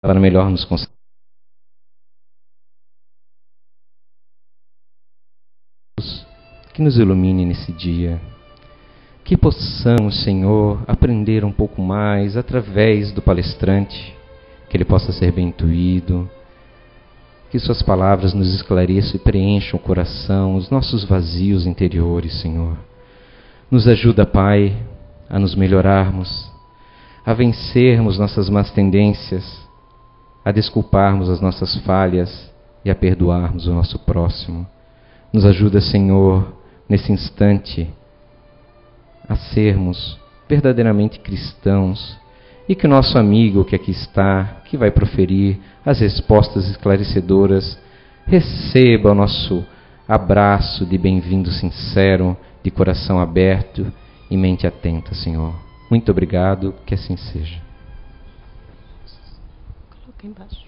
para melhor nos concentrar. Que nos ilumine nesse dia. Que possamos, Senhor, aprender um pouco mais através do palestrante, que ele possa ser bem intuído, que suas palavras nos esclareçam e preencham o coração, os nossos vazios interiores, Senhor. Nos ajuda, Pai, a nos melhorarmos, a vencermos nossas más tendências, a desculparmos as nossas falhas e a perdoarmos o nosso próximo. Nos ajuda, Senhor, nesse instante, a sermos verdadeiramente cristãos e que o nosso amigo que aqui está, que vai proferir as respostas esclarecedoras, receba o nosso abraço de bem-vindo sincero, de coração aberto e mente atenta, Senhor. Muito obrigado, que assim seja. Coloca embaixo.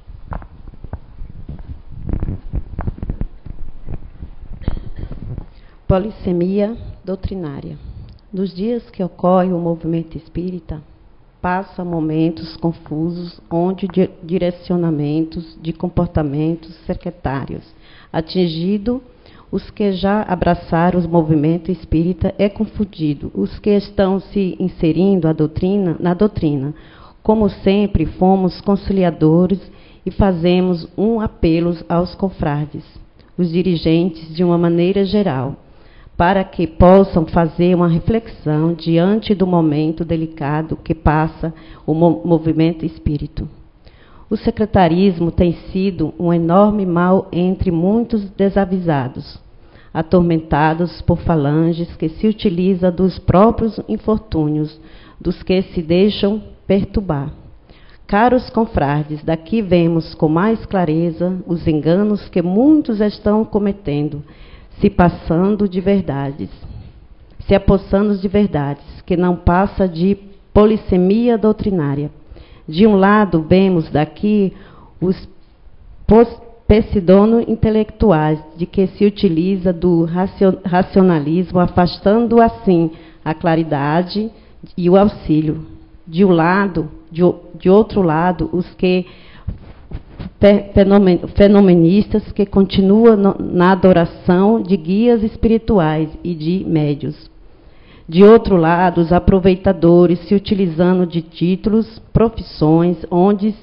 Polissemia doutrinária. Nos dias que ocorre o movimento espírita, passa momentos confusos onde direcionamentos de comportamentos secretários, atingido os que já abraçaram o movimento espírita, é confundido os que estão se inserindo na doutrina. Como sempre, fomos conciliadores e fazemos um apelo aos confrades, os dirigentes de uma maneira geral, para que possam fazer uma reflexão diante do momento delicado que passa o movimento espírita. O secretarismo tem sido um enorme mal entre muitos desavisados, atormentados por falanges que se utilizam dos próprios infortúnios dos que se deixam perturbar. Caros confrades, daqui vemos com mais clareza os enganos que muitos estão cometendo, se apossando de verdades, que não passa de polissemia doutrinária. De um lado, vemos daqui os pseudo intelectuais, de que se utiliza do racionalismo, afastando assim a claridade e o auxílio. De outro lado, os que fenomenistas que continuam na adoração de guias espirituais e de médios. De outro lado, os aproveitadores se utilizando de títulos, profissões, onde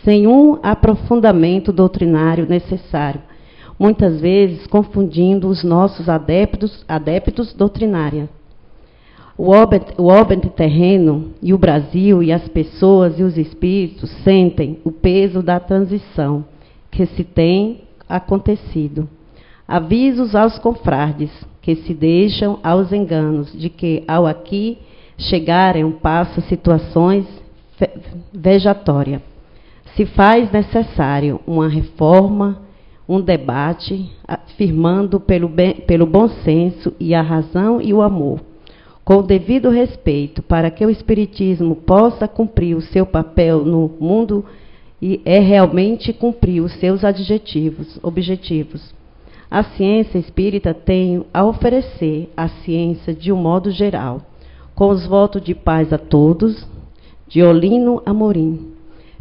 sem um aprofundamento doutrinário necessário, muitas vezes confundindo os nossos adeptos doutrinária. O orbe terreno e o Brasil e as pessoas e os espíritos sentem o peso da transição que se tem acontecido. Avisos aos confrades que se deixam aos enganos de que, ao aqui chegarem, passa situações vejatórias. Se faz necessário uma reforma, um debate, afirmando pelo bom senso e a razão e o amor, com o devido respeito, para que o Espiritismo possa cumprir o seu papel no mundo e realmente cumprir os seus objetivos. A ciência espírita tem a oferecer a ciência de um modo geral, com os votos de paz a todos, de Olino Amorim.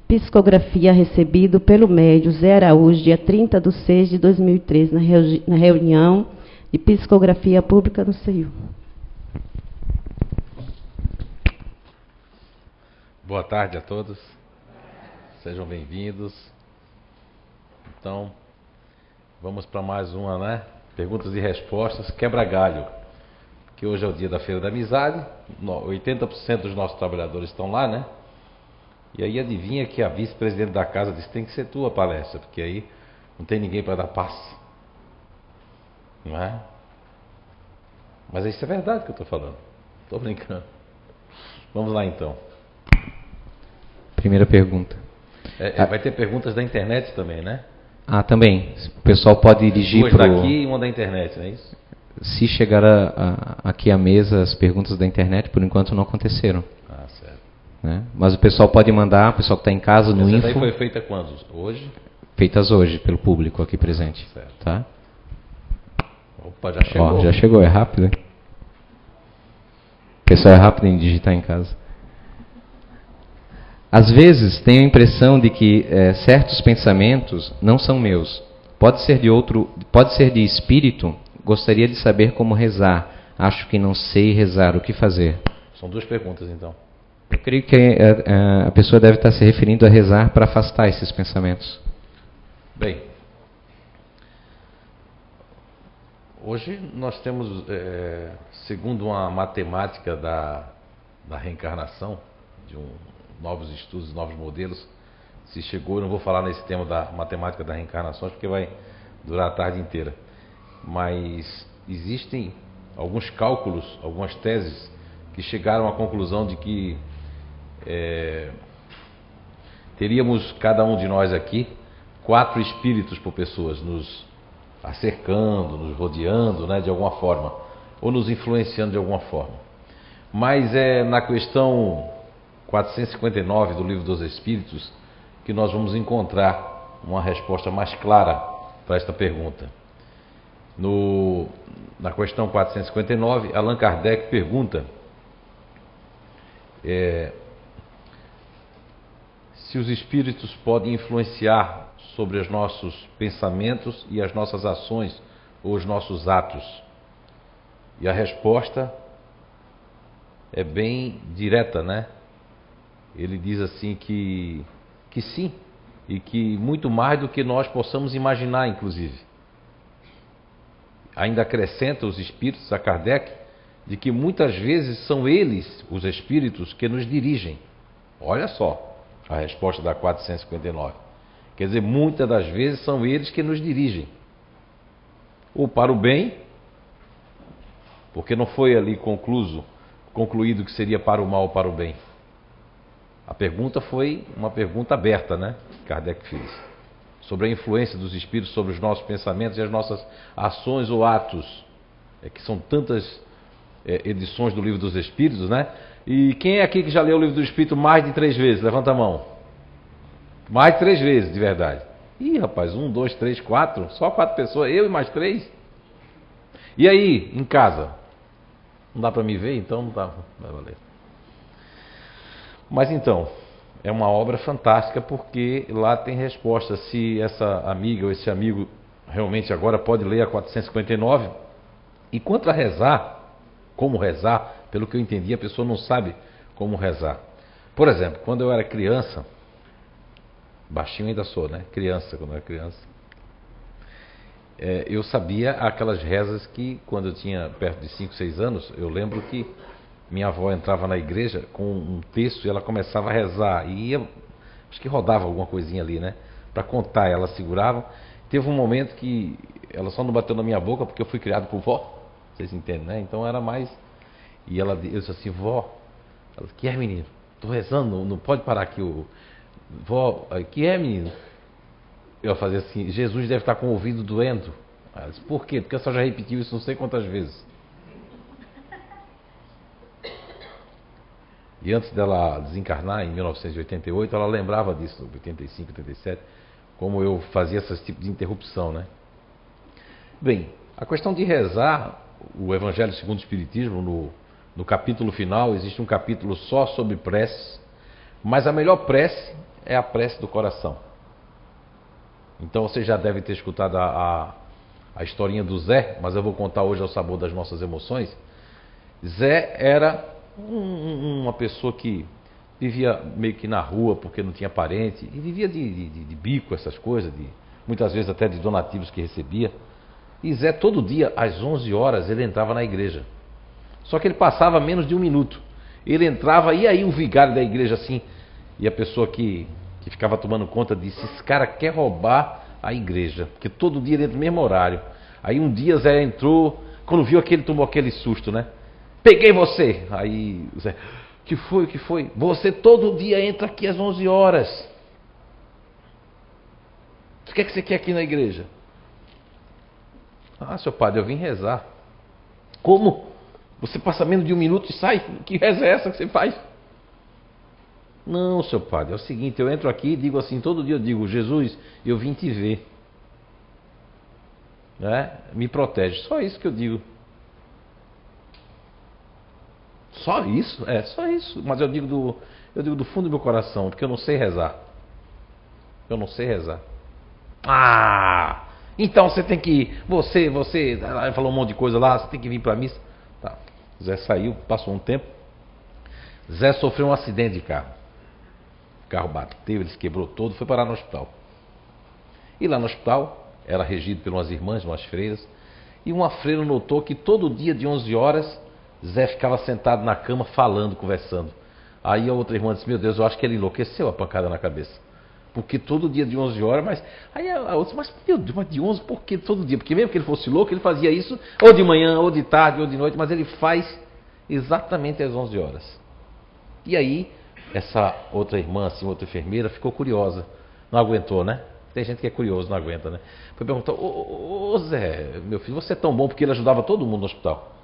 Psicografia recebido pelo médium Zé Araújo, dia 30/6/2013, na reunião de psicografia pública no CEU. Boa tarde a todos, sejam bem-vindos. Então, vamos para mais uma, né? Perguntas e respostas, quebra-galho. Que hoje é o dia da Feira da Amizade, 80% dos nossos trabalhadores estão lá, né? E aí adivinha que a vice-presidente da casa disse: tem que ser tua palestra, porque aí não tem ninguém para dar passe. Não é? Mas isso é verdade que eu estou falando, estou brincando. Vamos lá então. Primeira pergunta. Vai ter perguntas da internet também, né? Ah, também. O pessoal pode dirigir para daqui e uma da internet, não é isso? Se chegar aqui à mesa as perguntas da internet, por enquanto não aconteceram. Ah, certo. Né? Mas o pessoal pode mandar, o pessoal que está em casa, no info. Essa daí foi feita quando? Hoje? Feitas hoje, pelo público aqui presente. Certo. Tá? Opa, já chegou. Já chegou, é rápido, hein? O pessoal é rápido em digitar em casa. Às vezes tenho a impressão de que certos pensamentos não são meus. Pode ser de outro, pode ser de espírito. Gostaria de saber como rezar. Acho que não sei rezar. O que fazer? São duas perguntas, então. Eu creio que a pessoa deve estar se referindo a rezar para afastar esses pensamentos. Bem, hoje nós temos, segundo uma matemática da reencarnação, de novos estudos, novos modelos, se chegou, não vou falar nesse tema da matemática da reencarnação, porque vai durar a tarde inteira, mas existem alguns cálculos, algumas teses que chegaram à conclusão de que teríamos, cada um de nós aqui, 4 espíritos por pessoas, nos acercando, nos rodeando, né, de alguma forma, ou nos influenciando de alguma forma. Mas é na questão 459 do Livro dos Espíritos que nós vamos encontrar uma resposta mais clara para esta pergunta. Na questão 459, Allan Kardec pergunta se os espíritos podem influenciar sobre os nossos pensamentos e as nossas ações ou os nossos atos. E a resposta é bem direta, né? Ele diz assim que sim, e que muito mais do que nós possamos imaginar, inclusive. Ainda acrescenta os espíritos a Kardec de que muitas vezes são eles, os espíritos, que nos dirigem. Olha só a resposta da 459. Quer dizer, muitas das vezes são eles que nos dirigem. Ou para o bem, porque não foi ali concluído que seria para o mal ou para o bem. A pergunta foi uma pergunta aberta, né? Kardec fez. Sobre a influência dos espíritos sobre os nossos pensamentos e as nossas ações ou atos. É que são tantas edições do Livro dos Espíritos, né? E quem é aqui que já leu o Livro do Espírito mais de 3 vezes? Levanta a mão. Mais de 3 vezes, de verdade. Ih, rapaz, 1, 2, 3, 4. Só 4 pessoas, eu e mais 3. E aí, em casa? Não dá para me ver, então não dá. Vai valer. Mas então, é uma obra fantástica porque lá tem resposta. Se essa amiga ou esse amigo realmente agora pode ler a 459. E quanto a rezar, como rezar, pelo que eu entendi, a pessoa não sabe como rezar. Por exemplo, quando eu era criança, baixinho ainda sou, né? Criança, quando eu era criança, eu sabia aquelas rezas que, quando eu tinha perto de 5, 6 anos, eu lembro que minha avó entrava na igreja com um texto e ela começava a rezar. E acho que rodava alguma coisinha ali, né? Para contar, ela segurava. Teve um momento que ela só não bateu na minha boca porque eu fui criado por vó. Vocês entendem, né? Então era mais... E eu disse assim, vó, ela disse, que é, menino? Estou rezando, não pode parar aqui. Vó, que é, menino? Eu fazia assim, Jesus deve estar com o ouvido doendo. Ela disse, por quê? Porque a senhora já repetiu isso não sei quantas vezes. E antes dela desencarnar, em 1988, ela lembrava disso, 85, 87, como eu fazia esse tipo de interrupção, né? Bem, a questão de rezar, o Evangelho segundo o Espiritismo, no capítulo final, existe um capítulo só sobre prece, mas a melhor prece é a prece do coração. Então você já deve ter escutado a historinha do Zé, mas eu vou contar hoje ao sabor das nossas emoções. Zé era uma pessoa que vivia meio que na rua porque não tinha parente, e vivia de bico, essas coisas, muitas vezes até de donativos que recebia. E Zé, todo dia, às 11 horas, ele entrava na igreja. Só que ele passava menos de 1 minuto. Ele entrava, e aí o vigário da igreja assim, e a pessoa que ficava tomando conta disse, esse cara quer roubar a igreja, porque todo dia ele entra no mesmo horário. Aí um dia Zé entrou, quando viu aquele, tomou aquele susto, né? Peguei você! Aí Zé, que foi? Você todo dia entra aqui às 11 horas. O que é que você quer aqui na igreja? Ah, seu padre, eu vim rezar. Como? Você passa menos de 1 minuto e sai? Que reza é essa que você faz? Não, seu padre, é o seguinte, eu entro aqui e digo assim, todo dia eu digo, Jesus, eu vim te ver. Né? Me protege. Só isso que eu digo. Só isso? Só isso. Mas eu Eu digo do fundo do meu coração, porque eu não sei rezar. Eu não sei rezar. Ah, então você tem que ir. Você, ela falou um monte de coisa lá, você tem que vir para a missa. Tá. Zé saiu, passou um tempo. Zé sofreu um acidente de carro. O carro bateu, ele se quebrou todo, foi parar no hospital. E lá no hospital, era regido por umas irmãs, umas freiras. E uma freira notou que todo dia de 11 horas, Zé ficava sentado na cama falando, conversando. Aí a outra irmã disse, meu Deus, eu acho que ele enlouqueceu, a pancada na cabeça. Porque todo dia de 11 horas, mas... Aí a outra, mas meu Deus, mas de 11 por que todo dia? Porque mesmo que ele fosse louco, ele fazia isso ou de manhã, ou de tarde, ou de noite, mas ele faz exatamente às 11 horas. E aí, essa outra irmã, assim, outra enfermeira, ficou curiosa. Não aguentou, né? Tem gente que é curioso, não aguenta, né? Foi perguntar, ô Zé, meu filho, você é tão bom, porque ele ajudava todo mundo no hospital.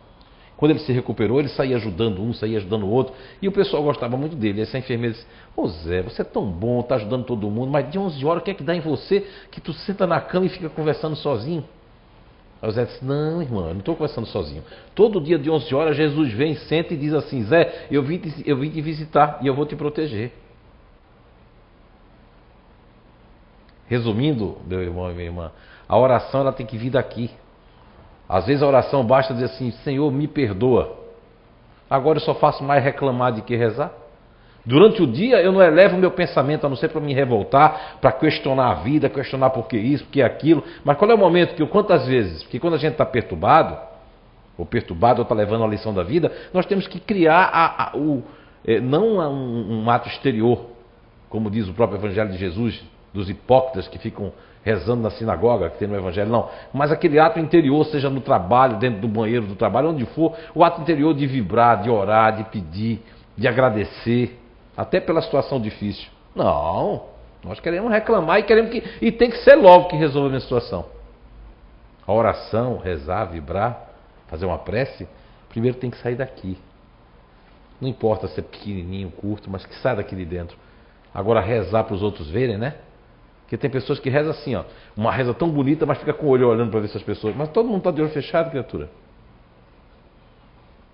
Quando ele se recuperou, ele saía ajudando um, saía ajudando o outro, e o pessoal gostava muito dele. Essa enfermeira disse, ô Zé, você é tão bom, tá ajudando todo mundo, mas de 11 horas o que é que dá em você que tu senta na cama e fica conversando sozinho? Aí o Zé disse, não, irmã, eu não estou conversando sozinho. Todo dia de 11 horas Jesus vem, senta e diz assim, Zé, eu vim te visitar e eu vou te proteger. Resumindo, meu irmão e minha irmã, a oração ela tem que vir daqui. Às vezes a oração basta dizer assim, Senhor, me perdoa. Agora eu só faço mais reclamar do que rezar. Durante o dia eu não elevo o meu pensamento, a não ser para me revoltar, para questionar a vida, questionar por que isso, por que aquilo. Mas qual é o momento que eu, quantas vezes? Porque quando a gente está perturbado, ou está levando a lição da vida, nós temos que criar não um ato exterior, como diz o próprio Evangelho de Jesus, dos hipócritas que ficam rezando na sinagoga, que tem no Evangelho, não. Mas aquele ato interior, seja no trabalho, dentro do banheiro do trabalho, onde for, o ato interior de vibrar, de orar, de pedir, de agradecer, até pela situação difícil. Não, nós queremos reclamar e tem que ser logo que resolva a minha situação. A oração, rezar, vibrar, fazer uma prece, primeiro tem que sair daqui. Não importa se é pequenininho, curto, mas que saia daqui de dentro. Agora rezar para os outros verem, né? Porque tem pessoas que rezam assim, ó, uma reza tão bonita, mas fica com o olho olhando para ver essas pessoas. Mas todo mundo está de olho fechado, criatura.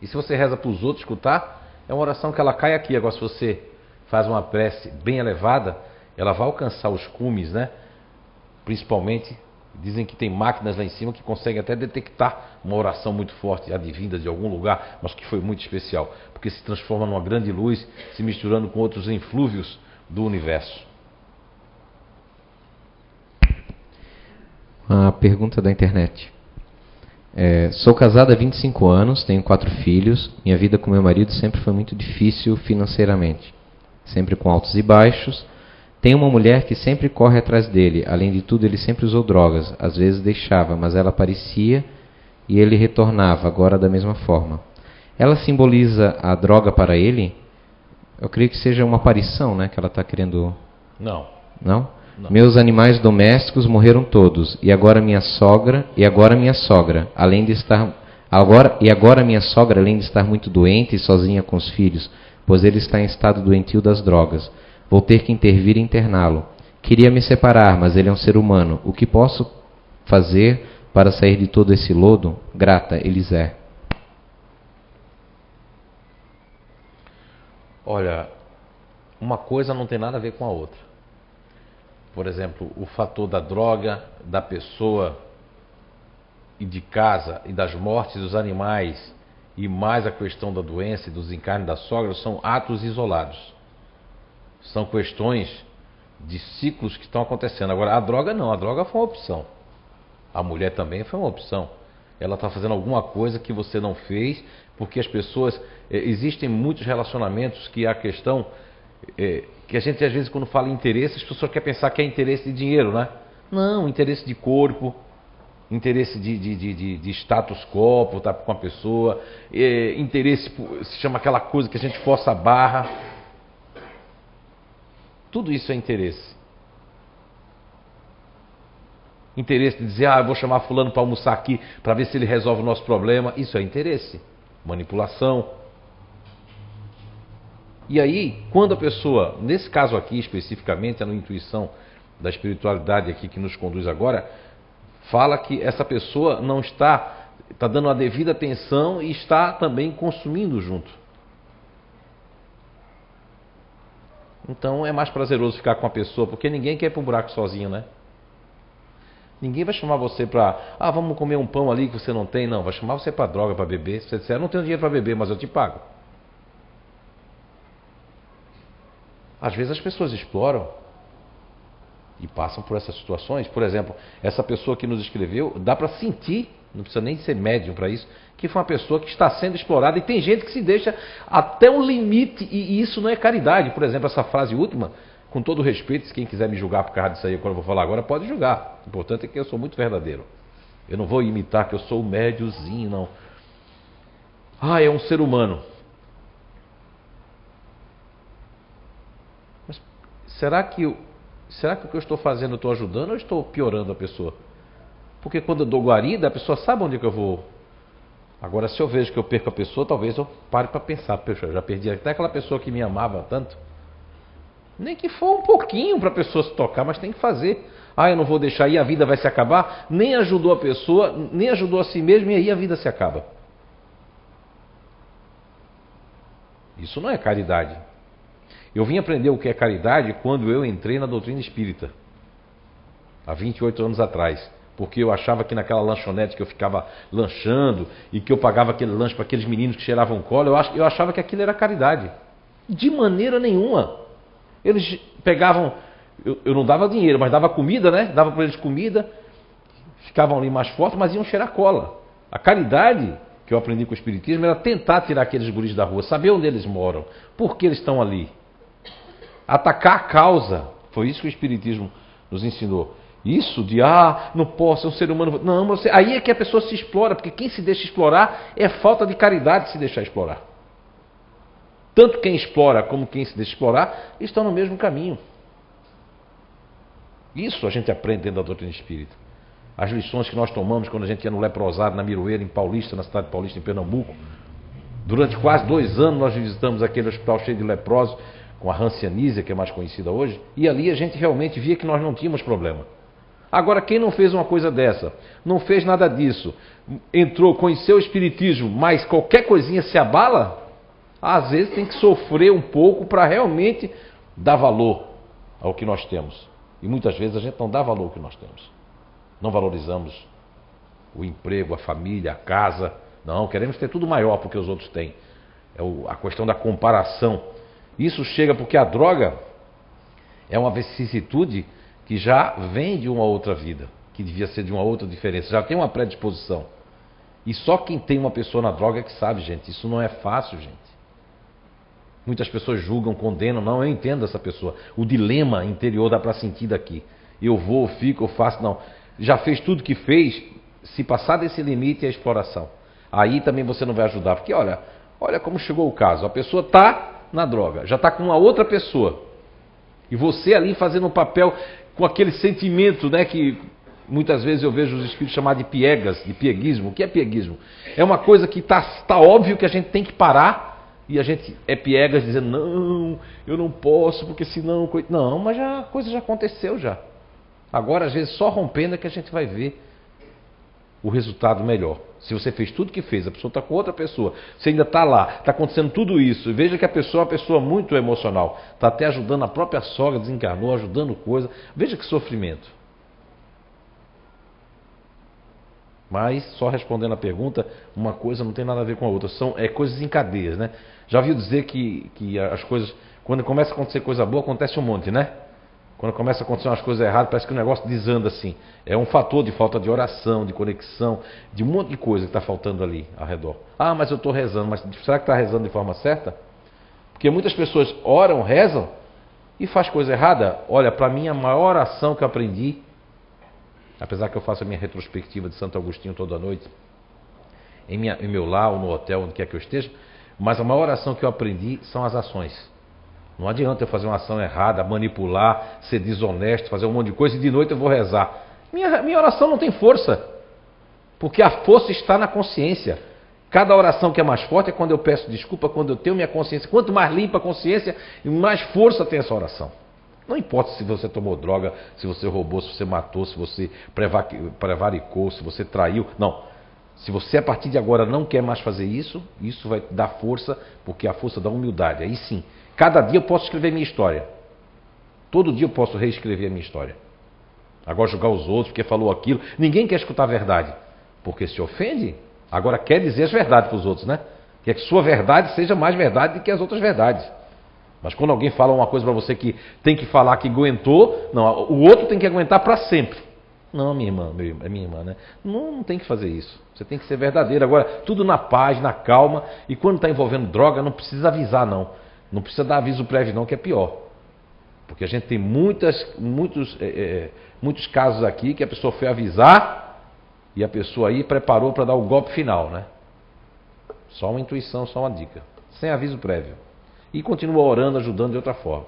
E se você reza para os outros escutar, é uma oração que ela cai aqui. Agora, se você faz uma prece bem elevada, ela vai alcançar os cumes, né? Principalmente, dizem que tem máquinas lá em cima que conseguem até detectar uma oração muito forte, advinda de algum lugar, mas que foi muito especial, porque se transforma numa grande luz, se misturando com outros inflúvios do universo. A pergunta da internet. Sou casada há 25 anos, tenho 4 filhos. Minha vida com meu marido sempre foi muito difícil financeiramente, sempre com altos e baixos. Tenho uma mulher que sempre corre atrás dele. Além de tudo, ele sempre usou drogas. Às vezes deixava, mas ela aparecia e ele retornava, agora da mesma forma. Ela simboliza a droga para ele? Eu creio que seja uma aparição, né, que ela está querendo... Não? Não. Meus animais domésticos morreram todos, e agora minha sogra, além de estar muito doente e sozinha com os filhos, pois ele está em estado doentio das drogas. Vou ter que intervir e interná-lo. Queria me separar, mas ele é um ser humano. O que posso fazer para sair de todo esse lodo? Grata, Elisé. Olha, uma coisa não tem nada a ver com a outra. Por exemplo, o fator da droga, da pessoa e de casa e das mortes dos animais e mais a questão da doença e do desencarne da sogra são atos isolados. São questões de ciclos que estão acontecendo. Agora, a droga não, a droga foi uma opção. A mulher também foi uma opção. Ela está fazendo alguma coisa que você não fez, porque as pessoas... Existem muitos relacionamentos que a questão... que a gente às vezes quando fala em interesse, as pessoas querem pensar que é interesse de dinheiro, né? Não, interesse de corpo, interesse de status quo, por estar com a pessoa, interesse, se chama aquela coisa que a gente força a barra. Tudo isso é interesse. Interesse de dizer, eu vou chamar fulano para almoçar aqui, para ver se ele resolve o nosso problema. Isso é interesse. Manipulação. E aí, quando a pessoa, nesse caso aqui especificamente, é na intuição da espiritualidade aqui que nos conduz agora, fala que essa pessoa não está dando a devida atenção e está também consumindo junto. Então é mais prazeroso ficar com a pessoa, porque ninguém quer ir para o buraco sozinho, né? Ninguém vai chamar você para, vamos comer um pão ali que você não tem. Não, vai chamar você para droga, para beber. Se você disser, eu não tenho dinheiro para beber, mas eu te pago. Às vezes as pessoas exploram e passam por essas situações. Por exemplo, essa pessoa que nos escreveu, dá para sentir, não precisa nem ser médium para isso, que foi uma pessoa que está sendo explorada. E tem gente que se deixa até um limite, e isso não é caridade. Por exemplo, essa frase última, com todo respeito, se quem quiser me julgar por causa disso aí, quando eu vou falar agora, pode julgar. O importante é que eu sou muito verdadeiro. Eu não vou imitar que eu sou o médiozinho, não. É um ser humano. Mas será que o que eu estou fazendo eu estou ajudando ou estou piorando a pessoa? Porque quando eu dou guarida, a pessoa sabe onde é que eu vou. Agora, se eu vejo que eu perco a pessoa, talvez eu pare para pensar. Poxa, eu já perdi até aquela pessoa que me amava tanto. Nem que for um pouquinho para a pessoa se tocar, mas tem que fazer. Eu não vou deixar aí, a vida vai se acabar. Nem ajudou a pessoa, nem ajudou a si mesmo, e aí a vida se acaba. Isso não é caridade. Eu vim aprender o que é caridade quando eu entrei na doutrina espírita. Há 28 anos atrás. Porque eu achava que naquela lanchonete que eu ficava lanchando e que eu pagava aquele lanche para aqueles meninos que cheiravam cola, eu achava que aquilo era caridade. De maneira nenhuma. Eles pegavam, eu não dava dinheiro, mas dava comida, né? Dava para eles comida, ficavam ali mais fortes, mas iam cheirar cola. A caridade que eu aprendi com o Espiritismo era tentar tirar aqueles guris da rua, saber onde eles moram, por que eles estão ali. Atacar a causa. Foi isso que o Espiritismo nos ensinou. Isso de, não posso, é um ser humano. Não, aí é que a pessoa se explora, porque quem se deixa explorar é falta de caridade se deixar explorar. Tanto quem explora como quem se deixa explorar estão no mesmo caminho. Isso a gente aprende dentro da doutrina espírita. As lições que nós tomamos quando a gente ia no leprosário, na Miroeira, em Paulista, na cidade de Paulista, em Pernambuco. Durante quase 2 anos nós visitamos aquele hospital cheio de leprosos, com a Hansenísia, que é mais conhecida hoje, e ali a gente realmente via que nós não tínhamos problema. Agora, quem não fez uma coisa dessa, não fez nada disso, entrou, conheceu o Espiritismo, mas qualquer coisinha se abala, às vezes tem que sofrer um pouco para realmente dar valor ao que nós temos. E muitas vezes a gente não dá valor ao que nós temos. Não valorizamos o emprego, a família, a casa. Não, queremos ter tudo maior porque os outros têm. É a questão da comparação. Isso chega porque a droga é uma vicissitude que já vem de uma outra vida, que devia ser de uma outra diferença. Já tem uma predisposição. E só quem tem uma pessoa na droga é que sabe, gente. Isso não é fácil, gente. Muitas pessoas julgam, condenam. Não, eu entendo essa pessoa. O dilema interior dá para sentir daqui. Eu vou, fico, eu faço. Não. Já fez tudo que fez. Se passar desse limite é a exploração. Aí também você não vai ajudar. Porque olha como chegou o caso. A pessoa está na droga. Já está com uma outra pessoa. E você ali fazendo um papel com aquele sentimento, né, que muitas vezes eu vejo os espíritos chamar de piegas, de pieguismo. O que é pieguismo? É uma coisa que está óbvio que a gente tem que parar. E a gente é piegas dizendo, não, eu não posso, porque senão... Não, mas a coisa já aconteceu já. Agora, às vezes, só rompendo é que a gente vai ver o resultado melhor. Se você fez tudo que fez, a pessoa está com outra pessoa, você ainda está lá, está acontecendo tudo isso, e veja que a pessoa é uma pessoa muito emocional, está até ajudando a própria sogra, desencarnou, ajudando coisa. Veja que sofrimento. Mas, só respondendo a pergunta, uma coisa não tem nada a ver com a outra. São coisas em cadeias, né? Já ouviu dizer que as coisas... Quando começa a acontecer coisa boa, acontece um monte, né? Quando começa a acontecer umas coisas erradas, parece que o negócio desanda assim. É um fator de falta de oração, de conexão, de um monte de coisa que está faltando ali ao redor. Mas eu estou rezando. Mas será que está rezando de forma certa? Porque muitas pessoas oram, rezam e faz coisa errada. Olha, para mim a maior oração que eu aprendi... Apesar que eu faço a minha retrospectiva de Santo Agostinho toda noite, em meu lar ou no hotel, onde quer que eu esteja, mas a maior oração que eu aprendi são as ações. Não adianta eu fazer uma ação errada, manipular, ser desonesto, fazer um monte de coisa e de noite eu vou rezar. Minha oração não tem força, porque a força está na consciência. Cada oração que é mais forte é quando eu peço desculpa, quando eu tenho minha consciência. Quanto mais limpa a consciência, mais força tem essa oração. Não importa se você tomou droga, se você roubou, se você matou, se você prevaricou, se você traiu. Não. Se você a partir de agora não quer mais fazer isso, isso vai dar força, porque é a força da humildade. Aí sim. Cada dia eu posso escrever minha história. Todo dia eu posso reescrever a minha história. Agora julgar os outros porque falou aquilo. Ninguém quer escutar a verdade, porque se ofende. Agora quer dizer as verdades para os outros, né? Quer que sua verdade seja mais verdade do que as outras verdades. Mas quando alguém fala uma coisa para você que tem que falar que aguentou, não, o outro tem que aguentar para sempre. Não, minha irmã, minha irmã, né? Não tem que fazer isso. Você tem que ser verdadeiro. Agora, tudo na paz, na calma. E quando está envolvendo droga, não precisa avisar, não. Não precisa dar aviso prévio, não, que é pior. Porque a gente tem muitos casos aqui que a pessoa foi avisar e a pessoa aí preparou para dar o golpe final, né? Só uma intuição, só uma dica. Sem aviso prévio. E continua orando, ajudando de outra forma.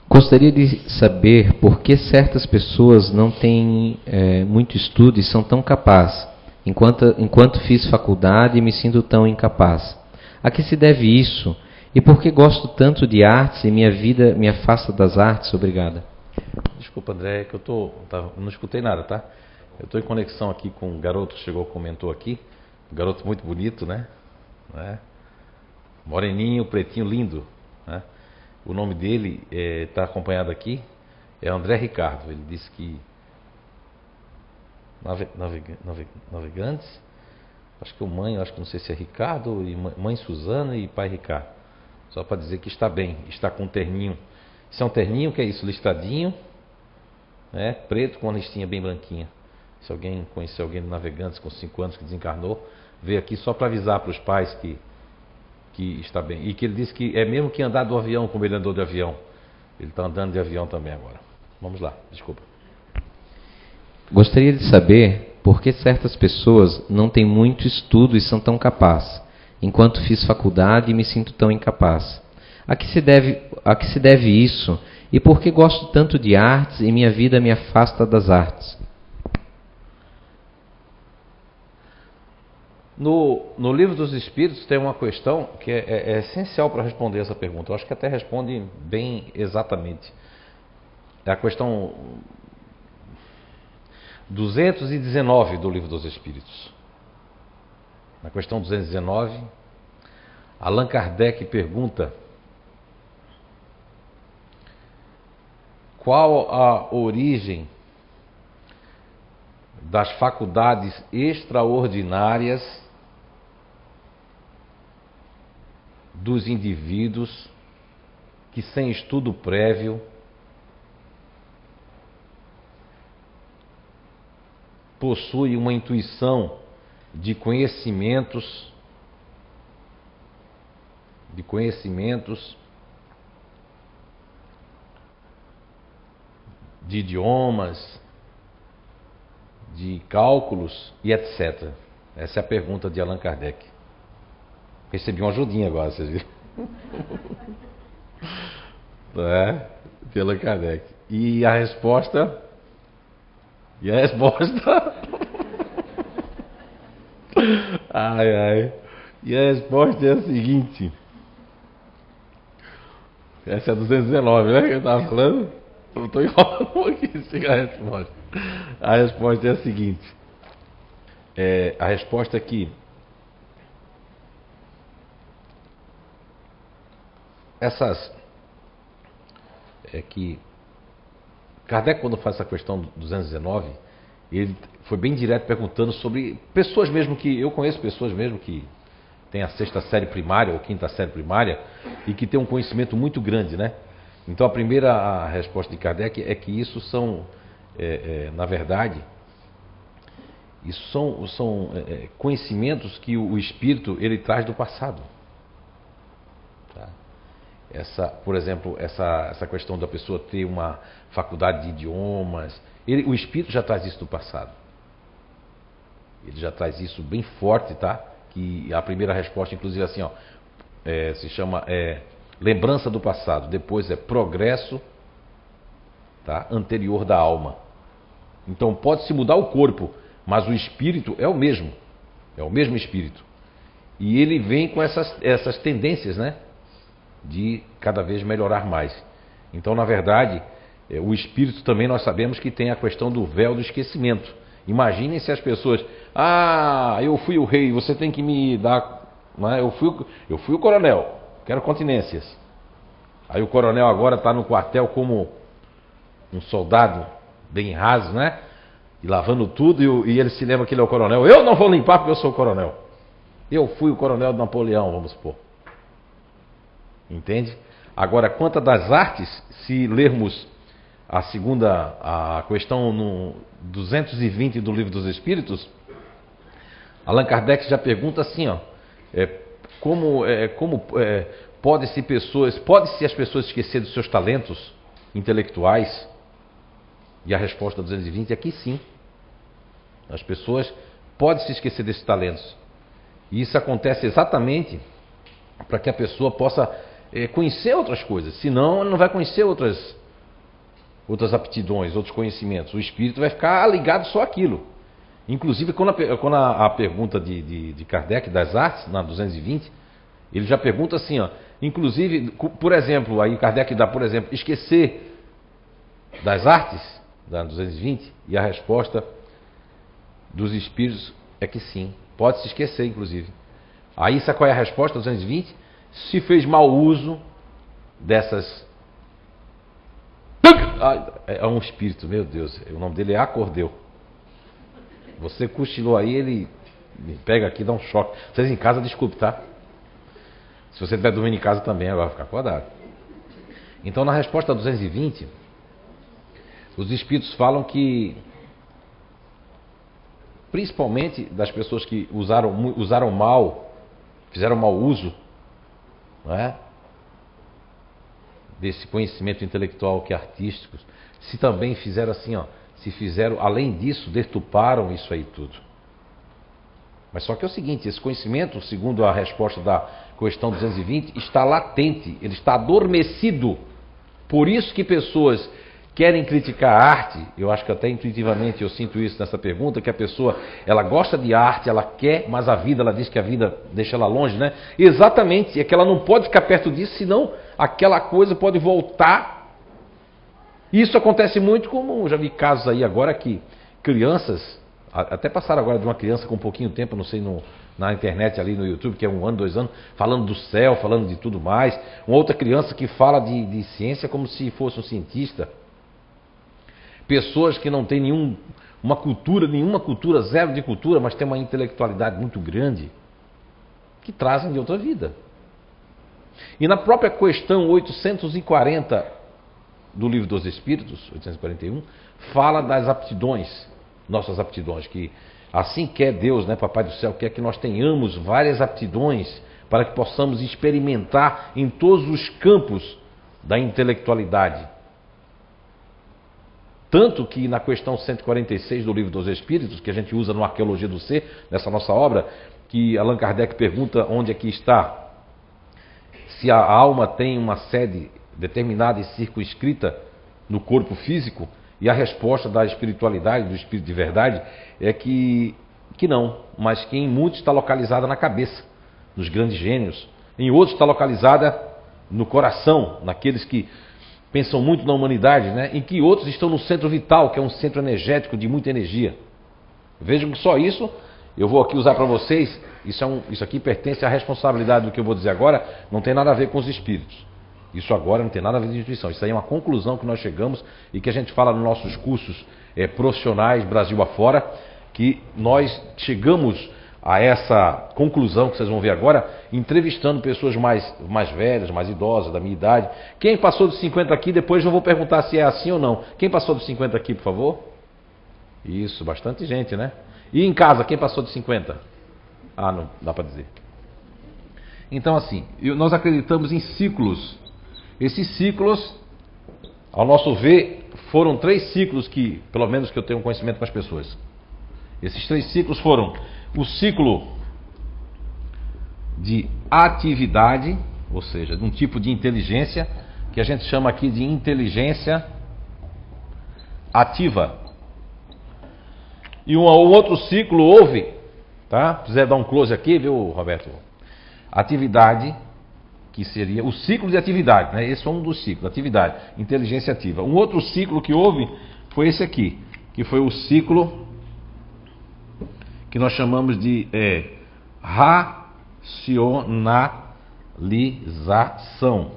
Gostaria de saber por que certas pessoas não têm muito estudo e são tão capazes, enquanto fiz faculdade e me sinto tão incapaz. A que se deve isso? E por que gosto tanto de artes e minha vida me afasta das artes? Obrigada. Desculpa, André, que não escutei nada, tá? Eu estou em conexão aqui com um garoto que chegou, comentou aqui. Um garoto muito bonito, né? Moreninho, pretinho, lindo, né? O nome dele está acompanhado aqui, é André Ricardo. Ele disse que navegantes, acho que não sei se é Ricardo, e mãe Suzana e pai Ricardo. Só para dizer que está bem, está com um terninho. Isso é um terninho, que é isso, listradinho, né? Preto com uma listinha bem branquinha. Se alguém conhecer alguém de Navegantes com 5 anos que desencarnou, veio aqui só para avisar para os pais que está bem. E que ele disse que é mesmo que andar do avião, como ele andou de avião. Ele está andando de avião também agora. Vamos lá, desculpa. Gostaria de saber por que certas pessoas não têm muito estudo e são tão capazes, enquanto fiz faculdade e me sinto tão incapaz. A que se deve isso? E por que gosto tanto de artes e minha vida me afasta das artes? No Livro dos Espíritos tem uma questão que é essencial para responder essa pergunta. Eu acho que até responde bem exatamente. É a questão 219 do Livro dos Espíritos. Na questão 219, Allan Kardec pergunta: qual a origem das faculdades extraordinárias dos indivíduos que, sem estudo prévio, possuem uma intuição de conhecimentos de idiomas, de cálculos e etc. Essa é a pergunta de Allan Kardec. Recebi uma ajudinha agora, vocês viram? De Allan Kardec. E a resposta? Ai. E a resposta é a seguinte. Essa é a 219, né? Que eu estava falando. Eu estou enrolando um pouquinho, chega a resposta. A resposta é a seguinte. A resposta é que que Kardec, quando faz essa questão do 219, ele foi bem direto perguntando sobre pessoas mesmo que eu conheço, pessoas mesmo que têm a 6ª série primária ou 5ª série primária e que têm um conhecimento muito grande, né? Então a primeira resposta de Kardec é que isso são, na verdade, isso são conhecimentos que o espírito ele traz do passado. Tá? Por exemplo, essa questão da pessoa ter uma faculdade de idiomas, o espírito já traz isso do passado. Ele já traz isso bem forte, tá? Que a primeira resposta, inclusive, assim, ó, se chama lembrança do passado. Depois é progresso, tá? Anterior da alma. Então pode-se mudar o corpo, mas o espírito é o mesmo espírito. E ele vem com essas tendências, né? De cada vez melhorar mais. Então, na verdade, o espírito também nós sabemos que tem a questão do véu do esquecimento. Imaginem se as pessoas: eu fui o rei, você tem que me dar, né? Eu fui o coronel, quero continências. Aí o coronel agora está no quartel como um soldado bem raso, né? E lavando tudo, e ele se lembra que ele é o coronel. Eu não vou limpar porque eu sou o coronel. Eu fui o coronel de Napoleão, vamos supor. Entende? Agora, quanto das artes, se lermos a questão no 220 do Livro dos Espíritos, Allan Kardec já pergunta assim, ó, pode-se as pessoas esquecer dos seus talentos intelectuais? E a resposta 220 é que sim. As pessoas podem se esquecer desses talentos. E isso acontece exatamente para que a pessoa possa conhecer outras coisas. Senão, ela não vai conhecer outras aptidões, outros conhecimentos. O espírito vai ficar ligado só àquilo. Inclusive, quando a pergunta de Kardec, das artes, na 220, ele já pergunta assim, ó, inclusive, por exemplo, aí Kardec dá, por exemplo, esquecer das artes, da 220, e a resposta dos espíritos é que sim, pode se esquecer, inclusive. Aí, sabe qual é a resposta 220? Se fez mau uso dessas... É um espírito, meu Deus, o nome dele é Acordeu. Você cochilou aí, ele me pega aqui, dá um choque. Vocês em casa, desculpe, tá? Se você estiver dormindo em casa também, agora ficar acordado. Então, na resposta 220, os espíritos falam que, principalmente das pessoas que usaram mal, fizeram mau uso, não é? Desse conhecimento intelectual que é artístico, se também fizeram assim, ó, se fizeram, além disso, deturparam isso aí tudo. Mas só que é o seguinte, esse conhecimento, segundo a resposta da questão 220, está latente, ele está adormecido. Por isso que pessoas querem criticar a arte, eu acho que até intuitivamente eu sinto isso nessa pergunta, que a pessoa, ela gosta de arte, ela quer, mas a vida, ela diz que a vida deixa ela longe, né? Exatamente, é que ela não pode ficar perto disso, senão aquela coisa pode voltar. Isso acontece muito, como já vi casos aí agora que crianças, até passaram agora de uma criança com um pouquinho de tempo, não sei, na internet ali no YouTube, que é 1 ano, 2 anos, falando do céu, falando de tudo mais. Uma outra criança que fala de ciência como se fosse um cientista. Pessoas que não têm nenhuma cultura, zero de cultura, mas têm uma intelectualidade muito grande, que trazem de outra vida. E na própria questão 840 do Livro dos Espíritos, 841, fala das aptidões, nossas aptidões, que assim quer Deus, né, Papai do Céu, quer que nós tenhamos várias aptidões para que possamos experimentar em todos os campos da intelectualidade. Tanto que na questão 146 do Livro dos Espíritos, que a gente usa no Arqueologia do Ser, nessa nossa obra, que Allan Kardec pergunta onde é que está, se a alma tem uma sede determinada e circunscrita no corpo físico, e a resposta da espiritualidade, do espírito de verdade, é que não, mas que em muitos está localizada na cabeça, nos grandes gênios, em outros está localizada no coração, naqueles que pensam muito na humanidade, né? Em que outros estão no centro vital, que é um centro energético de muita energia. Vejam que só isso, eu vou aqui usar para vocês, isso aqui pertence à responsabilidade do que eu vou dizer agora, não tem nada a ver com os espíritos. Isso agora não tem nada a ver com instituição. Isso aí é uma conclusão que nós chegamos e que a gente fala nos nossos cursos profissionais, Brasil afora, que nós chegamos a essa conclusão que vocês vão ver agora, entrevistando pessoas mais velhas, mais idosas, da minha idade. Quem passou dos 50 aqui, depois eu vou perguntar se é assim ou não. Quem passou dos 50 aqui, por favor? Isso, bastante gente, né? E em casa, quem passou dos 50? Ah, não dá para dizer. Então, assim, nós acreditamos em ciclos. Esses ciclos, ao nosso ver, foram 3 ciclos que, pelo menos que eu tenho conhecimento com as pessoas. Esses 3 ciclos foram o ciclo de atividade, ou seja, de um tipo de inteligência, que a gente chama aqui de inteligência ativa. E um outro ciclo houve, tá? Se quiser dar um close aqui, viu, Roberto? Atividade, que seria o ciclo de atividade, né? Esse foi um dos ciclos, atividade, inteligência ativa. Um outro ciclo que houve foi esse aqui, que foi o ciclo que nós chamamos de racionalização,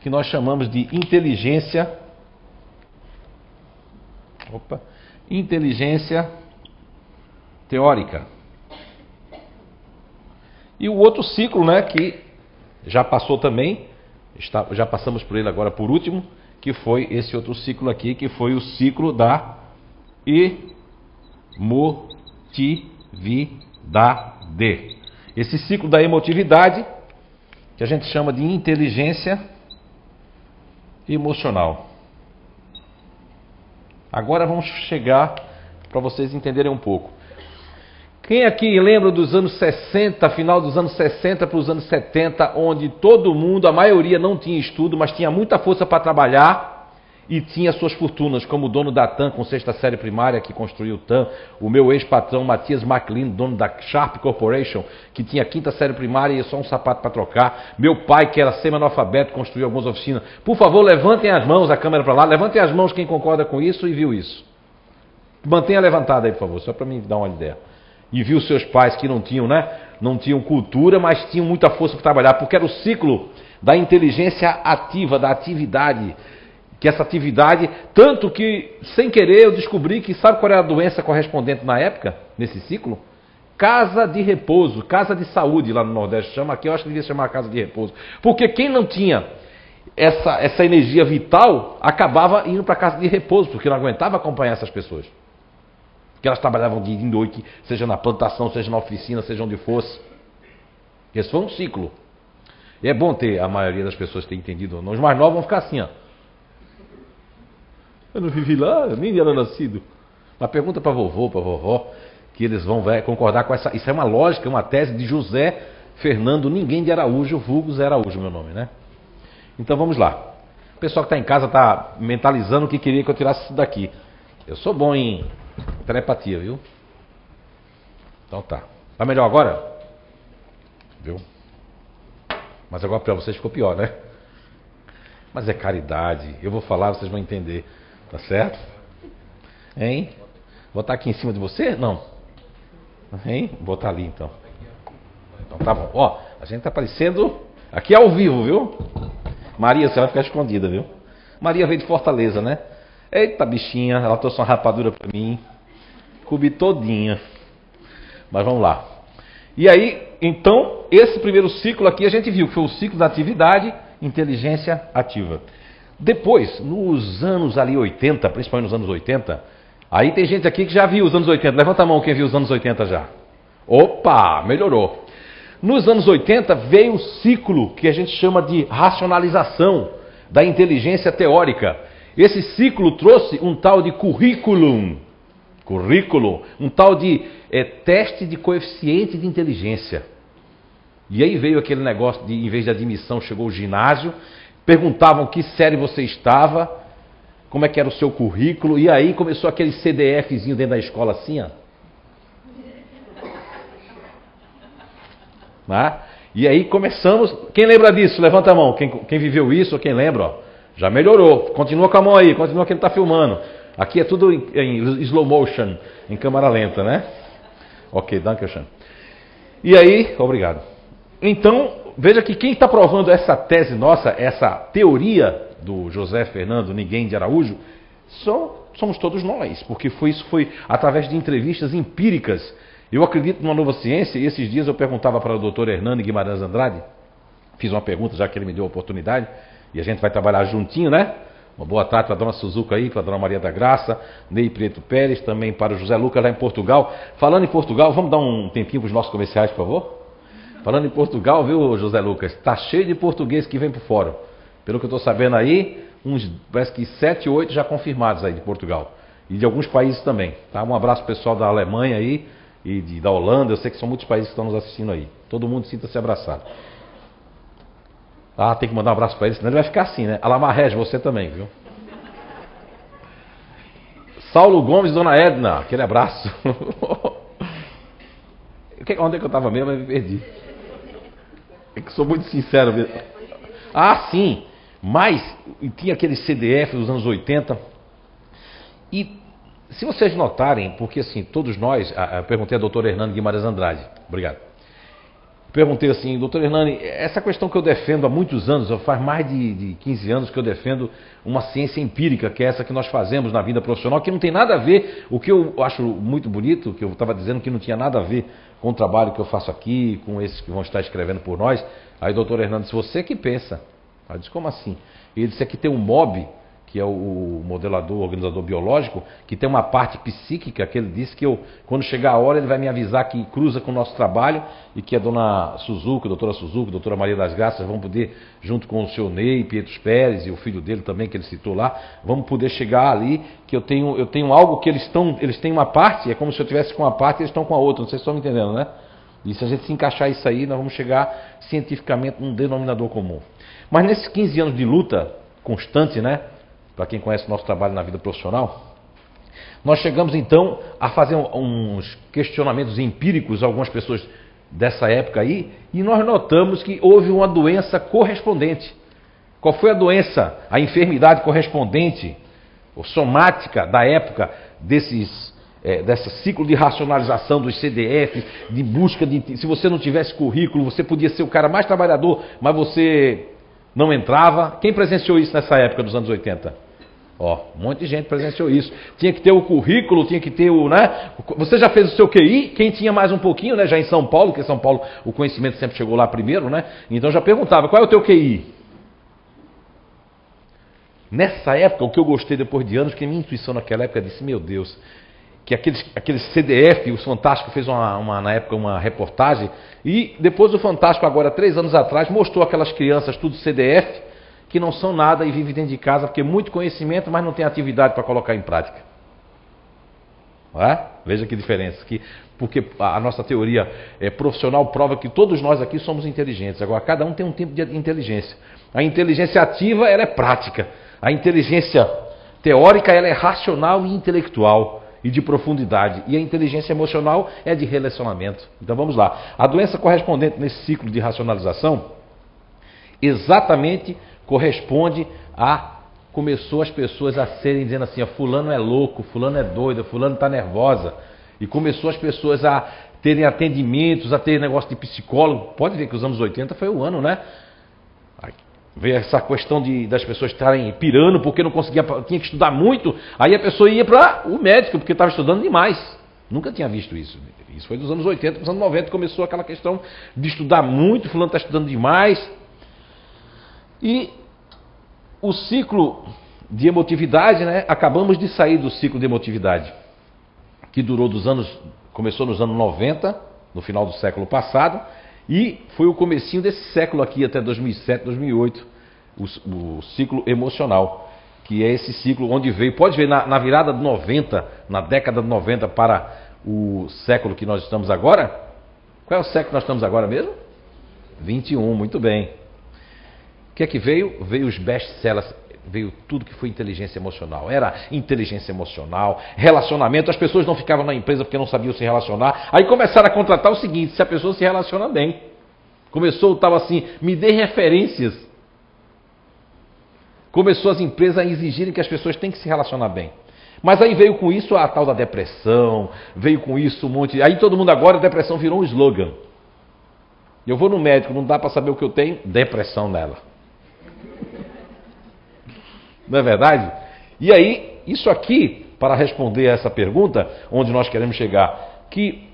que nós chamamos de inteligência. Inteligência teórica. E o outro ciclo, né, que já passou também, já passamos por ele agora por último, que foi esse outro ciclo aqui, que foi o ciclo da emotividade. Esse ciclo da emotividade, que a gente chama de inteligência emocional. Agora vamos chegar para vocês entenderem um pouco. Quem aqui lembra dos anos 60, final dos anos 60 para os anos 70, onde todo mundo, a maioria não tinha estudo, mas tinha muita força para trabalhar e tinha suas fortunas, como o dono da TAM com sexta série primária que construiu o TAM, o meu ex-patrão Matias McLean, dono da Sharp Corporation, que tinha quinta série primária e só um sapato para trocar, meu pai que era semi-analfabeto, construiu algumas oficinas. Por favor, levantem as mãos, a câmera para lá, levantem as mãos quem concorda com isso e viu isso. Mantenha levantada aí, por favor, só para mim dar uma ideia. E viu seus pais que não tinham, né? Não tinham cultura, mas tinham muita força para trabalhar, porque era o ciclo da inteligência ativa, da atividade. Que essa atividade, tanto que, sem querer, eu descobri que, sabe qual era a doença correspondente na época, nesse ciclo? Casa de repouso, casa de saúde lá no Nordeste chama, aqui eu acho que devia chamar casa de repouso. Porque quem não tinha essa energia vital, acabava indo para casa de repouso, porque não aguentava acompanhar essas pessoas. Que elas trabalhavam dia e noite, seja na plantação, seja na oficina, seja onde fosse. Esse foi um ciclo. E é bom ter a maioria das pessoas ter entendido. Os mais novos vão ficar assim, ó. Eu não vivi lá, eu nem era nascido. Mas pergunta para vovô, para vovó, que eles vão concordar com essa. Isso é uma lógica, uma tese de José Fernando Ninguém de Araújo, vulgo Zé Araújo, meu nome, né? Então vamos lá. O pessoal que está em casa está mentalizando o que queria que eu tirasse isso daqui. Eu sou bom em telepatia, viu? Então tá. Tá melhor agora? Viu? Mas agora para vocês ficou pior, né? Mas é caridade. Eu vou falar, vocês vão entender. Tá certo? Hein? Vou botar aqui em cima de você? Não. Hein? Vou botar ali então. Então tá bom. Ó, a gente tá aparecendo aqui ao vivo, viu? Maria, você vai ficar escondida, viu? Maria veio de Fortaleza, né? Eita bichinha, ela trouxe uma rapadura pra mim. Comi todinha. Mas vamos lá. E aí, então, esse primeiro ciclo aqui a gente viu que foi o ciclo da atividade, inteligência ativa. Depois, nos anos ali 80, principalmente nos anos 80, aí tem gente aqui que já viu os anos 80. Levanta a mão quem viu os anos 80 já. Opa, melhorou. Nos anos 80 veio o ciclo que a gente chama de racionalização da inteligência teórica. Esse ciclo trouxe um tal de currículo, um tal de teste de coeficiente de inteligência. E aí veio aquele negócio de, em vez de admissão, chegou o ginásio, perguntavam que série você estava, como é que era o seu currículo, e aí começou aquele CDFzinho dentro da escola assim, ó. E aí começamos, quem lembra disso? Levanta a mão, quem viveu isso, ou quem lembra, ó. Já melhorou, continua com a mão aí, continua quem está filmando. Aqui é tudo em slow motion, em câmera lenta, né? Ok, dankeschön. E aí, obrigado. Então, veja que quem está provando essa tese nossa, essa teoria do José Fernando Ninguém de Araújo, somos todos nós, porque isso foi através de entrevistas empíricas. Eu acredito numa nova ciência, e esses dias eu perguntava para o doutor Hernani Guimarães Andrade, fiz uma pergunta já que ele me deu a oportunidade, e a gente vai trabalhar juntinho, né? Uma boa tarde para a dona Suzuka aí, para a dona Maria da Graça, Ney Prieto Pérez, também para o José Lucas lá em Portugal. Falando em Portugal, vamos dar um tempinho para os nossos comerciais, por favor? Falando em Portugal, viu, José Lucas? Está cheio de português que vem por fora. Pelo que eu estou sabendo aí, parece que 7, 8 já confirmados aí de Portugal. E de alguns países também. Tá? Um abraço pessoal da Alemanha aí e da Holanda. Eu sei que são muitos países que estão nos assistindo aí. Todo mundo sinta-se abraçado. Ah, tem que mandar um abraço para ele, senão ele vai ficar assim, né? Alamarrege, você também, viu? Saulo Gomes, dona Edna, aquele abraço. Onde é que eu estava mesmo? Eu me perdi. É que sou muito sincero mesmo. Ah, sim. Mas tinha aquele CDF dos anos 80. E se vocês notarem, porque assim, todos nós, eu perguntei ao doutor Hernando Guimarães Andrade, obrigado. perguntei assim, doutor Hernani, essa questão que eu defendo há muitos anos, faz mais de 15 anos que eu defendo uma ciência empírica, que é essa que nós fazemos na vida profissional, que não tem nada a ver, o que eu acho muito bonito, que eu estava dizendo que não tinha nada a ver com o trabalho que eu faço aqui, com esses que vão estar escrevendo por nós. Aí o doutor Hernani disse, você que pensa. Aí eu disse, como assim? Ele disse, aqui tem um MOB, que é o modelador, organizador biológico, que tem uma parte psíquica, que ele disse que quando chegar a hora ele vai me avisar que cruza com o nosso trabalho e que a dona Suzuki, a doutora Maria das Graças vão poder, junto com o senhor Ney, Pietros Pérez e o filho dele também, que ele citou lá, vamos poder chegar ali, que eu tenho algo que eles têm uma parte, é como se eu tivesse com uma parte e eles estão com a outra, não sei se estão me entendendo, né? E se a gente se encaixar isso aí, nós vamos chegar cientificamente num denominador comum. Mas nesses 15 anos de luta constante, né? Para quem conhece o nosso trabalho na vida profissional, nós chegamos então a fazer uns questionamentos empíricos, algumas pessoas dessa época aí, e nós notamos que houve uma doença correspondente. Qual foi a doença, a enfermidade correspondente, ou somática da época desse ciclo de racionalização dos CDF, de busca de... Se você não tivesse currículo, você podia ser o cara mais trabalhador, mas você não entrava. Quem presenciou isso nessa época dos anos 80? Ó, um monte de gente presenciou isso. Tinha que ter o currículo, tinha que ter o, né? Você já fez o seu QI? Quem tinha mais um pouquinho, né? Já em São Paulo, porque em São Paulo o conhecimento sempre chegou lá primeiro, né? Então já perguntava, qual é o teu QI? Nessa época, o que eu gostei depois de anos, que minha intuição naquela época disse, meu Deus, que aqueles CDF, o Fantástico fez na época uma reportagem, e depois o Fantástico, agora 3 anos atrás, mostrou aquelas crianças tudo CDF, que não são nada e vivem dentro de casa, porque muito conhecimento, mas não tem atividade para colocar em prática. Não é? Veja que diferença. Porque a nossa teoria profissional prova que todos nós aqui somos inteligentes. Agora, cada um tem um tipo de inteligência. A inteligência ativa, ela é prática. A inteligência teórica, ela é racional e intelectual e de profundidade. E a inteligência emocional é de relacionamento. Então vamos lá. A doença correspondente nesse ciclo de racionalização, exatamente corresponde começou as pessoas a serem dizendo assim, ó, fulano é louco, fulano é doido, fulano está nervosa. E começou as pessoas a terem atendimentos, a ter negócio de psicólogo. Pode ver que os anos 80 foi o ano, né? Veio essa questão das pessoas estarem pirando porque não conseguia, tinha que estudar muito. Aí a pessoa ia para o médico porque estava estudando demais. Nunca tinha visto isso. Isso foi dos anos 80, dos anos 90 começou aquela questão de estudar muito, fulano está estudando demais. E o ciclo de emotividade, né? Acabamos de sair do ciclo de emotividade, que começou nos anos 90, no final do século passado, e foi o comecinho desse século aqui, até 2007, 2008, o ciclo emocional, que é esse ciclo onde veio, pode ver, na virada de 90, na década de 90 para o século que nós estamos agora. Qual é o século que nós estamos agora mesmo? 21, muito bem. O que é que veio? Veio os best-sellers, veio tudo que foi inteligência emocional. Era inteligência emocional, relacionamento. As pessoas não ficavam na empresa porque não sabiam se relacionar. Aí começaram a contratar o seguinte, se a pessoa se relaciona bem. Estava assim, me dê referências. Começou as empresas a exigirem que as pessoas têm que se relacionar bem. Mas aí veio com isso a tal da depressão, veio com isso um monte... Aí todo mundo agora, a depressão virou um slogan. Eu vou no médico, não dá para saber o que eu tenho, depressão nela. Não é verdade? E aí, isso aqui, para responder a essa pergunta, onde nós queremos chegar, que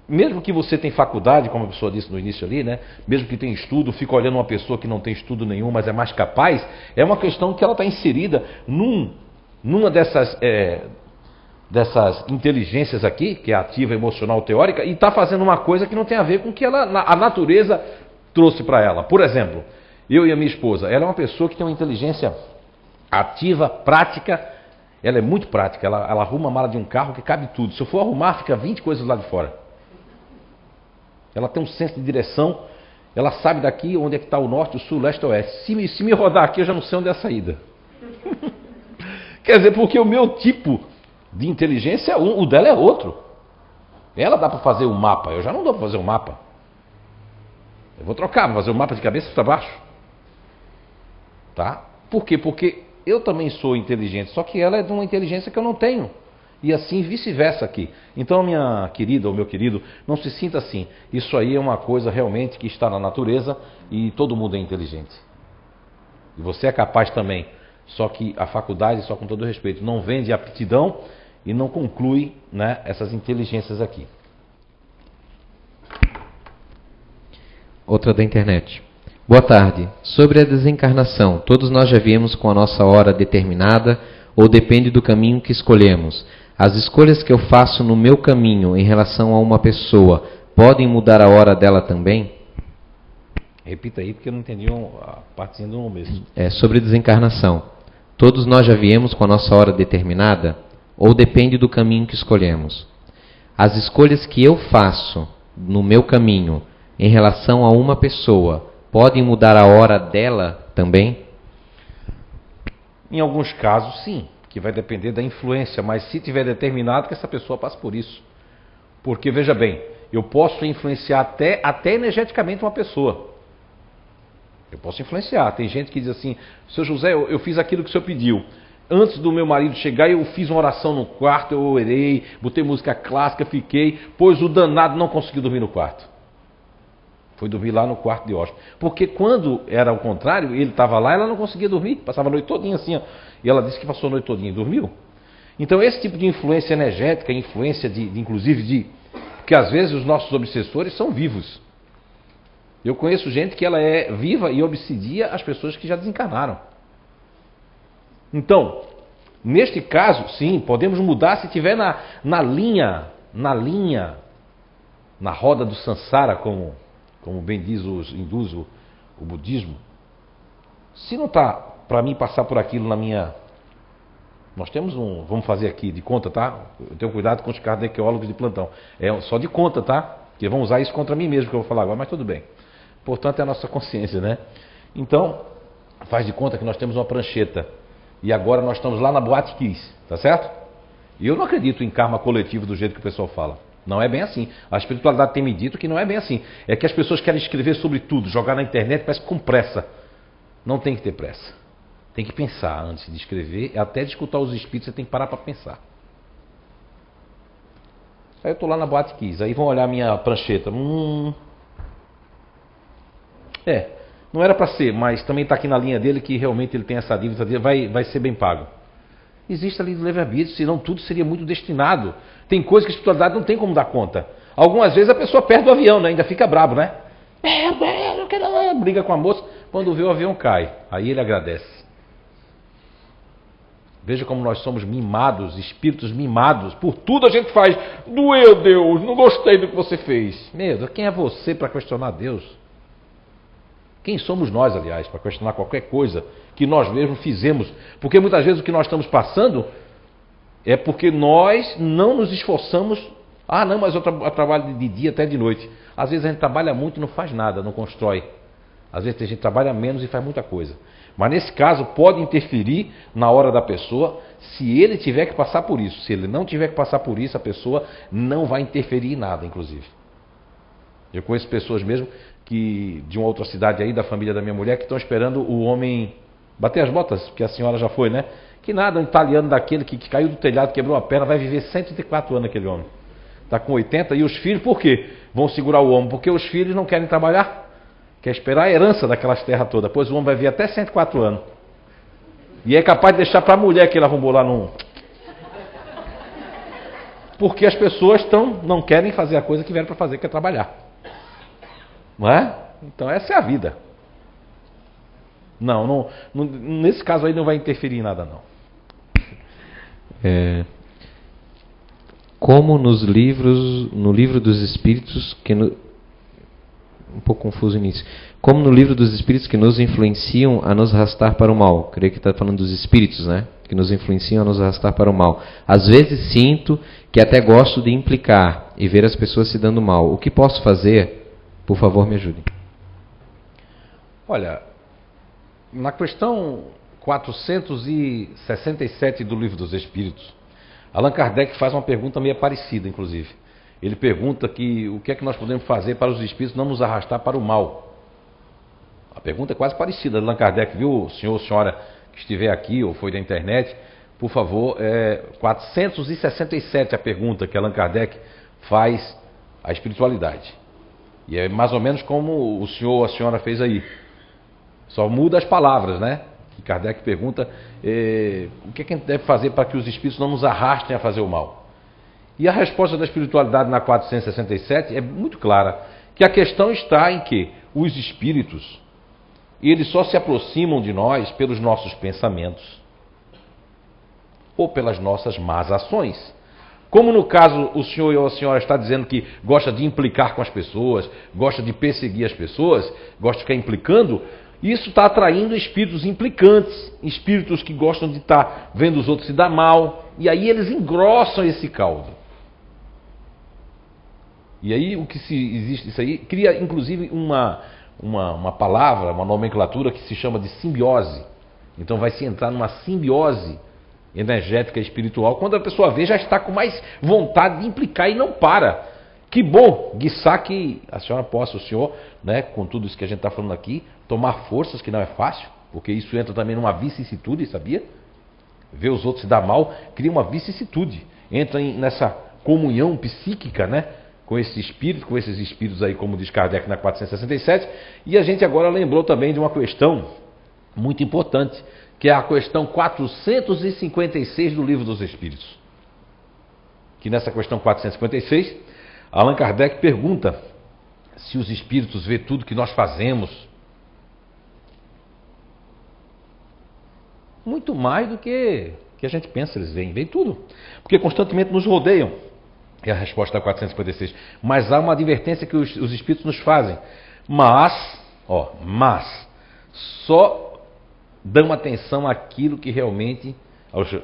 mesmo que você tenha faculdade, como a pessoa disse no início ali, né? Mesmo que tenha estudo, fica olhando uma pessoa que não tem estudo nenhum, mas é mais capaz, é uma questão que ela está inserida numa dessas inteligências aqui, que é ativa, emocional, teórica, e está fazendo uma coisa que não tem a ver com o que a natureza trouxe para ela. Por exemplo, eu e a minha esposa, ela é uma pessoa que tem uma inteligência ativa, prática, ela é muito prática, ela arruma a mala de um carro que cabe tudo. Se eu for arrumar, fica 20 coisas lá de fora. Ela tem um senso de direção, ela sabe daqui onde é que está o norte, o sul, o leste, o oeste. Se me rodar aqui, eu já não sei onde é a saída. Quer dizer, porque o meu tipo de inteligência é um, o dela é outro. Ela dá para fazer um mapa, eu já não dou para fazer um mapa. Eu vou trocar, vou fazer um mapa de cabeça para baixo. Tá? Por quê? Porque eu também sou inteligente, só que ela é de uma inteligência que eu não tenho. E assim vice-versa aqui. Então, minha querida ou meu querido, não se sinta assim. Isso aí é uma coisa realmente que está na natureza e todo mundo é inteligente. E você é capaz também. Só que a faculdade, só com todo respeito, não vende aptidão e não conclui, né, essas inteligências aqui. Outra da internet. Boa tarde. Sobre a desencarnação, todos nós já viemos com a nossa hora determinada ou depende do caminho que escolhemos? As escolhas que eu faço no meu caminho em relação a uma pessoa podem mudar a hora dela também? Repita aí, porque eu não entendi a partezinha do começo. Sobre desencarnação. Todos nós já viemos com a nossa hora determinada ou depende do caminho que escolhemos? As escolhas que eu faço no meu caminho em relação a uma pessoa podem mudar a hora dela também? Em alguns casos, sim, que vai depender da influência, mas se tiver determinado que essa pessoa passe por isso. Porque, veja bem, eu posso influenciar até energeticamente uma pessoa. Eu posso influenciar. Tem gente que diz assim, seu José, eu fiz aquilo que o senhor pediu. Antes do meu marido chegar, eu fiz uma oração no quarto, eu orei, botei música clássica, fiquei, pois o danado não conseguiu dormir no quarto. Foi dormir lá no quarto de hóspede. Porque quando era o contrário, ele estava lá, ela não conseguia dormir. Passava a noite todinha assim, ó. E ela disse que passou a noite todinha e dormiu. Então esse tipo de influência energética, influência inclusive porque às vezes os nossos obsessores são vivos. Eu conheço gente que ela é viva e obsidia as pessoas que já desencarnaram. Então, neste caso, sim, podemos mudar se tiver na linha, na roda do Sansara, como bem diz os hindus, o budismo. Se não está para mim passar por aquilo na minha... Nós temos vamos fazer aqui de conta, tá? Eu tenho cuidado com os kardecólogos de plantão. É só de conta, tá? Porque vão usar isso contra mim mesmo que eu vou falar agora, mas tudo bem. Portanto, é a nossa consciência, né? Então, faz de conta que nós temos uma prancheta. E agora nós estamos lá na Boate Kiss, tá certo? E eu não acredito em karma coletivo do jeito que o pessoal fala. Não é bem assim. A espiritualidade tem me dito que não é bem assim. É que as pessoas querem escrever sobre tudo, jogar na internet, parece com pressa. Não tem que ter pressa. Tem que pensar antes de escrever. Até de escutar os espíritos, você tem que parar para pensar. Aí eu estou lá na Boate Kiss. Aí vão olhar a minha prancheta. Não era para ser, mas também está aqui na linha dele que realmente ele tem essa dívida, vai ser bem pago. Existe ali do livre-arbítrio, senão tudo seria muito destinado. Tem coisas que a espiritualidade não tem como dar conta. Algumas vezes a pessoa perde o avião, né? Ainda fica brabo, né? Eu quero... Briga com a moça, quando vê o avião cai. Aí ele agradece. Veja como nós somos mimados, espíritos mimados. Por tudo a gente faz. Doeu, Deus, não gostei do que você fez. Meu Deus, quem é você para questionar Deus? Quem somos nós, aliás, para questionar qualquer coisa que nós mesmos fizemos? Porque muitas vezes o que nós estamos passando é porque nós não nos esforçamos. Ah, não, mas eu trabalho de dia até de noite. Às vezes a gente trabalha muito e não faz nada, não constrói. Às vezes a gente trabalha menos e faz muita coisa. Mas nesse caso pode interferir na hora da pessoa se ele tiver que passar por isso. Se ele não tiver que passar por isso, a pessoa não vai interferir em nada, inclusive. Eu conheço pessoas mesmo que de uma outra cidade aí, da família da minha mulher, que estão esperando o homem bater as botas, porque a senhora já foi, né? Que nada, um italiano daquele que caiu do telhado, quebrou a perna, vai viver 104 anos aquele homem. Está com 80 e os filhos, por quê? Vão segurar o homem, porque os filhos não querem trabalhar. Quer esperar a herança daquelas terras todas, pois o homem vai viver até 104 anos. E é capaz de deixar para a mulher que ele arrumou lá no... Porque as pessoas não querem fazer a coisa que vieram para fazer, que é trabalhar. Não é? Então essa é a vida. Não, nesse caso aí não vai interferir em nada, não. Como no livro dos Espíritos, um pouco confuso o início. Como no livro dos Espíritos que nos influenciam a nos arrastar para o mal. Creio que está falando dos Espíritos, né? Que nos influenciam a nos arrastar para o mal. Às vezes sinto que até gosto de implicar e ver as pessoas se dando mal. O que posso fazer? Por favor, me ajude. Olha, na questão 467 do Livro dos Espíritos, Allan Kardec faz uma pergunta meio parecida, inclusive. Ele pergunta o que é que nós podemos fazer para os espíritos não nos arrastar para o mal. A pergunta é quase parecida. Allan Kardec, viu, senhor ou senhora que estiver aqui ou foi da internet, por favor, 467 a pergunta que Allan Kardec faz à espiritualidade. E é mais ou menos como o senhor ou a senhora fez aí. Só muda as palavras, né? E Kardec pergunta o que a gente deve fazer para que os espíritos não nos arrastem a fazer o mal. E a resposta da espiritualidade na 467 é muito clara, que a questão está em que os espíritos, eles só se aproximam de nós pelos nossos pensamentos ou pelas nossas más ações. Como no caso o senhor ou a senhora está dizendo que gosta de implicar com as pessoas, gosta de perseguir as pessoas, gosta de ficar implicando, isso está atraindo espíritos implicantes, espíritos que gostam de estar vendo os outros se dar mal, e aí eles engrossam esse caldo. E aí o que existe, isso aí cria inclusive uma palavra, uma nomenclatura que se chama de simbiose. Então vai se entrar numa simbiose energética e espiritual, quando a pessoa vê, já está com mais vontade de implicar e não para. Que bom, guiçá que a senhora possa, o senhor, né, com tudo isso que a gente está falando aqui, tomar forças, que não é fácil, porque isso entra também numa vicissitude, sabia? Ver os outros se dar mal, cria uma vicissitude, entra nessa comunhão psíquica, né, com esse espírito, com esses espíritos aí, como diz Kardec na 467, e a gente agora lembrou também de uma questão muito importante, que é a questão 456 do Livro dos Espíritos. Que nessa questão 456, Allan Kardec pergunta se os espíritos vê tudo que nós fazemos. Muito mais do que a gente pensa, eles veem tudo. Porque constantemente nos rodeiam. É a resposta da 456. Mas há uma advertência que os espíritos nos fazem. Mas só dão atenção àquilo que realmente,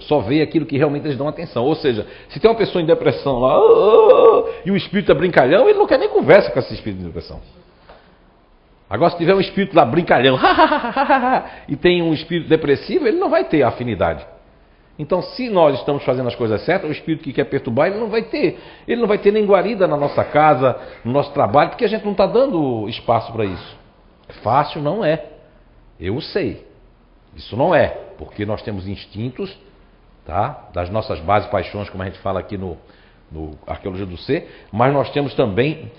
só vê aquilo que realmente eles dão atenção. Ou seja, se tem uma pessoa em depressão lá, e o espírito é brincalhão, ele não quer nem conversa com esse espírito de depressão. Agora, se tiver um espírito lá brincalhão, e tem um espírito depressivo, ele não vai ter afinidade. Então, se nós estamos fazendo as coisas certas, o espírito que quer perturbar, ele não vai ter nem guarida na nossa casa, no nosso trabalho, porque a gente não está dando espaço para isso. Fácil não é. Eu sei. Isso não é, porque nós temos instintos, tá? Das nossas bases, paixões, como a gente fala aqui no Arqueologia do Ser, mas nós temos também,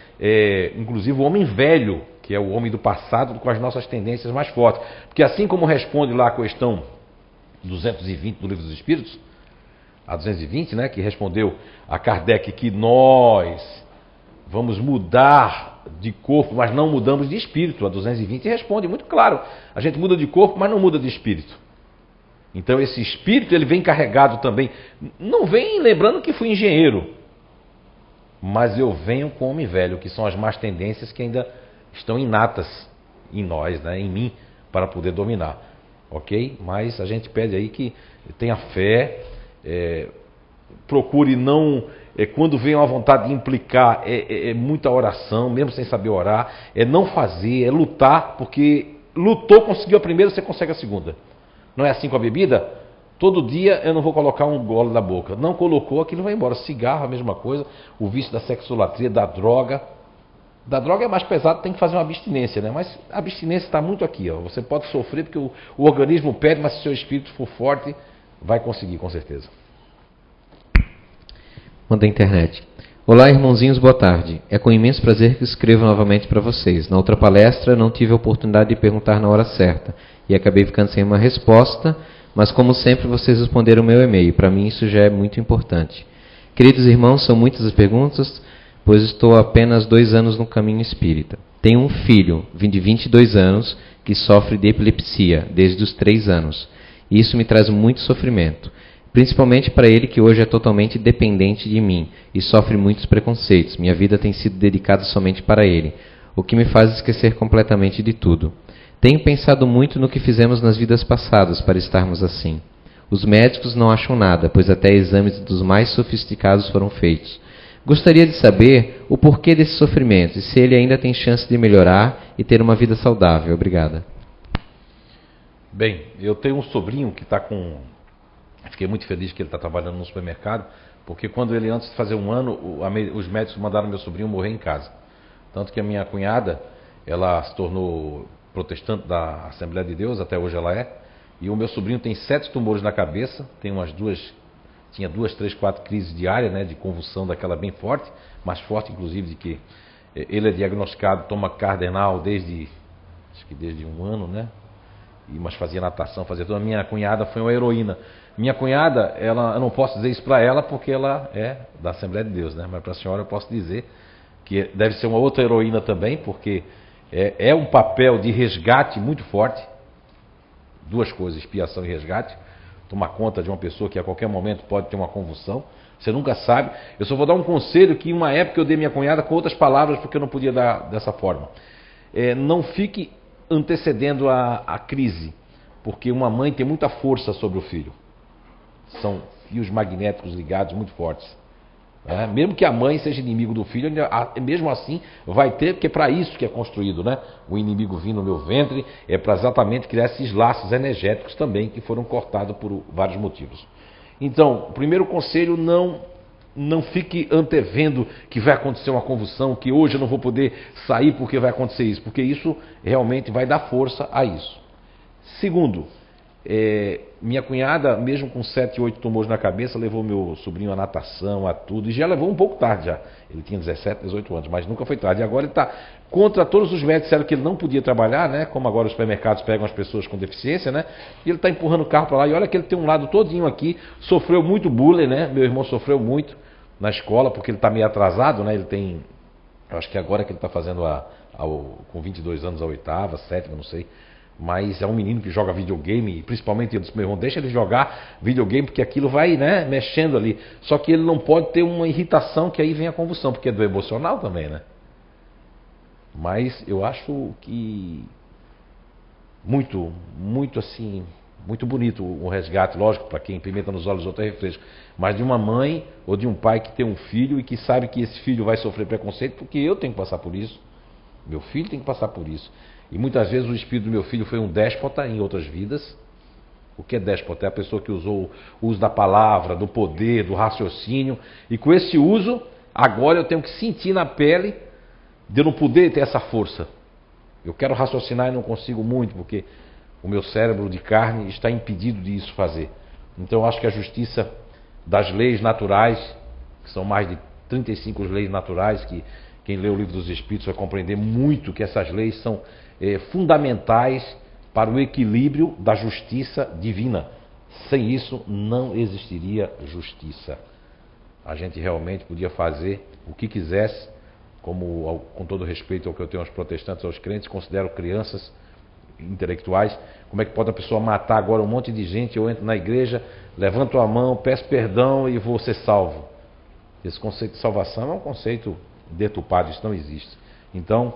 inclusive, o homem velho, que é o homem do passado, com as nossas tendências mais fortes. Porque assim como responde lá a questão 220 do Livro dos Espíritos, a 220, né, que respondeu a Kardec que nós vamos mudar de corpo, mas não mudamos de espírito. A 220 responde muito claro. A gente muda de corpo, mas não muda de espírito. Então esse espírito, ele vem carregado também. Não vem lembrando que fui engenheiro, mas eu venho com o homem velho, que são as más tendências que ainda estão inatas em nós, né, em mim, para poder dominar. Ok? Mas a gente pede aí que tenha fé, procure não... quando vem uma vontade de implicar, muita oração, mesmo sem saber orar, não fazer, lutar, porque lutou, conseguiu a primeira, você consegue a segunda. Não é assim com a bebida? Todo dia eu não vou colocar um gole na boca. Não colocou, aquilo vai embora. Cigarro, a mesma coisa. O vício da sexolatria, da droga. Da droga é mais pesado, tem que fazer uma abstinência, né? Mas a abstinência está muito aqui, ó. Você pode sofrer porque o organismo pede, mas se o seu espírito for forte, vai conseguir, com certeza. Manda a internet. Olá, irmãozinhos, boa tarde. É com imenso prazer que escrevo novamente para vocês. Na outra palestra não tive a oportunidade de perguntar na hora certa e acabei ficando sem uma resposta, mas como sempre vocês responderam o meu e-mail. Para mim isso já é muito importante. Queridos irmãos, são muitas as perguntas, pois estou há apenas 2 anos no caminho espírita. Tenho um filho, de 22 anos, que sofre de epilepsia desde os 3 anos. E isso me traz muito sofrimento. Principalmente para ele que hoje é totalmente dependente de mim e sofre muitos preconceitos. Minha vida tem sido dedicada somente para ele, o que me faz esquecer completamente de tudo. Tenho pensado muito no que fizemos nas vidas passadas para estarmos assim. Os médicos não acham nada, pois até exames dos mais sofisticados foram feitos. Gostaria de saber o porquê desse sofrimento e se ele ainda tem chance de melhorar e ter uma vida saudável. Obrigada. Bem, eu tenho um sobrinho que está com... Fiquei muito feliz que ele está trabalhando no supermercado, porque quando ele, antes de fazer 1 ano, os médicos mandaram meu sobrinho morrer em casa. Tanto que a minha cunhada, ela se tornou protestante da Assembleia de Deus, até hoje ela é, E o meu sobrinho tem 7 tumores na cabeça, tem tinha 2, 3, 4 crises diárias, né, de convulsão daquela bem forte, mais forte inclusive de que ele é diagnosticado, toma cardenal desde 1 ano, né? Mas fazia natação, fazia tudo. A minha cunhada foi uma heroína. Minha cunhada, eu não posso dizer isso para ela porque ela é da Assembleia de Deus, né? Mas para a senhora eu posso dizer que deve ser uma outra heroína também, porque é um papel de resgate muito forte. 2 coisas, expiação e resgate. Tomar conta de uma pessoa que a qualquer momento pode ter uma convulsão. Você nunca sabe. Eu só vou dar um conselho que em uma época eu dei minha cunhada com outras palavras porque eu não podia dar dessa forma. Não fique antecedendo a crise, porque uma mãe tem muita força sobre o filho. São fios magnéticos ligados muito fortes. Mesmo que a mãe seja inimigo do filho, mesmo assim vai ter, porque é para isso que é construído, né? O inimigo vindo no meu ventre é para exatamente criar esses laços energéticos também que foram cortados por vários motivos. Então, o primeiro conselho, não fique antevendo que vai acontecer uma convulsão, que hoje eu não vou poder sair porque vai acontecer isso, porque isso realmente vai dar força a isso. Segundo, minha cunhada, mesmo com 7, 8 tumores na cabeça, levou meu sobrinho à natação, a tudo, e já levou um pouco tarde já. Ele tinha 17, 18 anos, mas nunca foi tarde. E agora ele está contra todos os médicos, disseram que ele não podia trabalhar, né? Como agora os supermercados pegam as pessoas com deficiência, né? E ele está empurrando o carro para lá, e olha que ele tem um lado todinho aqui, sofreu muito bullying, né? Meu irmão sofreu muito na escola, porque ele está meio atrasado, né? Ele tem, eu acho que agora que ele está fazendo com 22 anos a 8ª, 7ª, não sei. Mas é um menino que joga videogame, principalmente eu disse, meu irmão, deixa ele jogar videogame, porque aquilo vai, né, mexendo ali. Só que ele não pode ter uma irritação, que aí vem a convulsão, porque é do emocional também, né? Mas eu acho que muito assim, muito bonito o resgate, lógico, para quem pimenta nos olhos outro é refresco, mas de uma mãe ou de um pai que tem um filho e que sabe que esse filho vai sofrer preconceito, porque eu tenho que passar por isso, meu filho tem que passar por isso. E muitas vezes o espírito do meu filho foi um déspota em outras vidas. O que é déspota? É a pessoa que usou o uso da palavra, do poder, do raciocínio. E com esse uso, agora eu tenho que sentir na pele de eu não poder ter essa força. Eu quero raciocinar e não consigo muito, porque o meu cérebro de carne está impedido de isso fazer. Então eu acho que a justiça das leis naturais, que são mais de 35 leis naturais, que quem lê o Livro dos Espíritos vai compreender muito que essas leis são fundamentais para o equilíbrio da justiça divina. Sem isso não existiria justiça. A gente realmente podia fazer o que quisesse, como, com todo respeito ao que eu tenho aos protestantes, aos crentes, considero crianças intelectuais. Como é que pode a pessoa matar agora um monte de gente? Eu entro na igreja, levanto a mão, peço perdão e vou ser salvo. Esse conceito de salvação é um conceito deturpado, isso não existe. Então,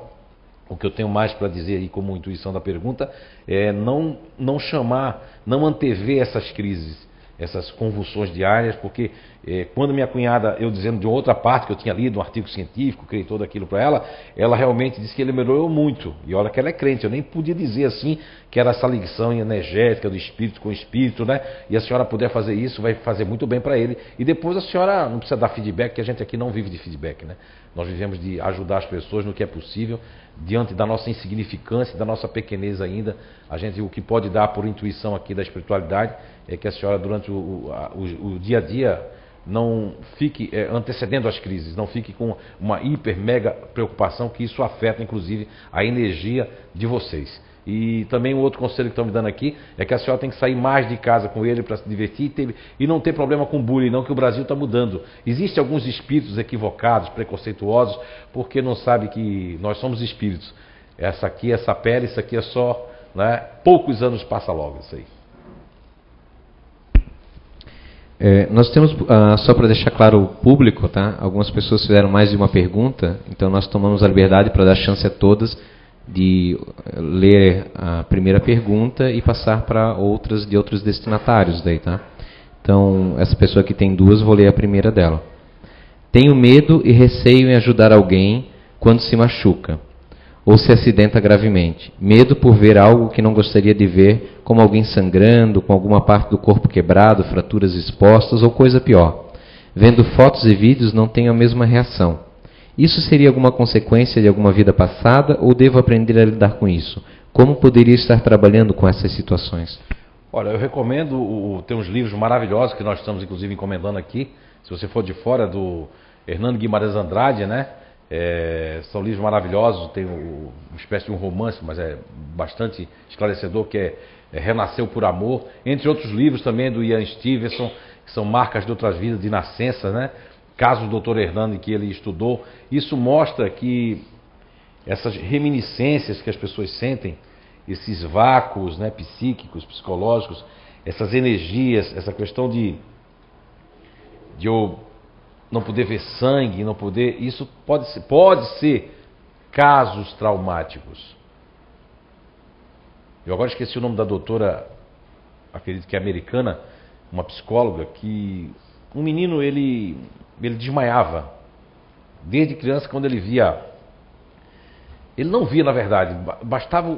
o que eu tenho mais para dizer aí como intuição da pergunta é não chamar, não antever essas crises, essas convulsões diárias, porque quando minha cunhada, eu dizendo de outra parte que eu tinha lido um artigo científico, criei todo aquilo para ela realmente disse que ele melhorou muito. E olha que ela é crente, eu nem podia dizer assim que era essa ligação energética do espírito com o espírito, né? E a senhora puder fazer isso, vai fazer muito bem para ele. E depois a senhora não precisa dar feedback, que a gente aqui não vive de feedback, né? Nós vivemos de ajudar as pessoas no que é possível, diante da nossa insignificância, da nossa pequenez ainda. O que pode dar por intuição aqui da espiritualidade é que a senhora durante o dia a dia não fique antecedendo as crises, não fique com uma hiper, mega preocupação, que isso afeta inclusive a energia de vocês. E também um outro conselho que estão me dando aqui é que a senhora tem que sair mais de casa com ele para se divertir e não ter problema com bullying, não, que o Brasil está mudando. Existem alguns espíritos equivocados, preconceituosos, porque não sabe que nós somos espíritos. Essa pele, isso aqui é só, né, poucos anos passa logo isso aí. Nós temos, só para deixar claro o público, tá? Algumas pessoas fizeram mais de uma pergunta, então nós tomamos a liberdade para dar chance a todas de ler a primeira pergunta e passar para outras de outros destinatários daí, tá? Então, essa pessoa que tem 2, vou ler a primeira dela. Tenho medo e receio em ajudar alguém quando se machuca ou se acidenta gravemente. Medo por ver algo que não gostaria de ver, como alguém sangrando, com alguma parte do corpo quebrado, fraturas expostas ou coisa pior. Vendo fotos e vídeos não tenho a mesma reação. Isso seria alguma consequência de alguma vida passada ou devo aprender a lidar com isso? Como poderia estar trabalhando com essas situações? Olha, eu recomendo, tem uns livros maravilhosos que nós estamos inclusive encomendando aqui. Se você for de fora, do Hernando Guimarães Andrade, né? São livros maravilhosos, tem uma espécie de um romance, mas é bastante esclarecedor, que é Renasceu por Amor, entre outros livros também do Ian Stevenson, que são Marcas de Outras Vidas, de Nascença, né? Caso do Dr. Hernando que ele estudou. Isso mostra que essas reminiscências que as pessoas sentem, esses vácuos, né, psíquicos, psicológicos, essas energias, essa questão de eu não poder ver sangue, não poder, isso pode ser casos traumáticos. Eu agora esqueci o nome da doutora, acredito que é americana, uma psicóloga, que um menino ele desmaiava desde criança. Quando ele via, ele não via na verdade, bastava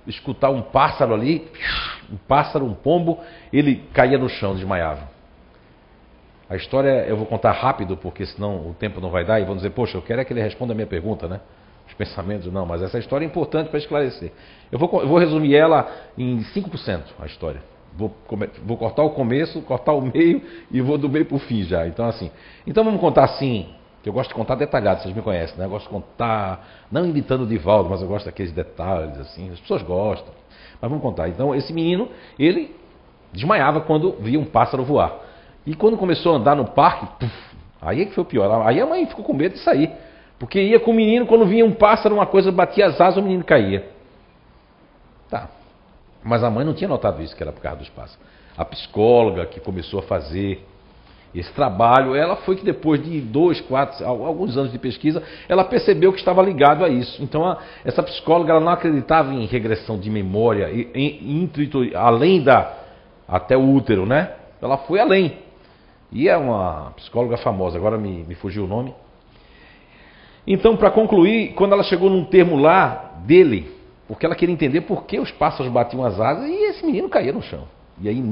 escutar um pássaro ali, um pombo, ele caía no chão, desmaiava. A história eu vou contar rápido, porque senão o tempo não vai dar, e vão dizer, poxa, eu quero é que ele responda a minha pergunta, né? Os pensamentos, não, mas essa história é importante para esclarecer. Eu vou resumir ela em 5%, a história. Vou cortar o começo, cortar o meio e vou do meio para o fim já. Então vamos contar assim, que eu gosto de contar detalhado, vocês me conhecem, né? Eu gosto de contar, não imitando o Divaldo, mas eu gosto daqueles detalhes, assim, as pessoas gostam. Mas vamos contar. Então esse menino, ele desmaiava quando via um pássaro voar. E quando começou a andar no parque, aí é que foi o pior. Aí a mãe ficou com medo de sair. Porque ia com o menino, quando vinha um pássaro, uma coisa batia as asas, o menino caía. Tá. Mas a mãe não tinha notado isso, que era por causa dos pássaros. A psicóloga que começou a fazer esse trabalho, ela foi que depois de 2, 4, alguns anos de pesquisa, ela percebeu que estava ligado a isso. Então essa psicóloga, ela não acreditava em regressão de memória, além até o útero, né? Ela foi além. E é uma psicóloga famosa, agora me fugiu o nome. Então, para concluir, quando ela chegou num termo lá dele, porque ela queria entender por que os pássaros batiam as asas e esse menino caía no chão. E aí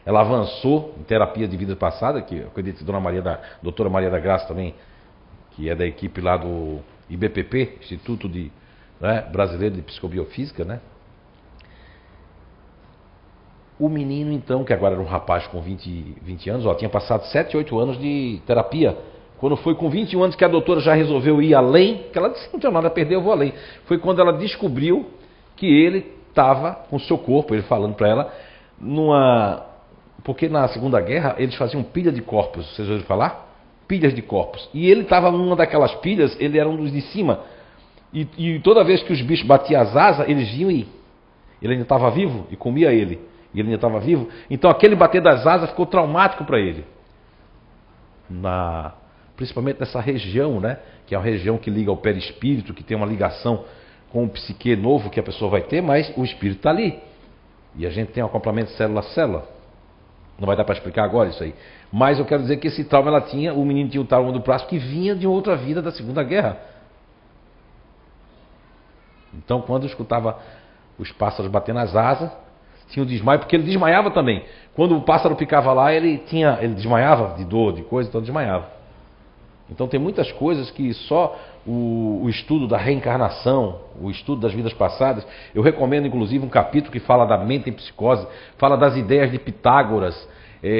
ela avançou em terapia de vida passada, que eu acredito que a doutora Maria da Graça também, que é da equipe lá do IBPP, Instituto Brasileiro de Psicobiofísica, né? O menino, então, que agora era um rapaz com 20 anos, tinha passado 7, 8 anos de terapia. Quando foi com 21 anos que a doutora já resolveu ir além, que ela disse, não tenho nada a perder, eu vou além. Foi quando ela descobriu que ele estava com o seu corpo, ele falando para ela, porque na Segunda Guerra eles faziam pilha de corpos, vocês ouviram falar? Pilhas de corpos. E ele estava numa daquelas pilhas, ele era um dos de cima, e toda vez que os bichos batiam as asas, eles vinham e ele ainda estava vivo e comia ele. E ele ainda estava vivo, então aquele bater das asas ficou traumático para ele. Principalmente nessa região, né? Que é a região que liga ao perispírito, que tem uma ligação com o psique novo que a pessoa vai ter, mas o espírito está ali. E a gente tem um acoplamento célula a célula. Não vai dar para explicar agora isso aí. Mas eu quero dizer que esse trauma o menino tinha o trauma do braço que vinha de outra vida da Segunda Guerra. Então quando eu escutava os pássaros batendo as asas, tinha o desmaio, porque ele desmaiava também. Quando o pássaro ficava lá, ele desmaiava de dor, de coisa, então desmaiava. Então tem muitas coisas que só o estudo da reencarnação, o estudo das vidas passadas, eu recomendo inclusive um capítulo que fala da mente em psicose, fala das ideias de Pitágoras.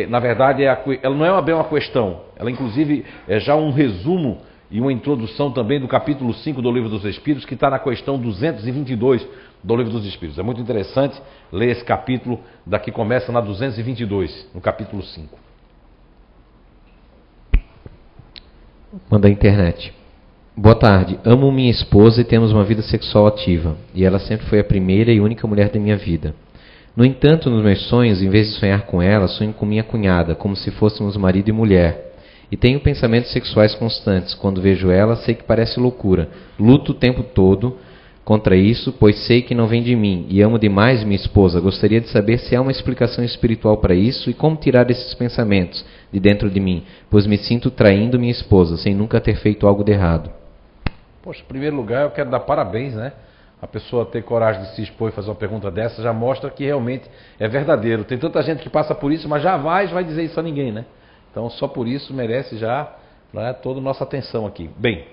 Na verdade, ela não é bem uma questão, ela inclusive é já um resumo e uma introdução também do capítulo 5 do Livro dos Espíritos, que está na questão 222 do Livro dos Espíritos. É muito interessante ler esse capítulo, daqui começa na 222, no capítulo 5. Manda a internet. Boa tarde, amo minha esposa e temos uma vida sexual ativa, e ela sempre foi a primeira e única mulher da minha vida. No entanto, nos meus sonhos, em vez de sonhar com ela, sonho com minha cunhada, como se fôssemos marido e mulher. E tenho pensamentos sexuais constantes. Quando vejo ela, sei que parece loucura. Luto o tempo todo contra isso, pois sei que não vem de mim. E amo demais minha esposa. Gostaria de saber se há uma explicação espiritual para isso e como tirar esses pensamentos de dentro de mim, pois me sinto traindo minha esposa, sem nunca ter feito algo de errado. Poxa, em primeiro lugar, eu quero dar parabéns, né? A pessoa ter coragem de se expor e fazer uma pergunta dessa já mostra que realmente é verdadeiro. Tem tanta gente que passa por isso, mas jamais vai dizer isso a ninguém, né? Então, só por isso merece já, né, toda a nossa atenção aqui. Bem,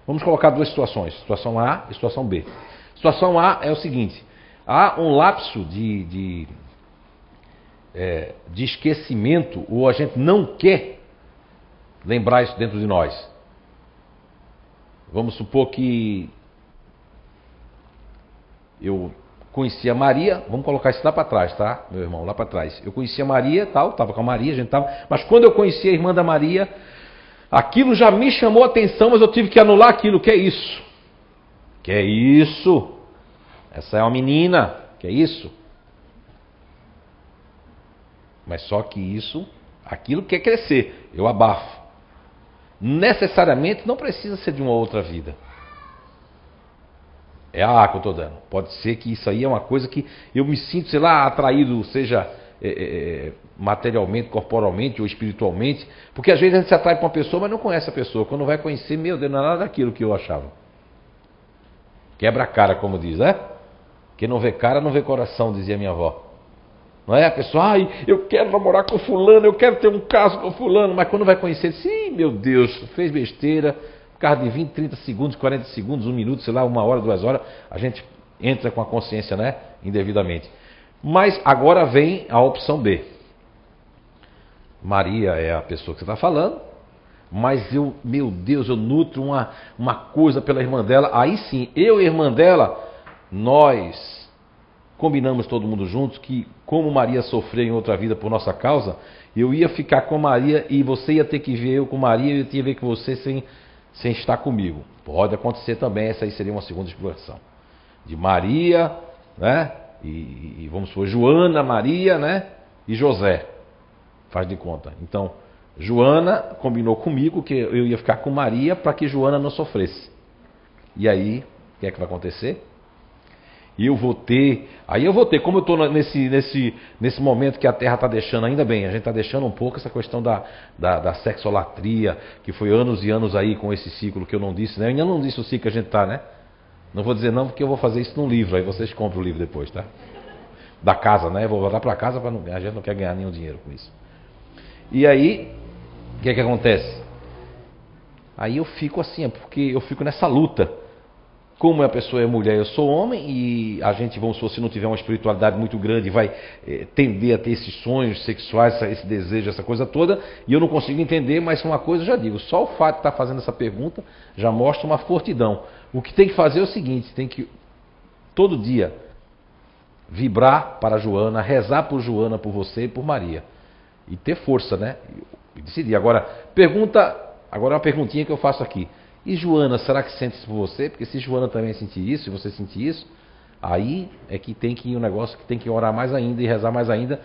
vamos colocar duas situações, situação A e situação B. Situação A é o seguinte, há um lapso de de esquecimento, ou a gente não quer lembrar isso dentro de nós. Vamos supor que eu conhecia a Maria, vamos colocar isso lá para trás, tá, meu irmão, lá para trás. Eu conhecia a Maria, tal, estava com a Maria, a gente tava, mas quando eu conheci a irmã da Maria, aquilo já me chamou a atenção, mas eu tive que anular aquilo. Que é isso? Que é isso? Essa é uma menina, que é isso? Mas só que isso, aquilo quer crescer, eu abafo. Necessariamente não precisa ser de uma outra vida. É a A que eu estou dando. Pode ser que isso aí é uma coisa que eu me sinto, sei lá, atraído, seja materialmente, corporalmente ou espiritualmente. Porque às vezes a gente se atrai para uma pessoa, mas não conhece a pessoa. Quando vai conhecer, meu Deus, não é nada daquilo que eu achava. Quebra a cara, como diz, né? Quem não vê cara, não vê coração, dizia minha avó. Não é? A pessoa, ai, eu quero namorar com fulano, eu quero ter um caso com fulano. Mas quando vai conhecer, sim, meu Deus, fez besteira. Por causa de 20, 30 segundos, 40 segundos, 1 minuto, sei lá, 1 hora, 2 horas, a gente entra com a consciência, né, indevidamente. Mas agora vem a opção B. Maria é a pessoa que você está falando, mas eu, meu Deus, eu nutro uma coisa pela irmã dela. Aí sim, eu e a irmã dela, nós combinamos todo mundo juntos que, como Maria sofreu em outra vida por nossa causa, eu ia ficar com Maria e você ia ter que ver eu com Maria e eu ia ter que ver com você sem estar comigo. Pode acontecer também, essa aí seria uma segunda explicação. De Maria, né? E vamos supor, Joana, Maria, né? E José. Faz de conta. Então, Joana combinou comigo que eu ia ficar com Maria para que Joana não sofresse. E aí, o que é que vai acontecer? Aí eu vou ter, como eu estou nesse momento que a Terra está deixando, ainda bem, a gente está deixando um pouco essa questão da sexolatria, que foi anos e anos aí com esse ciclo que eu não disse, né? Eu ainda não disse o ciclo que a gente está, né? Não vou dizer não, porque eu vou fazer isso num livro, aí vocês compram o livro depois, tá? Da casa, né? Eu vou voltar para casa, a gente não quer ganhar nenhum dinheiro com isso. E aí, o que é que acontece? Aí eu fico assim, porque eu fico nessa luta. Como a pessoa é mulher, eu sou homem, e a gente, vamos supor, se não tiver uma espiritualidade muito grande, vai tender a ter esses sonhos sexuais, esse desejo, essa coisa toda, e eu não consigo entender, mas uma coisa eu já digo, só o fato de estar fazendo essa pergunta já mostra uma fortidão. O que tem que fazer é o seguinte, tem que todo dia vibrar para a Joana, rezar por Joana, por você e por Maria, e ter força, né? E decidir. Agora uma perguntinha que eu faço aqui. E Joana, será que sente isso por você? Porque se Joana também sentir isso, e você sentir isso, aí é que tem que ir um negócio que tem que orar mais ainda e rezar mais ainda,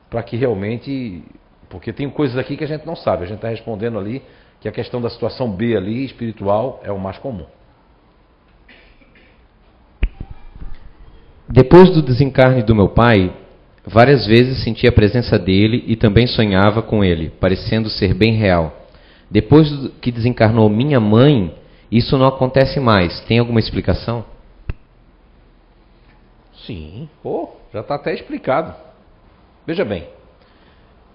para que realmente... Porque tem coisas aqui que a gente não sabe, a gente está respondendo ali que a questão da situação B ali, espiritual, é o mais comum. Depois do desencarne do meu pai, várias vezes senti a presença dele e também sonhava com ele, parecendo ser bem real. Depois que desencarnou minha mãe, isso não acontece mais. Tem alguma explicação? Sim, já está até explicado. Veja bem,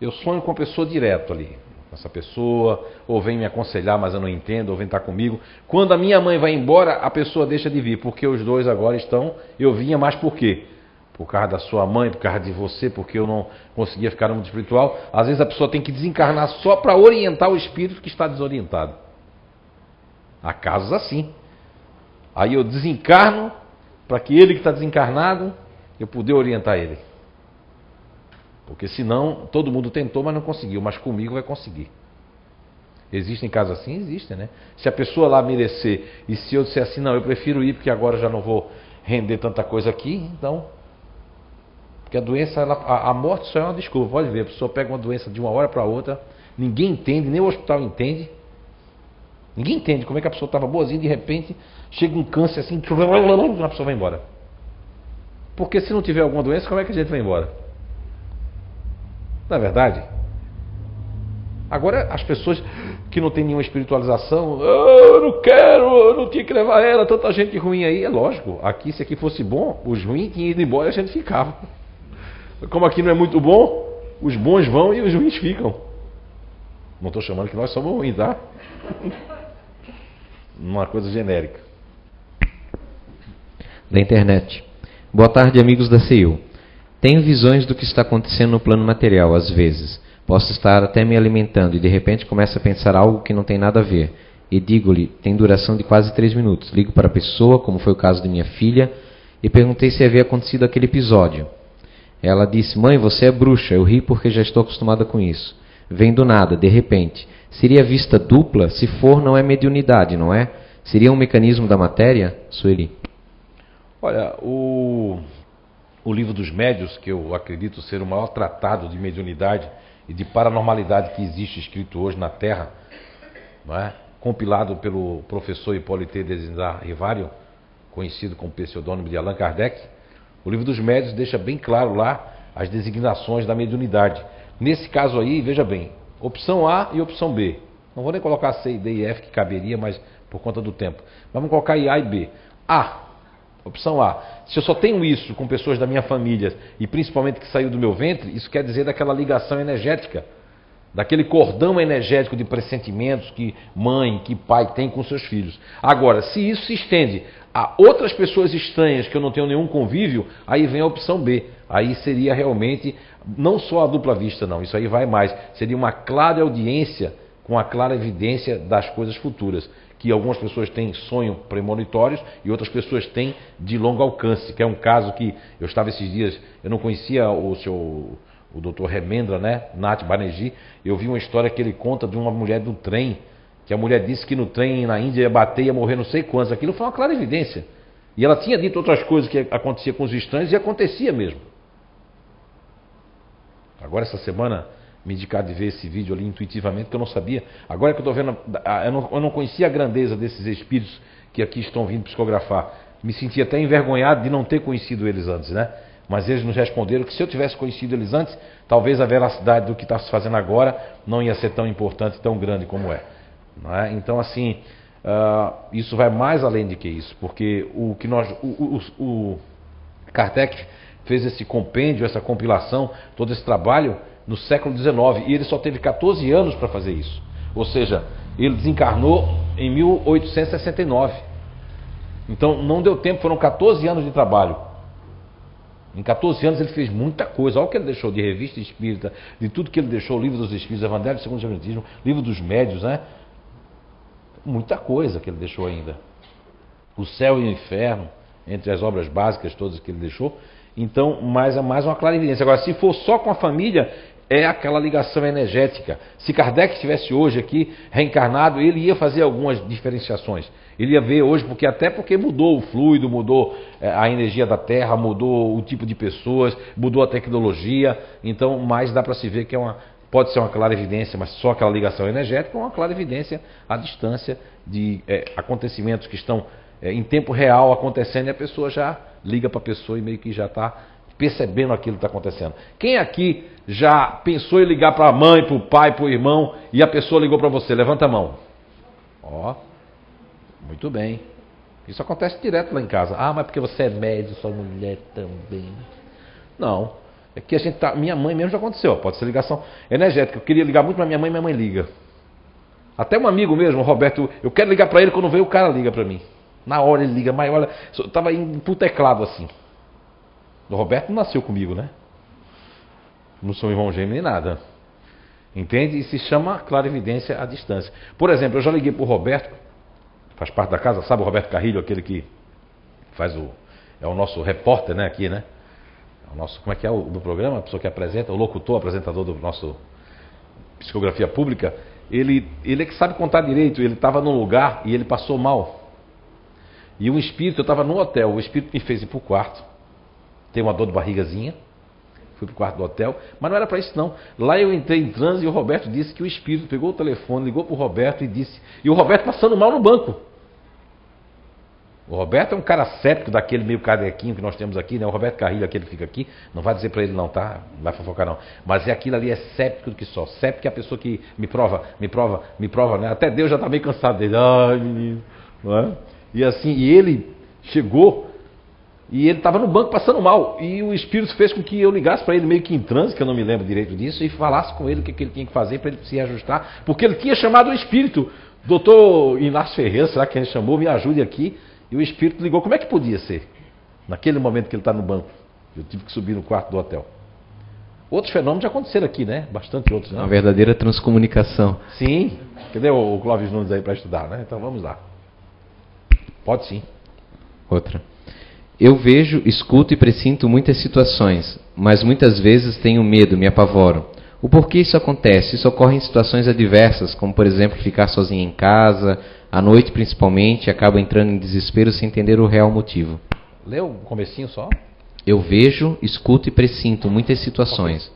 eu sonho com a pessoa direto ali. Essa pessoa, ou vem me aconselhar, mas eu não entendo, ou vem estar comigo. Quando a minha mãe vai embora, a pessoa deixa de vir, porque os dois agora estão... Eu vinha, mas por quê? Por causa da sua mãe, por causa de você, porque eu não conseguia ficar no mundo espiritual. Às vezes a pessoa tem que desencarnar só para orientar o espírito que está desorientado. Há casos assim. Aí eu desencarno para que ele que está desencarnado, eu puder orientar ele. Porque senão, todo mundo tentou, mas não conseguiu. Mas comigo vai conseguir. Existem casos assim? Existem, né? Se a pessoa lá merecer, e se eu disser assim, não, eu prefiro ir porque agora já não vou render tanta coisa aqui, então... Porque a doença, a morte só é uma desculpa. Pode ver, a pessoa pega uma doença de uma hora para outra, ninguém entende, nem o hospital entende. Ninguém entende como é que a pessoa estava boazinha, de repente chega um câncer assim, a pessoa vai embora. Porque se não tiver alguma doença, como é que a gente vai embora? Não é verdade? Agora, as pessoas que não têm nenhuma espiritualização, eu não quero, eu não tinha que levar ela, tanta gente ruim aí. É lógico, aqui se aqui fosse bom, os ruins tinham ido embora e a gente ficava. Como aqui não é muito bom, os bons vão e os ruins ficam. Não estou chamando que nós somos ruins, tá? Uma coisa genérica. Da internet. Boa tarde, amigos da CEU. Tenho visões do que está acontecendo no plano material, às vezes. Posso estar até me alimentando e de repente começo a pensar algo que não tem nada a ver. E digo-lhe, tem duração de quase 3 minutos. Ligo para a pessoa, como foi o caso de minha filha, e perguntei se havia acontecido aquele episódio. Ela disse, mãe, você é bruxa. Eu ri porque já estou acostumada com isso. Vem do nada, de repente. Seria vista dupla? Se for, não é mediunidade, não é? Seria um mecanismo da matéria? Sueli. Olha, o livro dos médios, que eu acredito ser o maior tratado de mediunidade e de paranormalidade que existe escrito hoje na Terra, não é? Compilado pelo professor Hipólite Desidar Rivario, conhecido como pseudônimo de Allan Kardec, o livro dos médios deixa bem claro lá as designações da mediunidade. Nesse caso aí, veja bem, opção A e opção B. Não vou nem colocar C, D e F, que caberia, mas por conta do tempo. Vamos colocar aí A e B. A, opção A. Se eu só tenho isso com pessoas da minha família, e principalmente que saiu do meu ventre, isso quer dizer daquela ligação energética, daquele cordão energético de pressentimentos que mãe, que pai tem com seus filhos. Agora, se isso se estende a outras pessoas estranhas que eu não tenho nenhum convívio, aí vem a opção B. Aí seria realmente, não só a dupla vista não, isso aí vai mais. Seria uma clara audiência com a clara evidência das coisas futuras. Que algumas pessoas têm sonhos premonitórios e outras pessoas têm de longo alcance. Que é um caso que eu estava esses dias, eu não conhecia o Dr. Remendra, né? Nath Banerjee. Eu vi uma história que ele conta de uma mulher do trem, que a mulher disse que no trem na Índia ia bater, ia morrer não sei quantos. Aquilo foi uma clara evidência. E ela tinha dito outras coisas que acontecia com os estranhos e acontecia mesmo. Agora essa semana me indicaram de ver esse vídeo ali intuitivamente, que eu não sabia. Agora que eu estou vendo, eu não conhecia a grandeza desses espíritos que aqui estão vindo psicografar. Me senti até envergonhado de não ter conhecido eles antes, né? Mas eles nos responderam que se eu tivesse conhecido eles antes, talvez a veracidade do que está se fazendo agora não ia ser tão importante, tão grande como é. Não é? Então, assim, isso vai mais além de que isso, porque o Kardec fez esse compêndio, essa compilação, todo esse trabalho no século XIX, e ele só teve 14 anos para fazer isso. Ou seja, ele desencarnou em 1869. Então não deu tempo, foram 14 anos de trabalho. Em 14 anos ele fez muita coisa. Olha o que ele deixou de revista espírita, de tudo que ele deixou, o livro dos espíritos, Evangelho segundo o Espiritismo, livro dos médios, né? Muita coisa que ele deixou ainda. O céu e o inferno, entre as obras básicas todas que ele deixou. Então, mais uma clara evidência. Agora, se for só com a família, é aquela ligação energética. Se Kardec estivesse hoje aqui, reencarnado, ele ia fazer algumas diferenciações. Ele ia ver hoje, porque mudou o fluido, mudou a energia da Terra, mudou o tipo de pessoas, mudou a tecnologia. Então, mais dá para se ver que pode ser uma clara evidência, mas só aquela ligação energética, ou uma clara evidência à distância de acontecimentos que estão em tempo real acontecendo, e a pessoa já liga para a pessoa e meio que já está percebendo aquilo que está acontecendo. Quem aqui já pensou em ligar para a mãe, para o pai, para o irmão, e a pessoa ligou para você? Levanta a mão. Ó, muito bem. Isso acontece direto lá em casa. Ah, mas porque você é médio, sua mulher também. Não. É que a gente tá. Minha mãe mesmo já aconteceu. Pode ser ligação energética. Eu queria ligar muito para minha mãe liga. Até um amigo mesmo, o Roberto, eu quero ligar para ele, quando vem o cara liga para mim. Na hora ele liga, mas olha, eu estava indo pro teclado assim. O Roberto não nasceu comigo, né? Não sou irmão gêmeo nem nada. Entende? E se chama clarividência à distância. Por exemplo, eu já liguei pro Roberto, faz parte da casa, sabe o Roberto Carrilho, aquele que faz é o nosso repórter, né, aqui, né? É o nosso, como é que é o do programa? A pessoa que apresenta, o locutor, apresentador do nosso Psicografia Pública. Ele é que sabe contar direito. Ele estava num lugar e ele passou mal. E um espírito, eu estava no hotel, o espírito me fez ir para o quarto. Tem uma dor de barrigazinha. Fui para o quarto do hotel, mas não era para isso não. Lá eu entrei em transe e o Roberto disse que o espírito pegou o telefone, ligou para o Roberto e disse... E o Roberto passando mal no banco. O Roberto é um cara séptico daquele meio carequinho que nós temos aqui, né? O Roberto Carrilho, aquele que fica aqui, não vai dizer para ele não, tá? Não vai fofocar não. Mas aquilo ali é séptico do que só. Séptico é a pessoa que me prova, né? Até Deus já está meio cansado dele. Ai, menino. Não é? E assim, e ele chegou e ele estava no banco passando mal. E o espírito fez com que eu ligasse para ele meio que em transe, que eu não me lembro direito disso, e falasse com ele o que ele tinha que fazer para ele se ajustar. Porque ele tinha chamado o espírito. Doutor Inácio Ferreira, será que ele chamou? Me ajude aqui. E o espírito ligou. Como é que podia ser? Naquele momento que ele está no banco. Eu tive que subir no quarto do hotel. Outros fenômenos já aconteceram aqui, né? Bastante outros, né? Uma verdadeira transcomunicação. Sim. Cadê o Clóvis Nunes aí para estudar, né? Então vamos lá. Pode sim. Outra. Eu vejo, escuto e pressinto muitas situações, mas muitas vezes tenho medo, me apavoro. O porquê isso acontece? Isso ocorre em situações adversas, como por exemplo ficar sozinho em casa, à noite principalmente, acabo entrando em desespero sem entender o real motivo. Lê o comecinho só. Eu vejo, escuto e pressinto muitas situações,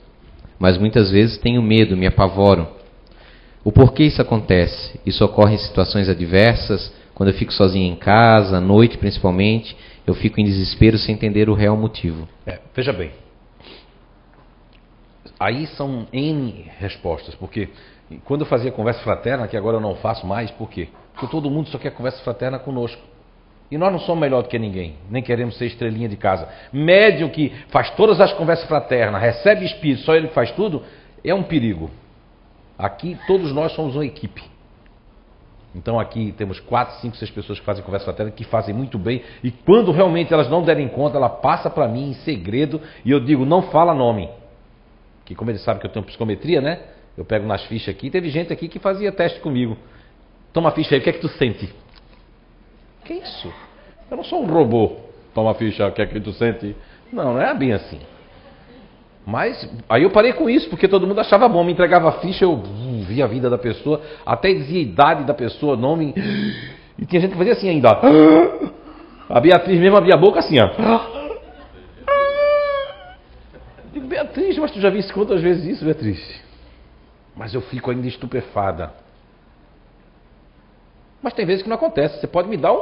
mas muitas vezes tenho medo, me apavoro. O porquê isso acontece? Isso ocorre em situações adversas, quando eu fico sozinho em casa, à noite principalmente, eu fico em desespero sem entender o real motivo. Veja bem. Aí são N respostas, porque quando eu fazia conversa fraterna, que agora eu não faço mais, por quê? Porque todo mundo só quer conversa fraterna conosco. E nós não somos melhor do que ninguém, nem queremos ser estrelinha de casa. Médium que faz todas as conversas fraternas, recebe espírito, só ele que faz tudo, é um perigo. Aqui todos nós somos uma equipe. Então aqui temos 4, 5, 6 pessoas que fazem conversa fraterna, que fazem muito bem. E quando realmente elas não derem conta, ela passa para mim em segredo e eu digo, não fala nome. Que como eles sabem que eu tenho psicometria, né? Eu pego nas fichas aqui. Teve gente aqui que fazia teste comigo. Toma a ficha aí, o que é que tu sente? Que isso? Eu não sou um robô. Toma a ficha, o que é que tu sente? Não, não é bem assim. Mas aí eu parei com isso, porque todo mundo achava bom. Me entregava a ficha, eu via a vida da pessoa, até dizia a idade da pessoa, nome. E tinha gente que fazia assim ainda. A Beatriz mesmo abria a boca assim, ó. Eu digo, Beatriz, mas tu já viste quantas vezes isso, Beatriz? Mas eu fico ainda estupefada. Mas tem vezes que não acontece. Você pode me dar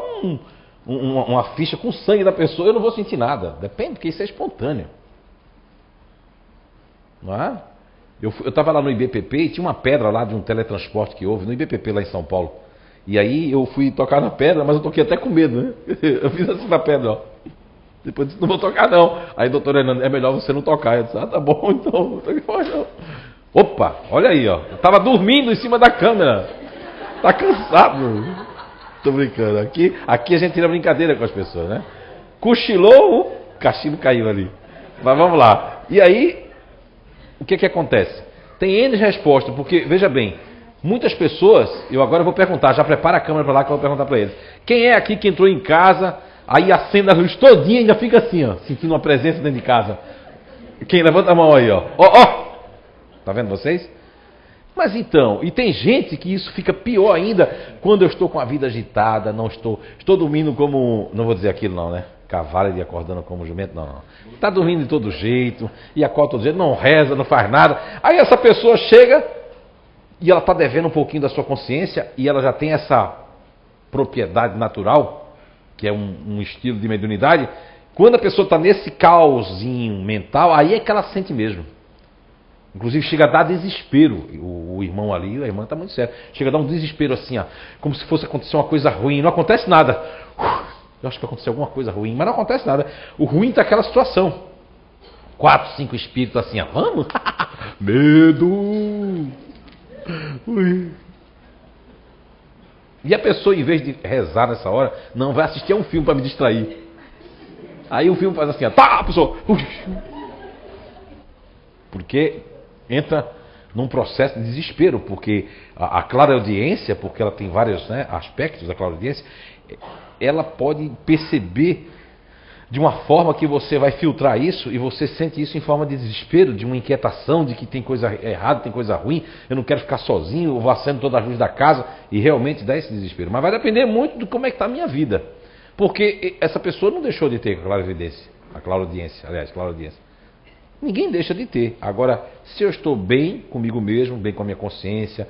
uma ficha com sangue da pessoa, eu não vou sentir nada. Depende, porque isso é espontâneo. Não é? Eu estava lá no IBPP e tinha uma pedra lá de um teletransporte que houve, no IBPP lá em São Paulo. E aí eu fui tocar na pedra, mas eu toquei até com medo, né? Eu fiz assim na pedra, ó. Depois disse, não vou tocar não. Aí doutor Hernando, é melhor você não tocar. Eu disse, tá bom, então, não toquei não. Opa, olha aí, ó. Eu estava dormindo em cima da câmera. Tá cansado. Tô brincando. Aqui a gente tira brincadeira com as pessoas, né? Cochilou, o cachimbo caiu ali. Mas vamos lá. E aí, o que acontece? Tem N respostas, porque, veja bem, muitas pessoas, eu agora vou perguntar, já prepara a câmera para lá que eu vou perguntar para eles. Quem é aqui que entrou em casa, aí acende a luz todinha e ainda fica assim, ó, sentindo uma presença dentro de casa? Quem? Levanta a mão aí, ó. Ó. Tá vendo vocês? Mas então, e tem gente que isso fica pior ainda quando eu estou com a vida agitada, estou dormindo como, não vou dizer aquilo não, né? Cavalo e acordando como jumento, não. Está dormindo de todo jeito, e acorda todo jeito, não reza, não faz nada. Aí essa pessoa chega e ela está devendo um pouquinho da sua consciência e ela já tem essa propriedade natural, que é um estilo de mediunidade. Quando a pessoa está nesse caosinho mental, aí é que ela sente mesmo. Inclusive chega a dar desespero. O irmão ali, a irmã está muito séria. Chega a dar um desespero assim, ó, como se fosse acontecer uma coisa ruim. Não acontece nada. Eu acho que vai acontecer alguma coisa ruim, mas não acontece nada. O ruim está aquela situação. 4, 5 espíritos assim, ó, vamos? Medo. Ui. E a pessoa, em vez de rezar nessa hora, não vai assistir a um filme para me distrair. Aí o filme faz assim, ó, tá, a pessoa. Porque entra num processo de desespero, porque a clareaudiência, porque ela tem vários, né, aspectos da clareaudiência, ela pode perceber de uma forma que você vai filtrar isso e você sente isso em forma de desespero, de uma inquietação, de que tem coisa errada, tem coisa ruim, eu não quero ficar sozinho, eu vou acendo todas as luzes da casa e realmente dá esse desespero. Mas vai depender muito de como é que está a minha vida, porque essa pessoa não deixou de ter a clareaudiência. Ninguém deixa de ter. Agora, se eu estou bem comigo mesmo, bem com a minha consciência,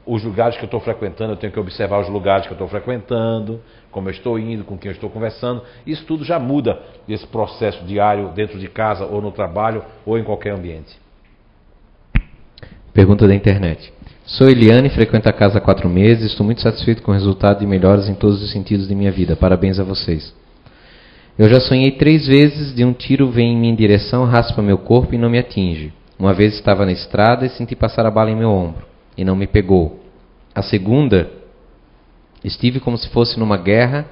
os lugares que eu estou frequentando, eu tenho que observar os lugares que eu estou frequentando, como eu estou indo, com quem eu estou conversando. Isso tudo já muda esse processo diário dentro de casa, ou no trabalho, ou em qualquer ambiente. Pergunta da internet. Sou Eliane, frequento a casa há 4 meses, estou muito satisfeito com o resultado de melhoras em todos os sentidos de minha vida. Parabéns a vocês. Eu já sonhei 3 vezes de um tiro vem em minha direção, raspa meu corpo e não me atinge. Uma vez estava na estrada e senti passar a bala em meu ombro e não me pegou. A segunda, estive como se fosse numa guerra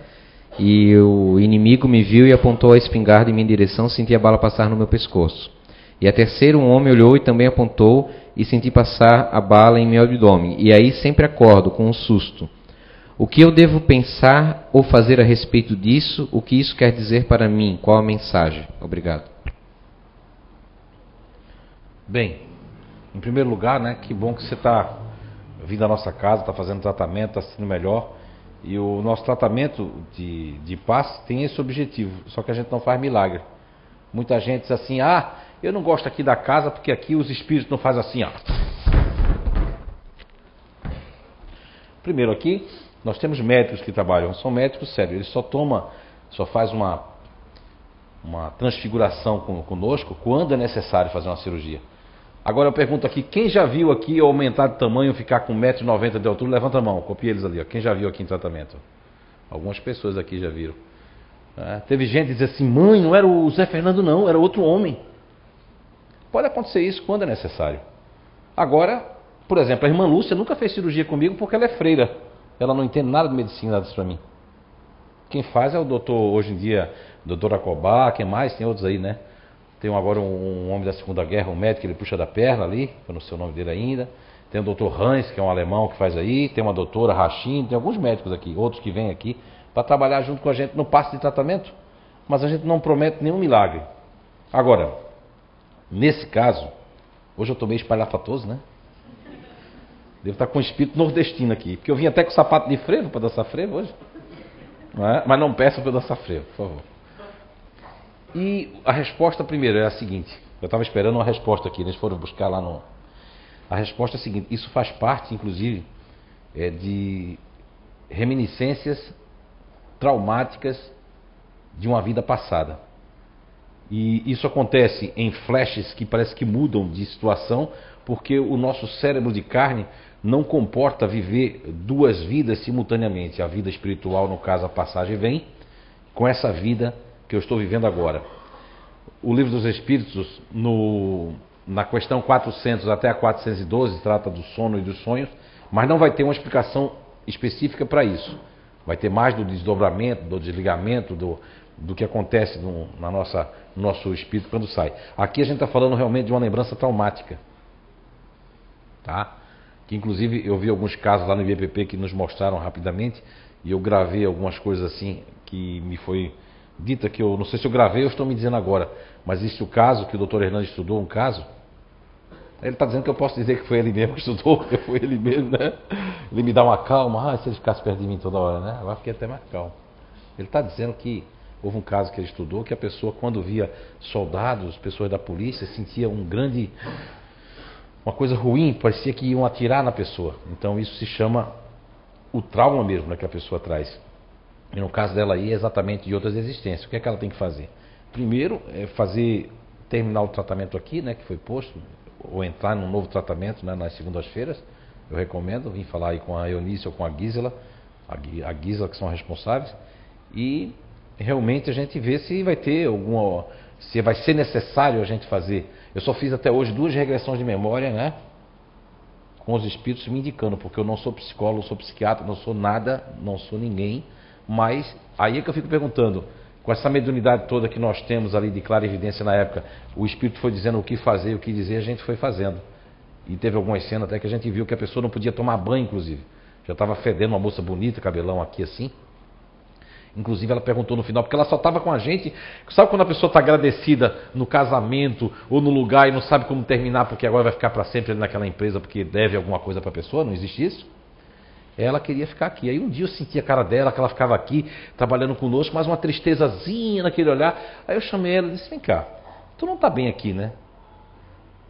e o inimigo me viu e apontou a espingarda em minha direção, senti a bala passar no meu pescoço. E a terceira, um homem olhou e também apontou, e senti passar a bala em meu abdômen. E aí sempre acordo com um susto. O que eu devo pensar ou fazer a respeito disso? O que isso quer dizer para mim? Qual a mensagem? Obrigado. Bem, em primeiro lugar, né, que bom que você está vindo à nossa casa, está fazendo tratamento, está sendo melhor. E o nosso tratamento de paz tem esse objetivo, só que a gente não faz milagre. Muita gente diz assim, eu não gosto aqui da casa porque aqui os espíritos não fazem assim, ó. Primeiro aqui, nós temos médicos que trabalham, são médicos sérios, eles só faz uma transfiguração conosco quando é necessário fazer uma cirurgia. Agora eu pergunto aqui, quem já viu aqui aumentar de tamanho, ficar com 1,90 m de altura? Levanta a mão, copia eles ali, ó. Quem já viu aqui em tratamento? Algumas pessoas aqui já viram. Teve gente que dizia assim, mãe, não era o Zé Fernando não, era outro homem. Pode acontecer isso quando é necessário. Agora, por exemplo, a irmã Lúcia nunca fez cirurgia comigo porque ela é freira. Ela não entende nada de medicina, nada disso para mim. Quem faz é o doutor, hoje em dia, doutor Acobá, quem mais? Tem outros aí, né? Tem agora um homem da Segunda Guerra, um médico, ele puxa da perna ali, eu não sei o nome dele ainda. Tem o doutor Hans, que é um alemão que faz aí. Tem uma doutora Rachim, tem alguns médicos aqui, outros que vêm aqui para trabalhar junto com a gente no passe de tratamento. Mas a gente não promete nenhum milagre. Agora, nesse caso, hoje eu estou meio espalhafatoso, né? Devo estar com um espírito nordestino aqui, porque eu vim até com sapato de frevo para dançar frevo hoje. Não é? Mas não peço para eu dançar frevo, por favor. E a resposta primeiro é a seguinte, eu estava esperando uma resposta aqui, eles foram buscar lá no... A resposta é a seguinte, isso faz parte, inclusive, de reminiscências traumáticas de uma vida passada. E isso acontece em flashes que parece que mudam de situação, porque o nosso cérebro de carne não comporta viver duas vidas simultaneamente. A vida espiritual, no caso a passagem, vem com essa vida que eu estou vivendo agora. O Livro dos Espíritos, na questão 400 até a 412, trata do sono e dos sonhos, mas não vai ter uma explicação específica para isso. Vai ter mais do desdobramento, do desligamento, do que acontece no nosso espírito quando sai. Aqui a gente está falando realmente de uma lembrança traumática. Tá? Que inclusive eu vi alguns casos lá no IBPP que nos mostraram rapidamente, e eu gravei algumas coisas assim que me foi dita, que eu não sei se eu gravei ou estou me dizendo agora, mas existe o caso que o Dr. Hernando estudou, um caso. Ele está dizendo que eu posso dizer que foi ele mesmo que estudou, que foi ele mesmo, né? Ele me dá uma calma, se ele ficasse perto de mim toda hora, né? Agora fiquei até mais calmo. Ele está dizendo que houve um caso que ele estudou, que a pessoa, quando via soldados, pessoas da polícia, sentia uma coisa ruim, parecia que iam atirar na pessoa. Então isso se chama o trauma mesmo, né, que a pessoa traz. E no caso dela aí é exatamente de outras existências. O que é que ela tem que fazer? Primeiro é terminar o tratamento aqui, né, que foi posto, ou entrar num novo tratamento, né, nas segundas-feiras. Eu recomendo, vim falar aí com a Eunice ou com a Gisela, a Gisela que são responsáveis, e realmente a gente vê se vai ter se vai ser necessário a gente fazer. Eu só fiz até hoje 2 regressões de memória, né, com os espíritos me indicando, porque eu não sou psicólogo, não sou psiquiatra, não sou nada, não sou ninguém, mas aí é que eu fico perguntando, com essa mediunidade toda que nós temos ali de clara evidência na época, o espírito foi dizendo o que fazer, o que dizer, a gente foi fazendo. E teve algumas cenas até que a gente viu que a pessoa não podia tomar banho, inclusive. Já estava fedendo, uma moça bonita, cabelão aqui assim. Inclusive ela perguntou no final, porque ela só estava com a gente. Sabe quando a pessoa está agradecida no casamento ou no lugar e não sabe como terminar, porque agora vai ficar para sempre ali naquela empresa porque deve alguma coisa para a pessoa? Não existe isso? Ela queria ficar aqui. Aí um dia eu senti a cara dela, que ela ficava aqui trabalhando conosco, mas uma tristezazinha naquele olhar. Aí eu chamei ela e disse, vem cá, tu não está bem aqui, né?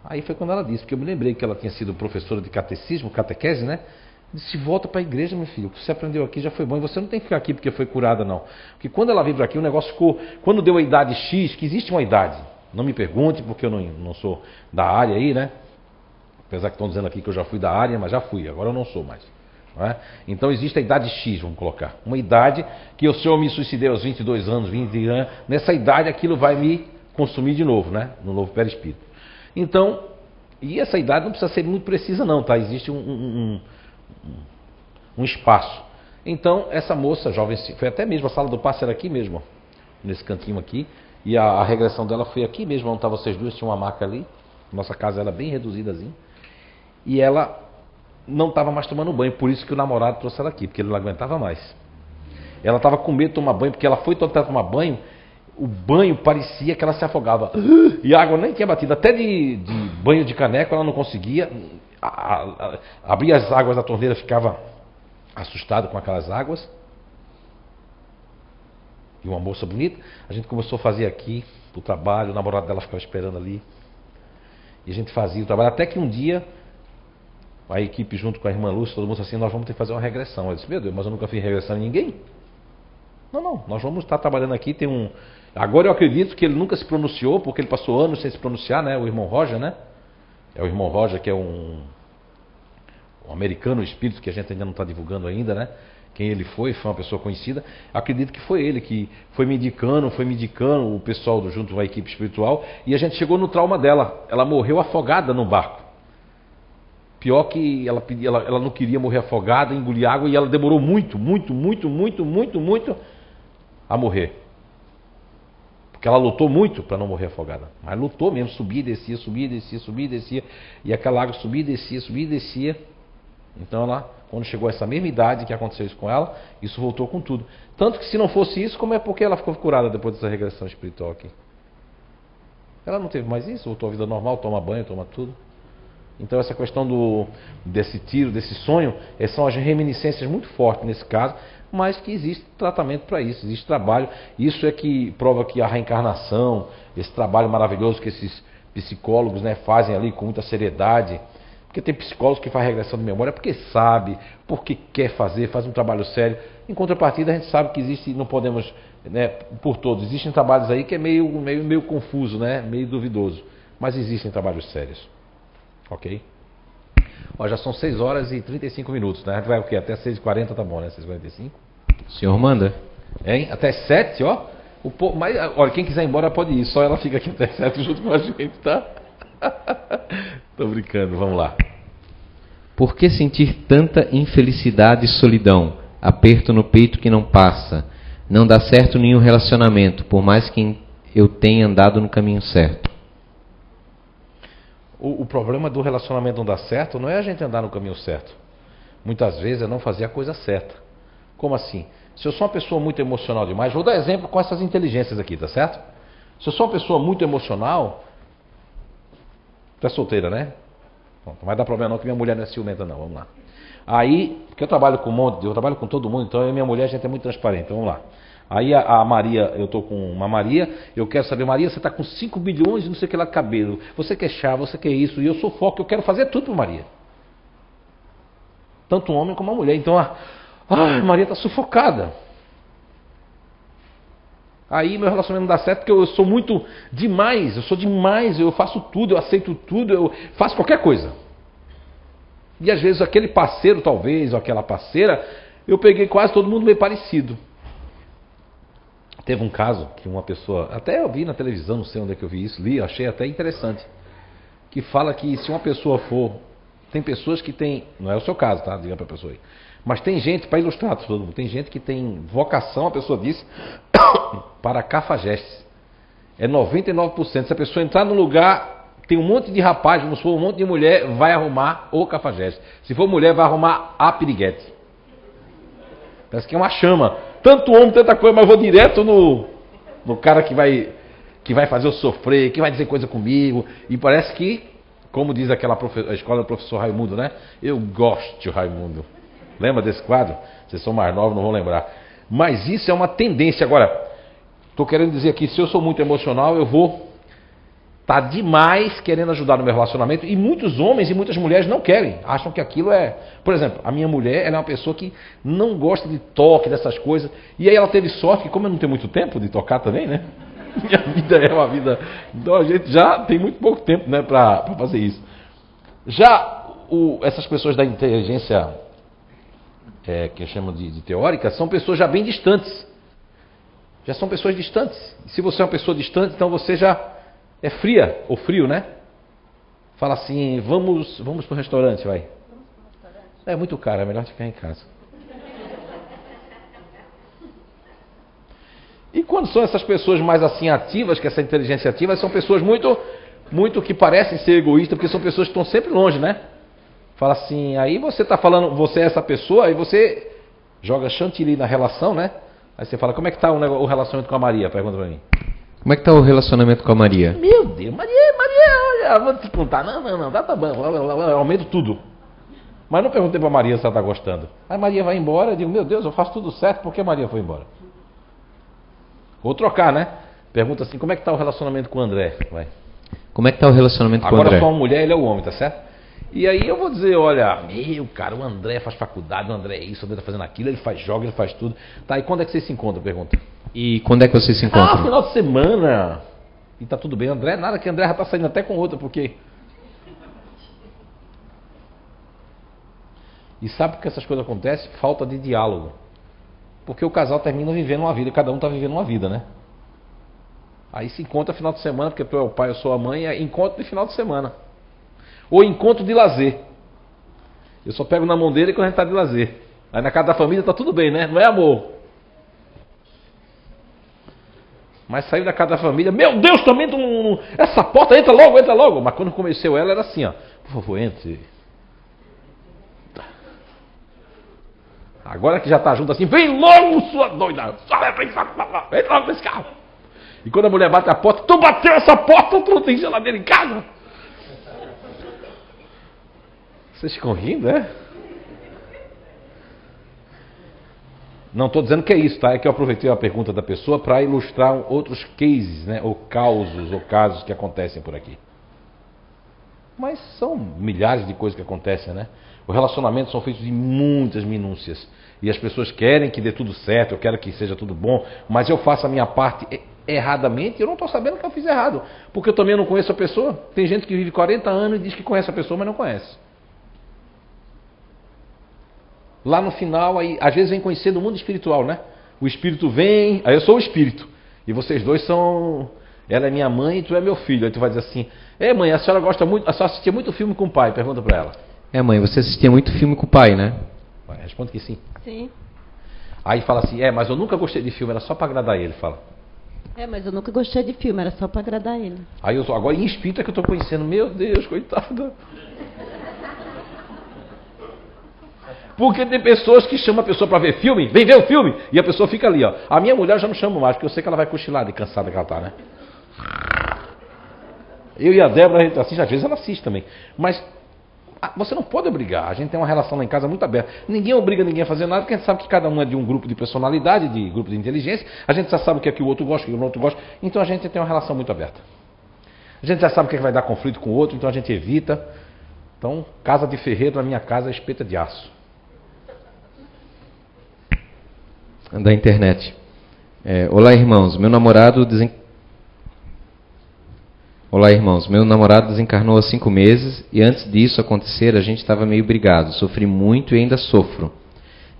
Aí foi quando ela disse, porque eu me lembrei que ela tinha sido professora de catecismo, catequese, né? Disse, volta para a igreja, meu filho, o que você aprendeu aqui já foi bom, e você não tem que ficar aqui porque foi curada, não. Porque quando ela veio para aqui, o negócio ficou, quando deu a idade X, que existe uma idade, não me pergunte, porque eu não sou da área aí, né? Apesar que estão dizendo aqui que eu já fui da área, mas já fui, agora eu não sou mais. Não é? Então existe a idade X, vamos colocar. Uma idade que o senhor me suicidei aos 22 anos, 20 anos, nessa idade aquilo vai me consumir de novo, né? No novo perispírito. Então, e essa idade não precisa ser muito precisa não, tá? Existe um espaço. Então, essa moça jovem, foi até mesmo, a sala do passe era aqui mesmo, nesse cantinho aqui, e a regressão dela foi aqui mesmo, onde estavam vocês duas, tinha uma maca ali, nossa casa era bem reduzidazinha, e ela não estava mais tomando banho, por isso que o namorado trouxe ela aqui, porque ele não aguentava mais. Ela estava com medo de tomar banho, porque ela foi tentar tomar banho, o banho parecia que ela se afogava, e a água nem tinha batido, até de banho de caneco ela não conseguia, abria as águas da torneira, ficava assustado com aquelas águas. E uma moça bonita, a gente começou a fazer aqui o trabalho, o namorado dela ficava esperando ali, e a gente fazia o trabalho, até que um dia a equipe junto com a irmã Lúcia, todo mundo assim, nós vamos ter que fazer uma regressão. Eu disse, meu Deus, mas eu nunca fiz regressão em ninguém. Não, nós vamos estar trabalhando aqui, tem um... Agora eu acredito que ele nunca se pronunciou, porque ele passou anos sem se pronunciar, né? O irmão Roger, né? É o irmão Roger, que é um americano espírito, que a gente ainda não está divulgando ainda, né? Quem ele foi uma pessoa conhecida. Acredito que foi ele que foi me indicando o pessoal junto com a equipe espiritual, e a gente chegou no trauma dela. Ela morreu afogada no barco. Pior que ela não queria morrer afogada, engolir água, e ela demorou muito a morrer. Porque ela lutou muito para não morrer afogada. Mas lutou mesmo, subia e descia, subia e descia, subia e descia. E aquela água subia e descia, subia e descia. Então ela, quando chegou a essa mesma idade que aconteceu isso com ela, isso voltou com tudo. Tanto que se não fosse isso, como é porque ela ficou curada depois dessa regressão espiritual aqui? Ela não teve mais isso, voltou à vida normal, toma banho, toma tudo. Então essa questão desse tiro, desse sonho, são as reminiscências muito fortes nesse caso, mas que existe tratamento para isso, existe trabalho. Isso é que prova que a reencarnação, esse trabalho maravilhoso que esses psicólogos, né, fazem ali com muita seriedade. Porque tem psicólogos que fazem regressão de memória porque sabe, porque quer fazer, faz um trabalho sério. Em contrapartida, a gente sabe que existe, não podemos, né, por todos, existem trabalhos aí que é meio confuso, né, meio duvidoso. Mas existem trabalhos sérios. Ok? Ó, já são 6 horas e 35 minutos, né? A gente vai o quê? Até 6h40 tá bom, né? 6h45? O senhor manda? Hein? Até 7, ó. Mas, olha, quem quiser ir embora pode ir. Só ela fica aqui até 7 junto com a gente, tá? Tô brincando, vamos lá. Por que sentir tanta infelicidade e solidão? Aperto no peito que não passa. Não dá certo nenhum relacionamento, por mais que eu tenha andado no caminho certo. O problema do relacionamento não dar certo não é a gente andar no caminho certo. Muitas vezes é não fazer a coisa certa. Como assim? Se eu sou uma pessoa muito emocional demais, vou dar exemplo com essas inteligências aqui, tá certo? Se eu sou uma pessoa muito emocional, tu é solteira, né? Não vai dar problema não, que minha mulher não é ciumenta não, vamos lá. Aí, porque eu trabalho com eu trabalho com todo mundo, então eu e minha mulher, a gente é muito transparente, então vamos lá. Aí a Maria, eu estou com uma Maria, eu quero saber, Maria, você está com 5 bilhões e não sei o que lá de cabelo, você quer chá, você quer isso, e eu sou foco, eu quero fazer tudo para Maria. Tanto um homem como uma mulher. Então a Maria está sufocada. Aí meu relacionamento não dá certo porque eu sou muito demais, eu faço tudo, eu aceito tudo, eu faço qualquer coisa. E às vezes aquele parceiro talvez, ou aquela parceira, eu peguei quase todo mundo meio parecido. Teve um caso que uma pessoa, até eu vi na televisão, não sei onde é que eu vi isso, achei até interessante, que fala que se uma pessoa tem pessoas que tem, não é o seu caso, tá? Diga pra pessoa aí. Mas tem gente, para ilustrar todo mundo, tem gente que tem vocação, a pessoa disse, para cafajestes. É 99%. Se a pessoa entrar no lugar, tem um monte de rapaz, não for um monte de mulher, vai arrumar o cafajeste. Se for mulher, vai arrumar a piriguete. Parece que é uma chama. Tanto homem, tanta coisa, mas eu vou direto no cara que vai fazer eu sofrer, que vai dizer coisa comigo. E parece que, como diz a escola do professor Raimundo, né? Eu gosto de Raimundo. Lembra desse quadro? Vocês são mais novos, não vão lembrar. Mas isso é uma tendência. Agora, estou querendo dizer aqui, se eu sou muito emocional, eu vou estar demais querendo ajudar no meu relacionamento. E muitos homens e muitas mulheres não querem. Acham que aquilo é... Por exemplo, a minha mulher, ela é uma pessoa que não gosta de toque, dessas coisas. E aí ela teve sorte, que como eu não tenho muito tempo de tocar também, né? Minha vida é uma vida... Então a gente já tem muito pouco tempo, né, para fazer isso. Já essas pessoas da inteligência, que eu chamo de teórica, são pessoas já bem distantes. Já são pessoas distantes. E se você é uma pessoa distante, então você já... é fria, ou frio, né? Fala assim, vamos pro restaurante, vai. É muito caro, é melhor ficar em casa. E quando são essas pessoas mais assim ativas, que essa inteligência ativa, são pessoas muito que parecem ser egoístas, porque são pessoas que estão sempre longe, né? Fala assim, aí você está falando, você é essa pessoa, aí você joga chantilly na relação, né? Aí você fala, como é que está o relacionamento com a Maria? Pergunta pra mim. Como é que está o relacionamento com a Maria? Meu Deus, Maria, olha, vou te contar. Não, tá bom, eu aumento tudo. Mas não perguntei pra Maria se ela está gostando. Aí Maria vai embora, eu digo, meu Deus, eu faço tudo certo, por que Maria foi embora? Vou trocar, né? Pergunta assim, como é que está o relacionamento com o André? Vai. Como é que está o relacionamento com o Agora André? só uma mulher, ele é o homem, tá certo? E aí eu vou dizer, olha, cara, o André faz faculdade, o André é isso, o André tá fazendo aquilo, ele faz joga, ele faz tudo. Tá, e quando é que vocês se encontram? Pergunta. E quando é que vocês se encontram? Final de semana. E tá tudo bem, André, nada que André já tá saindo até com outra, porque... E sabe por que essas coisas acontecem? Falta de diálogo. Porque o casal termina vivendo uma vida, cada um tá vivendo uma vida, né? Aí se encontra final de semana, porque tu é o pai, eu sou a mãe, é encontro de final de semana. Ou encontro de lazer. Eu só pego na mão dele quando a gente tá de lazer. Aí na casa da família tá tudo bem, né? Não é amor. Mas saiu da casa da família, meu Deus, também essa porta, entra logo. Mas quando conheceu ela, era assim, ó. Por favor, entre. Agora que já tá junto assim, vem logo, sua doida. Entra logo nesse carro. E quando a mulher bate a porta, tu bateu essa porta, tu não tem geladeira em casa? Vocês ficam rindo, é? Não estou dizendo que é isso, tá? É que eu aproveitei a pergunta da pessoa para ilustrar outros cases, né? Ou causos, ou casos que acontecem por aqui. Mas são milhares de coisas que acontecem, né? Os relacionamentos são feitos de muitas minúcias. E as pessoas querem que dê tudo certo, eu quero que seja tudo bom, mas eu faço a minha parte erradamente e eu não estou sabendo que eu fiz errado. Porque eu também não conheço a pessoa. Tem gente que vive 40 anos e diz que conhece a pessoa, mas não conhece. Lá no final, aí, às vezes vem conhecer do mundo espiritual, né? O espírito vem, aí eu sou o espírito. E vocês dois são... Ela é minha mãe e tu é meu filho. Aí tu vai dizer assim, mãe, a senhora gosta muito, a senhora assistia muito filme com o pai. Pergunta pra ela. Mãe, você assistia muito filme com o pai, né? Responde que sim. Sim. Aí fala assim, mas eu nunca gostei de filme, era só pra agradar ele, fala. Mas eu nunca gostei de filme, era só para agradar ele. Aí agora em espírito é que eu tô conhecendo, meu Deus, coitada. Porque tem pessoas que chamam a pessoa para ver filme, vem ver o filme, e a pessoa fica ali, ó. A minha mulher eu já não chamo mais, porque eu sei que ela vai cochilar de cansada que ela tá, né? Eu e a Débora, a gente assiste, às vezes ela assiste também. Mas você não pode obrigar, a gente tem uma relação lá em casa muito aberta. Ninguém obriga ninguém a fazer nada, porque a gente sabe que cada um é de um grupo de personalidade, de grupo de inteligência. A gente já sabe o que é que o outro gosta, o que o outro gosta. Então a gente tem uma relação muito aberta. A gente já sabe o que é que vai dar conflito com o outro, então a gente evita. Então, casa de ferreiro, na minha casa é espeta de aço. Da internet. Olá, irmãos. Meu namorado desencarnou há 5 meses e antes disso acontecer a gente estava meio brigado. Sofri muito e ainda sofro.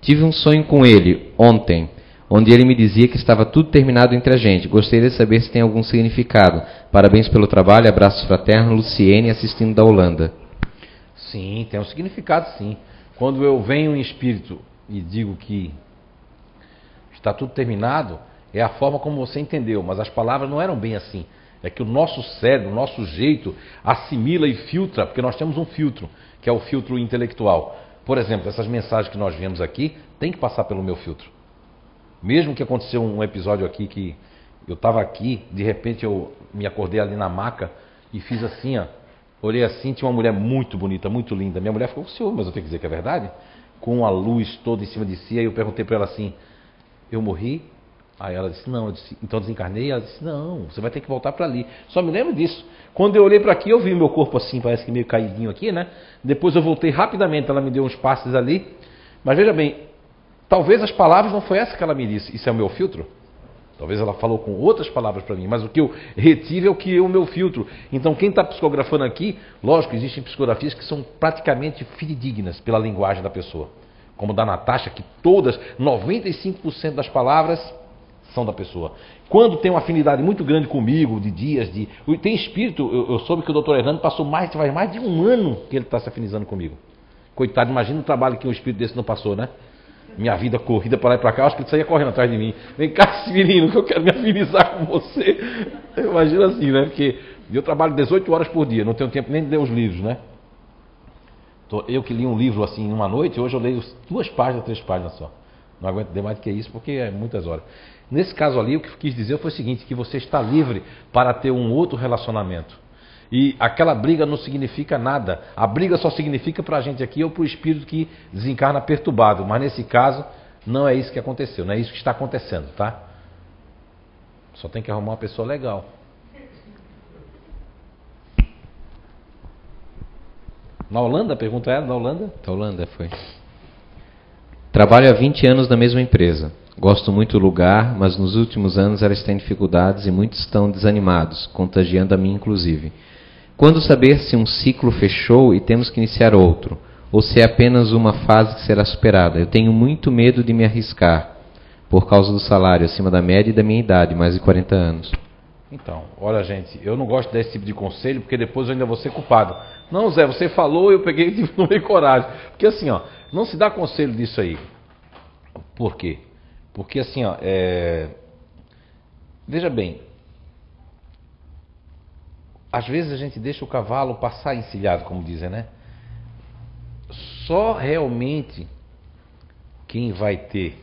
Tive um sonho com ele ontem, onde ele me dizia que estava tudo terminado entre a gente. Gostaria de saber se tem algum significado. Parabéns pelo trabalho, abraços fraternos, Luciene, assistindo da Holanda. Sim, tem um significado, sim. Quando eu venho em espírito e digo que está tudo terminado, é a forma como você entendeu, mas as palavras não eram bem assim. É que o nosso cérebro, o nosso jeito, assimila e filtra, porque nós temos um filtro, que é o filtro intelectual. Por exemplo, essas mensagens que nós vemos aqui, tem que passar pelo meu filtro. Mesmo que aconteceu um episódio aqui que eu estava aqui, de repente eu me acordei ali na maca e fiz assim, ó. Olhei assim, tinha uma mulher muito bonita, muito linda. Minha mulher ficou com ciúme, mas eu tenho que dizer que é verdade. Com a luz toda em cima de si, aí eu perguntei para ela assim, eu morri? Aí ela disse, não. Eu disse, então desencarnei? Ela disse, não, você vai ter que voltar para ali. Só me lembro disso. Quando eu olhei para aqui, eu vi meu corpo assim, parece que meio caidinho aqui, né? Depois eu voltei rapidamente, ela me deu uns passes ali. Mas veja bem, talvez as palavras não foi essa que ela me disse. Isso é o meu filtro? Talvez ela falou com outras palavras para mim, mas o que eu retive é o meu filtro. Então quem está psicografando aqui, lógico, existem psicografias que são praticamente fidedignas pela linguagem da pessoa. Como da Natasha, que todas, 95% das palavras são da pessoa. Quando tem uma afinidade muito grande comigo, de dias, tem espírito, eu soube que o Dr. Hernando passou mais de um ano que ele está se afinizando comigo. Coitado, imagina o trabalho que um espírito desse não passou, né? minha vida corrida para lá e para cá, eu acho que ele saía correndo atrás de mim. Vem cá, Severino, que eu quero me afinizar com você. Imagina assim, né? Porque eu trabalho 18 horas por dia, não tenho tempo nem de ler os livros, né? Eu que li um livro assim em uma noite, hoje eu leio 2 páginas, 3 páginas só. Não aguento ler mais do que isso, porque é muitas horas. Nesse caso ali, o que eu quis dizer foi o seguinte, que você está livre para ter um outro relacionamento. E aquela briga não significa nada. A briga só significa para a gente aqui ou para o espírito que desencarna perturbado. Mas nesse caso, não é isso que aconteceu, não é isso que está acontecendo, tá? Só tem que arrumar uma pessoa legal. Na Holanda? A pergunta era na Holanda? Da Holanda foi. Trabalho há 20 anos na mesma empresa. Gosto muito do lugar, mas nos últimos anos elas têm dificuldades e muitos estão desanimados, contagiando a mim inclusive. Quando saber se um ciclo fechou e temos que iniciar outro, ou se é apenas uma fase que será superada? Eu tenho muito medo de me arriscar, por causa do salário acima da média e da minha idade, mais de 40 anos. Então, olha gente, eu não gosto desse tipo de conselho, porque depois eu ainda vou ser culpado. Não, Zé, você falou, eu peguei e não dei coragem. Porque assim, ó, não se dá conselho disso aí. Por quê? Porque assim, ó, veja bem, às vezes a gente deixa o cavalo passar encilhado, como dizem, né? Só realmente quem vai ter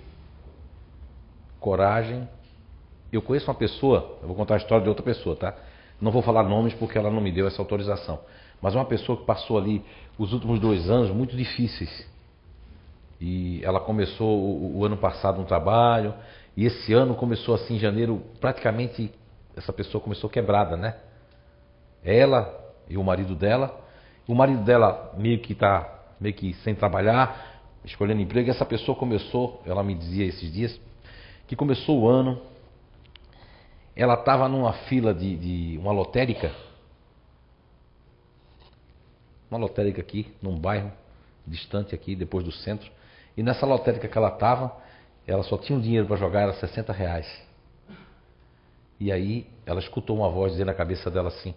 coragem. Eu conheço uma pessoa, eu vou contar a história de outra pessoa, tá? Não vou falar nomes porque ela não me deu essa autorização. Mas uma pessoa que passou ali os últimos 2 anos muito difíceis. E ela começou o ano passado um trabalho, e esse ano começou assim em janeiro, praticamente essa pessoa começou quebrada, né? Ela e o marido dela. O marido dela meio que sem trabalhar, escolhendo emprego, e essa pessoa começou, ela me dizia esses dias, que começou o ano, ela estava numa fila de uma lotérica. Uma lotérica aqui, num bairro distante aqui, depois do centro. E nessa lotérica que ela estava, ela só tinha um dinheiro para jogar, era R$60. E aí ela escutou uma voz dizendo na cabeça dela assim,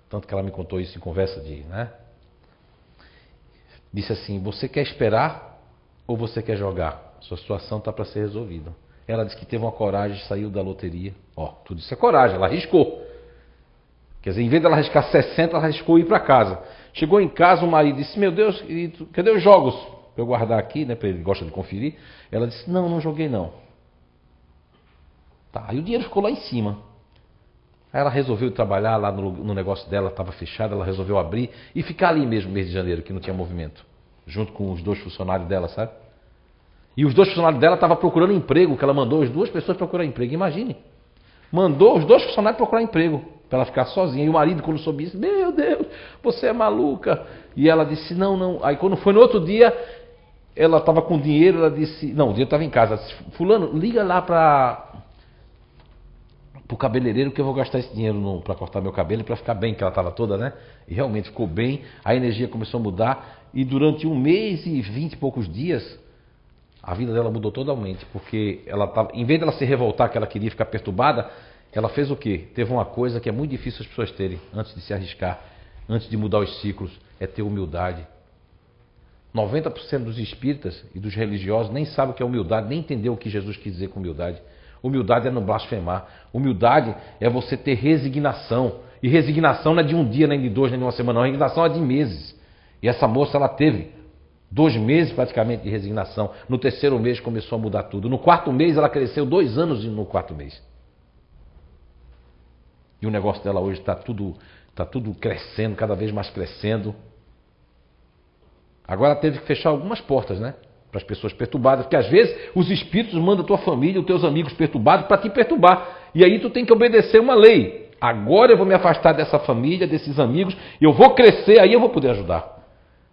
tanto que ela me contou isso em conversa né? Disse assim, você quer esperar ou você quer jogar? Sua situação está para ser resolvida. Ela disse que teve uma coragem, saiu da loteria. Ó, tudo isso é coragem, ela arriscou. Quer dizer, em vez dela arriscar 60, ela arriscou ir para casa. Chegou em casa, o marido disse, meu Deus, cadê os jogos? Para eu guardar aqui, né? Ele gosta de conferir. Ela disse, não joguei não. Tá, aí o dinheiro ficou lá em cima. Aí ela resolveu trabalhar lá no negócio dela, estava fechado, ela resolveu abrir e ficar ali mesmo no mês de janeiro, que não tinha movimento. Junto com os 2 funcionários dela, sabe? E os 2 funcionários dela estavam procurando emprego, que ela mandou as 2 pessoas procurar emprego, imagine. Mandou os 2 funcionários procurar emprego, para ela ficar sozinha. E o marido, quando soube isso, meu Deus, você é maluca. E ela disse, não. Aí quando foi no outro dia, ela estava com dinheiro, ela disse, não, o dinheiro estava em casa. Ela disse, fulano, liga lá para o cabeleireiro que eu vou gastar esse dinheiro para cortar meu cabelo e para ficar bem, que ela estava toda, né? E realmente ficou bem, a energia começou a mudar. E durante 1 mês e 20 e poucos dias, a vida dela mudou totalmente, porque ela tava, em vez dela se revoltar, que ela queria ficar perturbada, ela fez o quê? Teve uma coisa que é muito difícil as pessoas terem, antes de se arriscar, antes de mudar os ciclos, é ter humildade. 90% dos espíritas e dos religiosos nem sabem o que é humildade, nem entendeu o que Jesus quis dizer com humildade. Humildade é não blasfemar. Humildade é você ter resignação. E resignação não é de um dia, nem de 2, nem de uma semana, não. Resignação é de meses. E essa moça, ela teve 2 meses praticamente de resignação. No 3º mês começou a mudar tudo. No 4º mês ela cresceu 2 anos no 4º mês. E o negócio dela hoje está tudo crescendo, cada vez mais crescendo. Agora teve que fechar algumas portas, né? Para as pessoas perturbadas. Porque às vezes os espíritos mandam a tua família, os teus amigos perturbados para te perturbar. E aí tu tem que obedecer uma lei. Agora eu vou me afastar dessa família, desses amigos, e eu vou crescer, aí eu vou poder ajudar.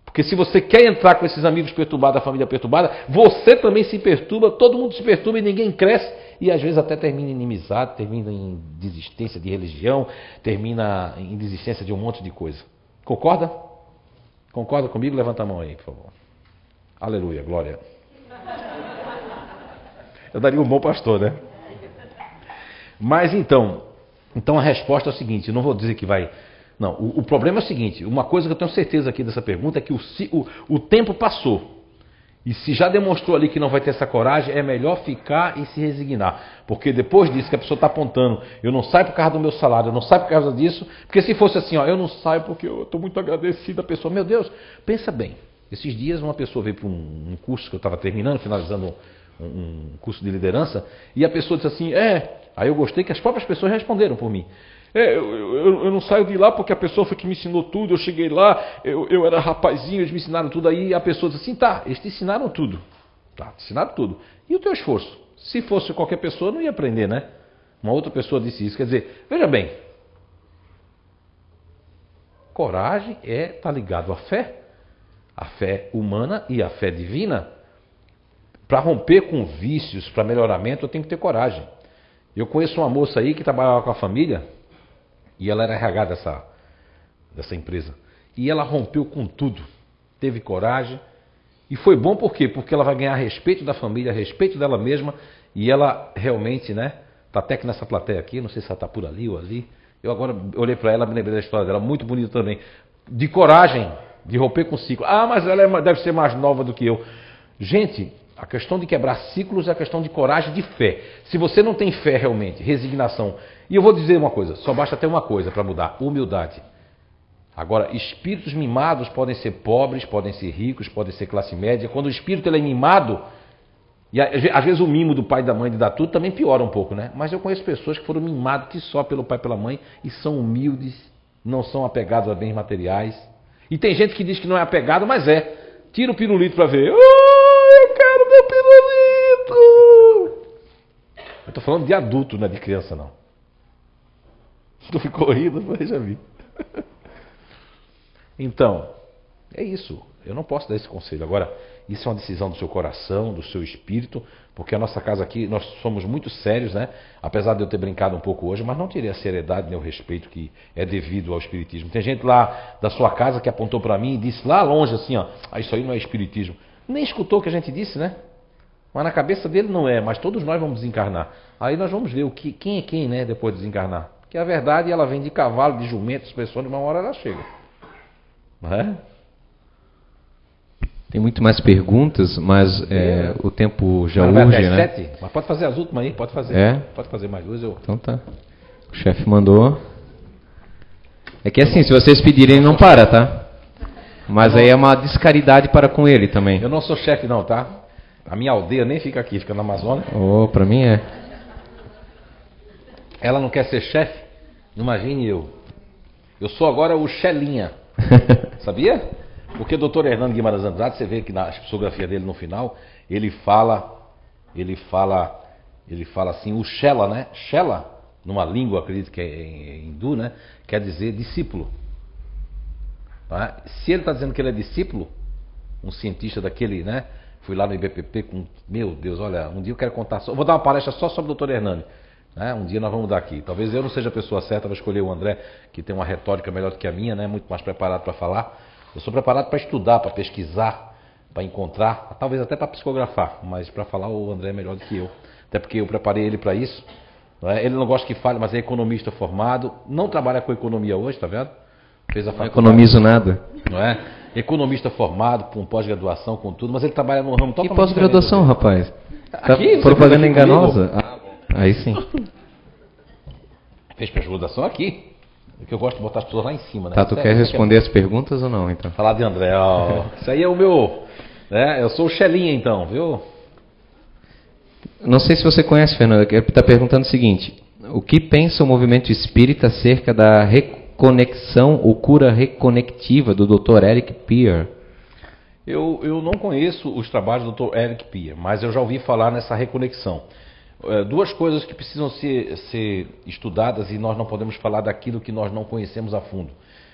Porque se você quer entrar com esses amigos perturbados, a família perturbada, você também se perturba, todo mundo se perturba e ninguém cresce. E às vezes até termina em inimizade, termina em desistência de religião, termina em desistência de um monte de coisa. Concorda? Concorda comigo? Levanta a mão aí, por favor. Aleluia, glória. Eu daria um bom pastor, né? Mas então a resposta é o seguinte, não vou dizer que vai... Não, o problema é o seguinte, uma coisa que eu tenho certeza aqui dessa pergunta é que o tempo passou. E se já demonstrou ali que não vai ter essa coragem, é melhor ficar e se resignar. Porque depois disso que a pessoa está apontando, eu não saio por causa do meu salário, eu não saio por causa disso, porque se fosse assim, ó, eu não saio porque eu estou muito agradecido à pessoa. Meu Deus, pensa bem. Esses dias uma pessoa veio para um curso que eu estava terminando, finalizando um curso de liderança, e a pessoa disse assim, aí eu gostei que as próprias pessoas responderam por mim. Eu não saio de lá porque a pessoa foi que me ensinou tudo, eu cheguei lá, eu era rapazinho, eles me ensinaram tudo, aí a pessoa disse assim, tá, eles te ensinaram tudo, tá, te ensinaram tudo, e o teu esforço? Se fosse qualquer pessoa, não ia aprender, né? Uma outra pessoa disse isso, quer dizer, veja bem, coragem tá ligado à fé humana e à fé divina. Para romper com vícios, para melhoramento, eu tenho que ter coragem. Eu conheço uma moça aí que trabalhava com a família, e ela era RH dessa empresa. E ela rompeu com tudo. Teve coragem. E foi bom por quê? Porque ela vai ganhar respeito da família, respeito dela mesma. E ela realmente, né? Está até que nessa plateia aqui, não sei se ela está por ali ou ali. Eu agora olhei para ela, me lembrei da história dela, muito bonita também. De coragem, de romper com o ciclo. Ah, mas ela deve ser mais nova do que eu. Gente, a questão de quebrar ciclos é a questão de coragem e de fé. Se você não tem fé realmente, resignação. E eu vou dizer uma coisa, só basta ter uma coisa para mudar, humildade. Agora, espíritos mimados podem ser pobres, podem ser ricos, podem ser classe média. Quando o espírito ele é mimado, e às vezes o mimo do pai e da mãe de dar tudo também piora um pouco, né? Mas eu conheço pessoas que foram mimadas que só pelo pai e pela mãe e são humildes, não são apegados a bens materiais. E tem gente que diz que não é apegado, mas é. Tira o pirulito para ver. Eu quero meu pirulito! Eu estou falando de adulto, não é de criança não. Tu ficou rindo, mas já vi. Então, é isso. Eu não posso dar esse conselho. Agora, isso é uma decisão do seu coração, do seu espírito, porque a nossa casa aqui, nós somos muito sérios, né? Apesar de eu ter brincado um pouco hoje, mas não teria a seriedade nem o respeito que é devido ao espiritismo. Tem gente lá da sua casa que apontou para mim e disse lá longe assim, ó, isso aí não é espiritismo. Nem escutou o que a gente disse, né? Mas na cabeça dele não é, mas todos nós vamos desencarnar. Aí nós vamos ver quem é quem, né, depois de desencarnar. Porque a verdade, ela vem de cavalo, de jumento, expressão, de uma hora ela chega. Não é? Tem muito mais perguntas, mas o tempo já vai urge, até né? 7? Mas pode fazer as últimas aí, pode fazer. É? Pode fazer mais duas. Então tá. O chefe mandou. É que assim, se vocês pedirem, ele não para, tá? Mas aí é uma descaridade para com ele também. Eu não sou chefe não, tá? A minha aldeia nem fica aqui, fica na Amazônia. Oh, pra mim é. Ela não quer ser chefe? Imagine eu. Eu sou agora o Chelinha. Sabia? Porque o doutor Hernando Guimarães Andrade, você vê que na psicografia dele no final, ele fala assim, o Shela, né? Shela, numa língua, acredito que é hindu, né? Quer dizer discípulo. Tá? Se ele está dizendo que ele é discípulo, um cientista daquele, né? Fui lá no IBPP com, meu Deus, olha, um dia eu quero contar, vou dar uma palestra só sobre o doutor Hernani. Né? Um dia nós vamos dar aqui. Talvez eu não seja a pessoa certa, vou escolher o André, que tem uma retórica melhor do que a minha, né? Muito mais preparado para falar. Eu sou preparado para estudar, para pesquisar, para encontrar, talvez até para psicografar, mas para falar o André é melhor do que eu. Até porque eu preparei ele para isso. Não é? Ele não gosta que fale, mas é economista formado, não trabalha com economia hoje, tá vendo? Fez a Não economizo nada. Não é? Economista formado, com pós-graduação, com tudo, mas ele trabalha num ramo totalmente. Que pós-graduação, rapaz? Aqui, propaganda enganosa? Aí sim. Fez pós-graduação aqui. Porque eu gosto de botar as pessoas lá em cima, né? Tá, tu quer responder as perguntas ou não, então? Falar de André, ó. Isso aí é o meu. Né? Eu sou o Chelinha, então, viu? Não sei se você conhece, Fernando. Ele está perguntando o seguinte: o que pensa o movimento espírita acerca da reconexão ou cura reconectiva do Dr. Eric Peer? Eu não conheço os trabalhos do Dr. Eric Peer, mas eu já ouvi falar nessa reconexão. Duas coisas que precisam ser estudadas e nós não podemos falar daquilo que nós não conhecemos a fundo.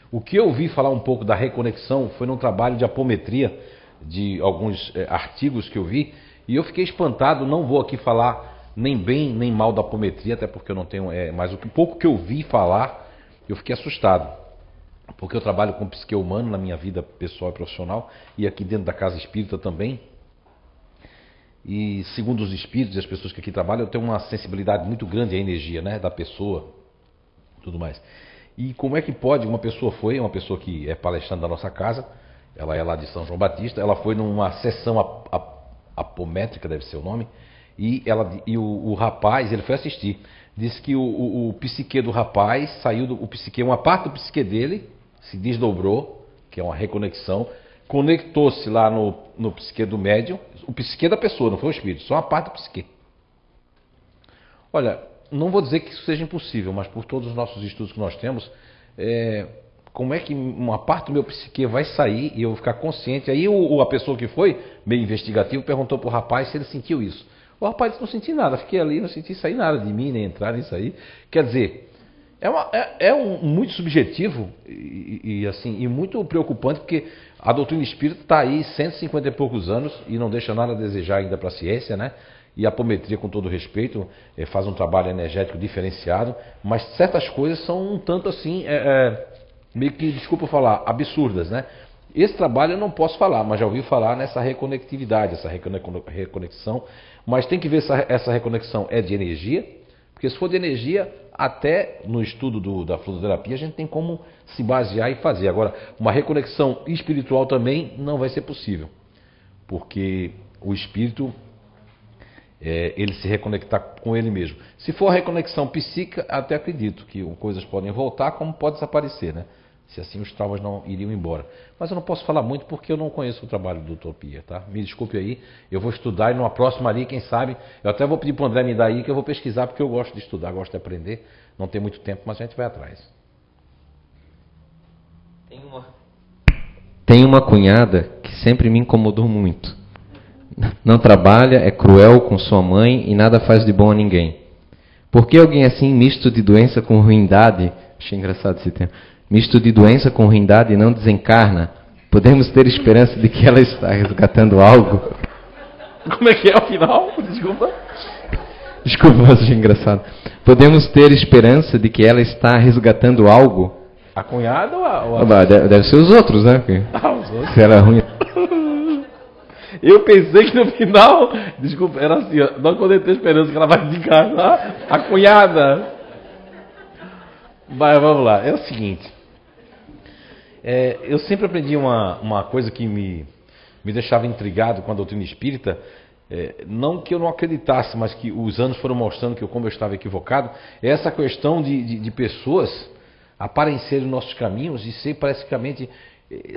O que eu ouvi falar um pouco da reconexão foi num trabalho de apometria, de alguns artigos que eu vi, e eu fiquei espantado. Não vou aqui falar nem bem nem mal da apometria, até porque eu não tenho, mas o pouco que eu vi falar, eu fiquei assustado. Porque eu trabalho com psique humano na minha vida pessoal e profissional, e aqui dentro da casa espírita também. E segundo os espíritos e as pessoas que aqui trabalham, eu tenho uma sensibilidade muito grande à energia, né, da pessoa, tudo mais. E como é que pode, uma pessoa que é palestrante da nossa casa, ela é lá de São João Batista, ela foi numa sessão apométrica, deve ser o nome, e o rapaz, ele foi assistir, disse que o psique do rapaz saiu do psique, uma parte do psique dele se desdobrou, que é uma reconexão, conectou-se lá no psique do médium, o psique da pessoa, não foi o espírito, só uma parte do psique. Olha, não vou dizer que isso seja impossível, mas por todos os nossos estudos que nós temos, como é que uma parte do meu psique vai sair e eu vou ficar consciente? Aí a pessoa que foi, meio investigativo, perguntou para o rapaz se ele sentiu isso. O rapaz disse, não senti nada, fiquei ali, não senti sair nada de mim, nem entrar, nem sair. Quer dizer, muito subjetivo e muito preocupante, porque a doutrina espírita está aí 150 e poucos anos e não deixa nada a desejar ainda para a ciência, né? E a apometria, com todo respeito, faz um trabalho energético diferenciado, mas certas coisas são um tanto assim, meio que, desculpa falar, absurdas, né? Esse trabalho eu não posso falar, mas já ouvi falar nessa reconectividade, essa reconexão, mas tem que ver se essa reconexão é de energia, porque se for de energia, até no estudo da fluidoterapia a gente tem como se basear e fazer. Agora, uma reconexão espiritual também não vai ser possível, porque o espírito, ele se reconectar com ele mesmo. Se for a reconexão psíquica, até acredito que coisas podem voltar, como pode desaparecer, né? Se assim os traumas não iriam embora. Mas eu não posso falar muito porque eu não conheço o trabalho do Dr. Pia, tá? Me desculpe aí, eu vou estudar e numa próxima ali, quem sabe, eu até vou pedir para o André me dar aí, que eu vou pesquisar, porque eu gosto de estudar, gosto de aprender. Não tem muito tempo, mas a gente vai atrás. Tem uma cunhada que sempre me incomodou muito. Não trabalha, é cruel com sua mãe e nada faz de bom a ninguém. Por que alguém assim, misto de doença com ruindade, achei engraçado esse termo, misto de doença com ruindade não desencarna? Podemos ter esperança de que ela está resgatando algo? Como é que é o final? Desculpa. Desculpa, mas achei engraçado. Podemos ter esperança de que ela está resgatando algo? A cunhada ou a... Deve ser os outros, né? Porque os outros. Se ela é ruim... Eu pensei que no final, desculpa, era assim, ó, não podemos ter esperança que ela vai desencarnar a cunhada. Mas vamos lá, é o seguinte. Eu sempre aprendi uma coisa que me deixava intrigado com a doutrina espírita, não que eu não acreditasse, mas que os anos foram mostrando como eu estava equivocado, é essa questão de pessoas aparecerem nos nossos caminhos e ser praticamente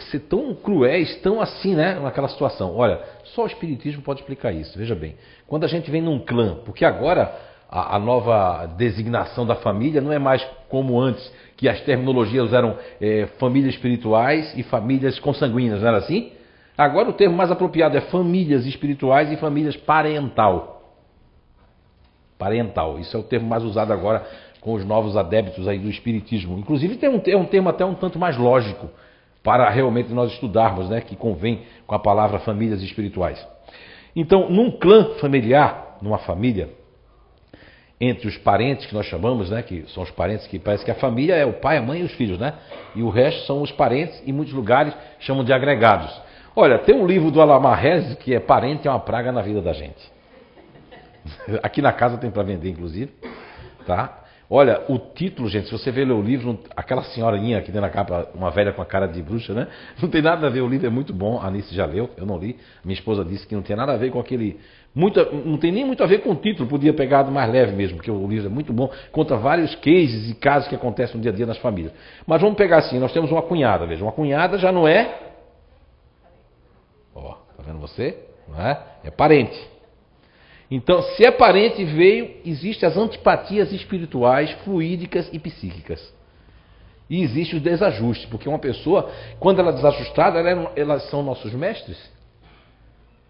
ser tão cruéis, tão assim, né, naquela situação. Olha, só o espiritismo pode explicar isso, veja bem. Quando a gente vem num clã, porque agora a nova designação da família não é mais como antes, que as terminologias eram famílias espirituais e famílias consanguíneas, não era assim? Agora o termo mais apropriado é famílias espirituais e famílias parental. Parental, isso é o termo mais usado agora com os novos adeptos aí do espiritismo. Inclusive tem um termo até um tanto mais lógico para realmente nós estudarmos, né, que convém com a palavra famílias espirituais. Então, num clã familiar, numa família, entre os parentes que nós chamamos, né, que são os parentes que parece que a família é o pai, a mãe e os filhos, né? E o resto são os parentes, e em muitos lugares chamam de agregados. Olha, tem um livro do Alamar Rezes que é Parente é uma praga na vida da gente. Aqui na casa tem para vender, inclusive, tá? Olha, o título, gente, se você ver ler o livro, aquela senhorinha aqui dentro da capa, uma velha com a cara de bruxa, né? Não tem nada a ver, o livro é muito bom, a Anice já leu, eu não li. Minha esposa disse que não tem nada a ver com aquele... não tem nem muito a ver com o título, podia pegar do mais leve mesmo, porque o livro é muito bom, conta vários cases e casos que acontecem no dia a dia nas famílias. Mas vamos pegar assim, nós temos uma cunhada, veja, uma cunhada já não é... Ó, tá vendo você? Não é? É parente. Então, se é parente, existem as antipatias espirituais, fluídicas e psíquicas. E existe o desajuste, porque uma pessoa, quando ela é desajustada, elas são nossos mestres.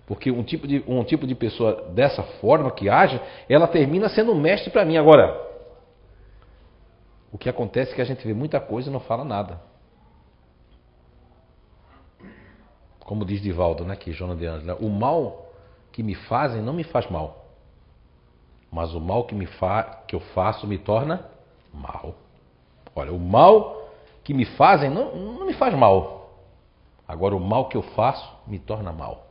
Porque um tipo de pessoa dessa forma que age, ela termina sendo um mestre para mim. Agora, o que acontece é que a gente vê muita coisa e não fala nada. Como diz Divaldo, né, que Joana de Ângela, o mal que me fazem não me faz mal, mas o mal que eu faço me torna mal. Olha, o mal que me fazem não me faz mal, agora o mal que eu faço me torna mal.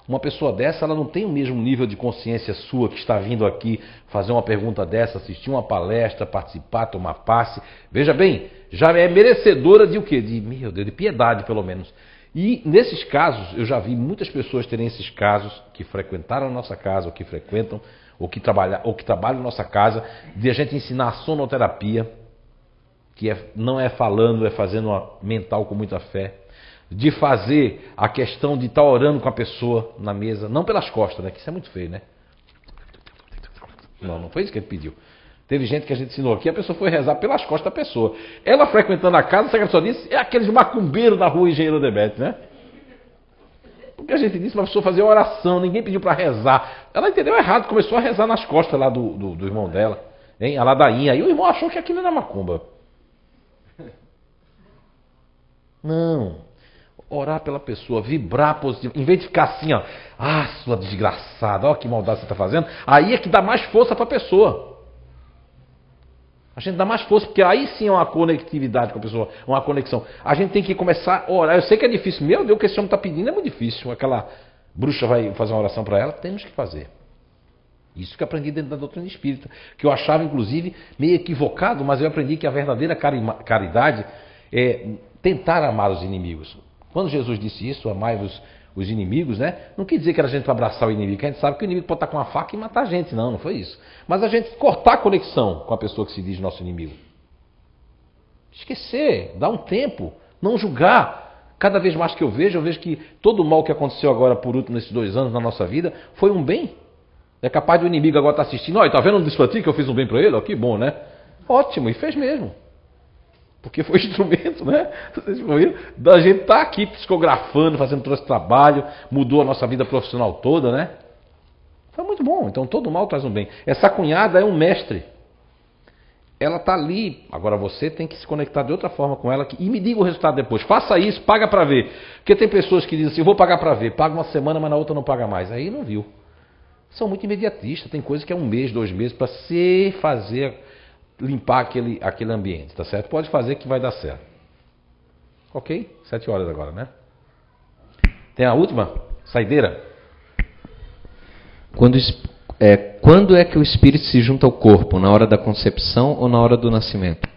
Uma pessoa dessa, ela não tem o mesmo nível de consciência sua que está vindo aqui fazer uma pergunta dessa, assistir uma palestra, participar, tomar passe. Veja bem, já é merecedora de o quê? Meu Deus, de piedade pelo menos. E nesses casos, eu já vi muitas pessoas terem esses casos que frequentaram a nossa casa, ou que frequentam, ou que trabalham na nossa casa, de a gente ensinar a sonoterapia, que não é falando, é fazendo uma mental com muita fé. De fazer a questão de estar orando com a pessoa na mesa, não pelas costas, né? Que isso é muito feio, né? Não foi isso que ele pediu. Teve gente que a gente ensinou aqui, a pessoa foi rezar pelas costas da pessoa. Ela frequentando a casa, sabe o que a pessoa disse? É aqueles macumbeiros da rua Engenheiro Demetrio, né? Porque a gente disse para a pessoa fazer oração, ninguém pediu para rezar. Ela entendeu errado, começou a rezar nas costas lá do irmão dela, hein? A ladainha. Aí o irmão achou que aquilo era macumba. Não. Orar pela pessoa, vibrar positivo, em vez de ficar assim, ó, sua desgraçada, ó que maldade você está fazendo, aí é que dá mais força para a pessoa. A gente dá mais força, porque aí sim é uma conectividade com a pessoa, uma conexão. A gente tem que começar a orar. Eu sei que é difícil, meu Deus, o que esse homem está pedindo é muito difícil. Aquela bruxa vai fazer uma oração para ela, temos que fazer. Isso que eu aprendi dentro da doutrina espírita, que eu achava inclusive meio equivocado, mas eu aprendi que a verdadeira caridade é tentar amar os inimigos. Quando Jesus disse isso, amai os inimigos, né? Não quer dizer que era a gente para abraçar o inimigo, que a gente sabe que o inimigo pode estar com uma faca e matar a gente. Não foi isso. Mas a gente cortar a conexão com a pessoa que se diz nosso inimigo. Esquecer, dar um tempo, não julgar. Cada vez mais que eu vejo que todo o mal que aconteceu agora, por último, nesses 2 anos na nossa vida, foi um bem. É capaz do inimigo agora estar assistindo, olha, tá vendo um desfrati que eu fiz um bem para ele? Ó, que bom, né? Ótimo, e fez mesmo. Porque foi instrumento, né? Vocês viram? Da gente estar aqui psicografando, fazendo todo esse trabalho, mudou a nossa vida profissional toda, né? Foi muito bom. Então todo mal traz um bem. Essa cunhada é um mestre. Ela está ali. Agora você tem que se conectar de outra forma com ela e me diga o resultado depois. Faça isso, paga para ver. Porque tem pessoas que dizem assim, vou pagar para ver. Paga uma semana, mas na outra não paga mais. Aí não viu. São muito imediatistas. Tem coisa que é 1 mês, 2 meses para se fazer... limpar aquele ambiente, tá certo? Pode fazer que vai dar certo. Ok? 7 horas agora, né? Tem a última? Saideira? Quando é que o espírito se junta ao corpo? Na hora da concepção ou na hora do nascimento?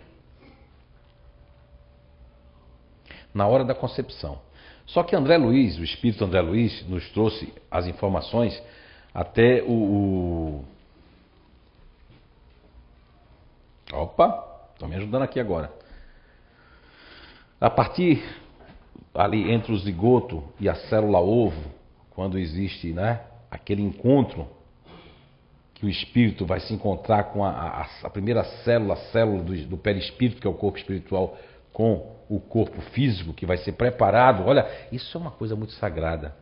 Na hora da concepção. Só que André Luiz, o espírito André Luiz, nos trouxe as informações até Opa, estão me ajudando aqui agora. A partir ali entre o zigoto e a célula ovo, quando existe, né, aquele encontro que o espírito vai se encontrar com a primeira célula, a célula do perispírito, que é o corpo espiritual, com o corpo físico, que vai ser preparado. Olha, isso é uma coisa muito sagrada.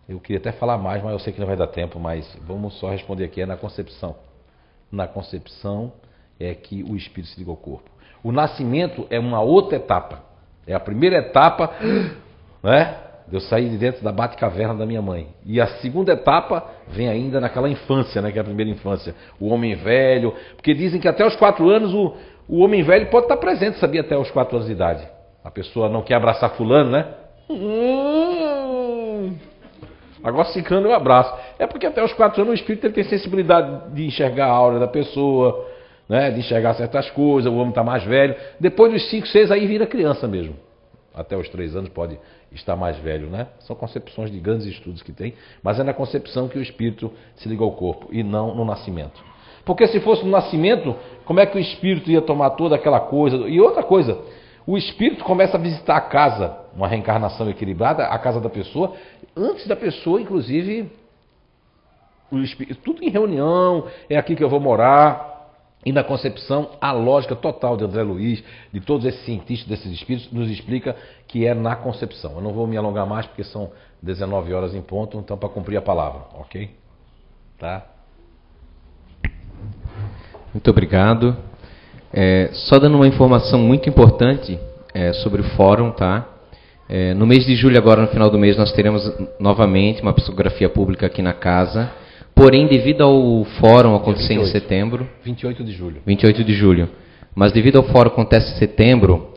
Eu queria até falar mais, mas eu sei que não vai dar tempo, mas vamos só responder aqui, é na concepção. Na concepção é que o espírito se liga ao corpo. O nascimento é uma outra etapa. É a primeira etapa, né? Eu saí de dentro da bate-caverna da minha mãe. E a segunda etapa vem ainda naquela infância, né? Que é a primeira infância. O homem velho. Porque dizem que até os 4 anos o homem velho pode estar presente, sabia? Até os 4 anos de idade. A pessoa não quer abraçar fulano, né? Agora ciclando eu abraço. É porque até os 4 anos o espírito ele tem sensibilidade de enxergar a aura da pessoa, né? De enxergar certas coisas, o homem está mais velho. Depois dos 5, 6 aí vira criança mesmo. Até os 3 anos pode estar mais velho, né? São concepções de grandes estudos que tem, mas é na concepção que o espírito se liga ao corpo e não no nascimento. Porque se fosse no nascimento, como é que o espírito ia tomar toda aquela coisa? E outra coisa, o espírito começa a visitar a casa, uma reencarnação equilibrada, a casa da pessoa, antes da pessoa, inclusive, o espírito, tudo em reunião, é aqui que eu vou morar. E na concepção, a lógica total de André Luiz, de todos esses cientistas desses espíritos, nos explica que é na concepção. Eu não vou me alongar mais, porque são 19 horas em ponto, então para cumprir a palavra, ok? Tá? Muito obrigado. Só dando uma informação muito importante sobre o fórum, tá? No mês de julho, agora no final do mês, nós teremos novamente uma psicografia pública aqui na casa. Porém, devido ao fórum acontecer em setembro... 28 de julho. 28 de julho. Mas devido ao fórum acontecer em setembro,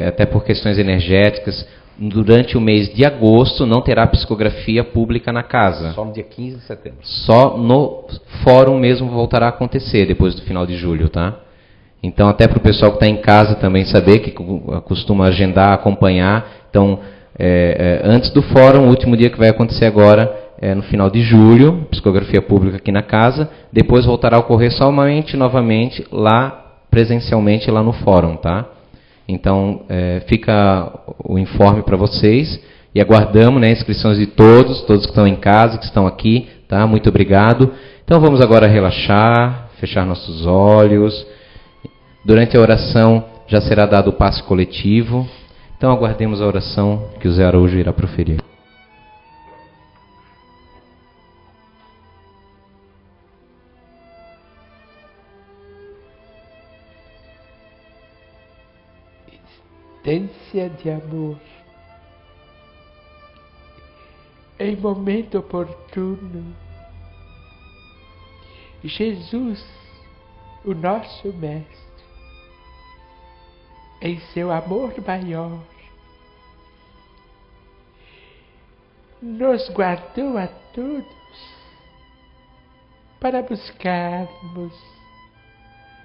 até por questões energéticas, durante o mês de agosto não terá psicografia pública na casa. Só no dia 15 de setembro. Só no fórum mesmo voltará a acontecer, depois do final de julho, tá? Então, até para o pessoal que está em casa também saber, que costuma agendar, acompanhar. Então, antes do fórum, o último dia que vai acontecer agora é no final de julho, psicografia pública aqui na casa. Depois voltará a ocorrer somente, novamente, lá, presencialmente, lá no fórum, tá? Então, fica o informe para vocês e aguardamos, né, inscrições de todos que estão em casa, que estão aqui, tá? Muito obrigado. Então, vamos agora relaxar, fechar nossos olhos. Durante a oração já será dado o passe coletivo. Então aguardemos a oração que o Zé Araújo irá proferir. Instância de amor. Em momento oportuno, Jesus, o nosso Mestre, em seu amor maior, nos guardou a todos para buscarmos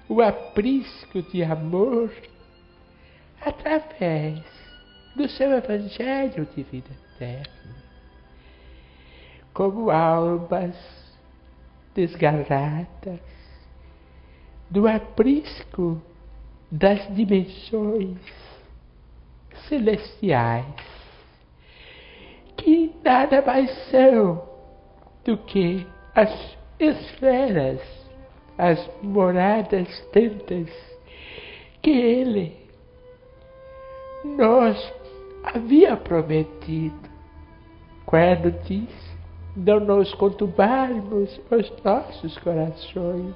o aprisco de amor através do seu Evangelho de vida eterna, como almas desgarradas do aprisco das dimensões celestiais, que nada mais são do que as esferas, as moradas tantas que Ele nos havia prometido quando disse: não nos conturbarmos os nossos corações.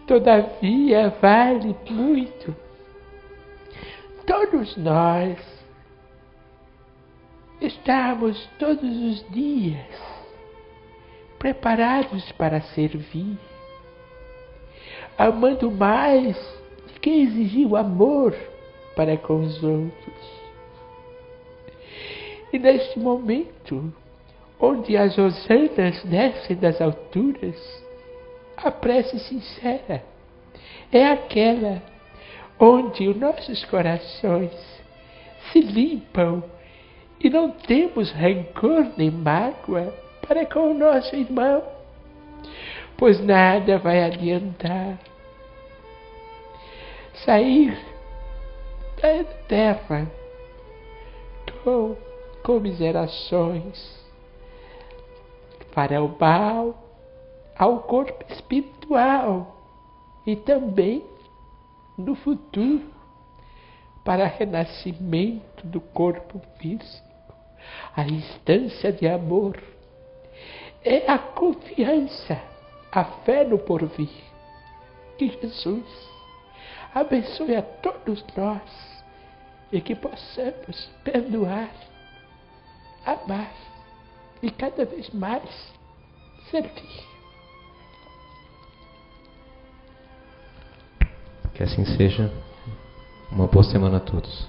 Todavia vale muito. Todos nós estamos todos os dias preparados para servir, amando mais de que exigiu amor para com os outros. E neste momento, onde as hosanas descem das alturas, a prece sincera é aquela onde os nossos corações se limpam e não temos rancor nem mágoa para com o nosso irmão, pois nada vai adiantar sair da terra com comiserações para o mal ao corpo espiritual e também no futuro para renascimento do corpo físico. A instância de amor é a confiança, a fé no porvir. Que Jesus abençoe a todos nós e que possamos perdoar, amar e cada vez mais servir. Que assim seja. Uma boa semana a todos.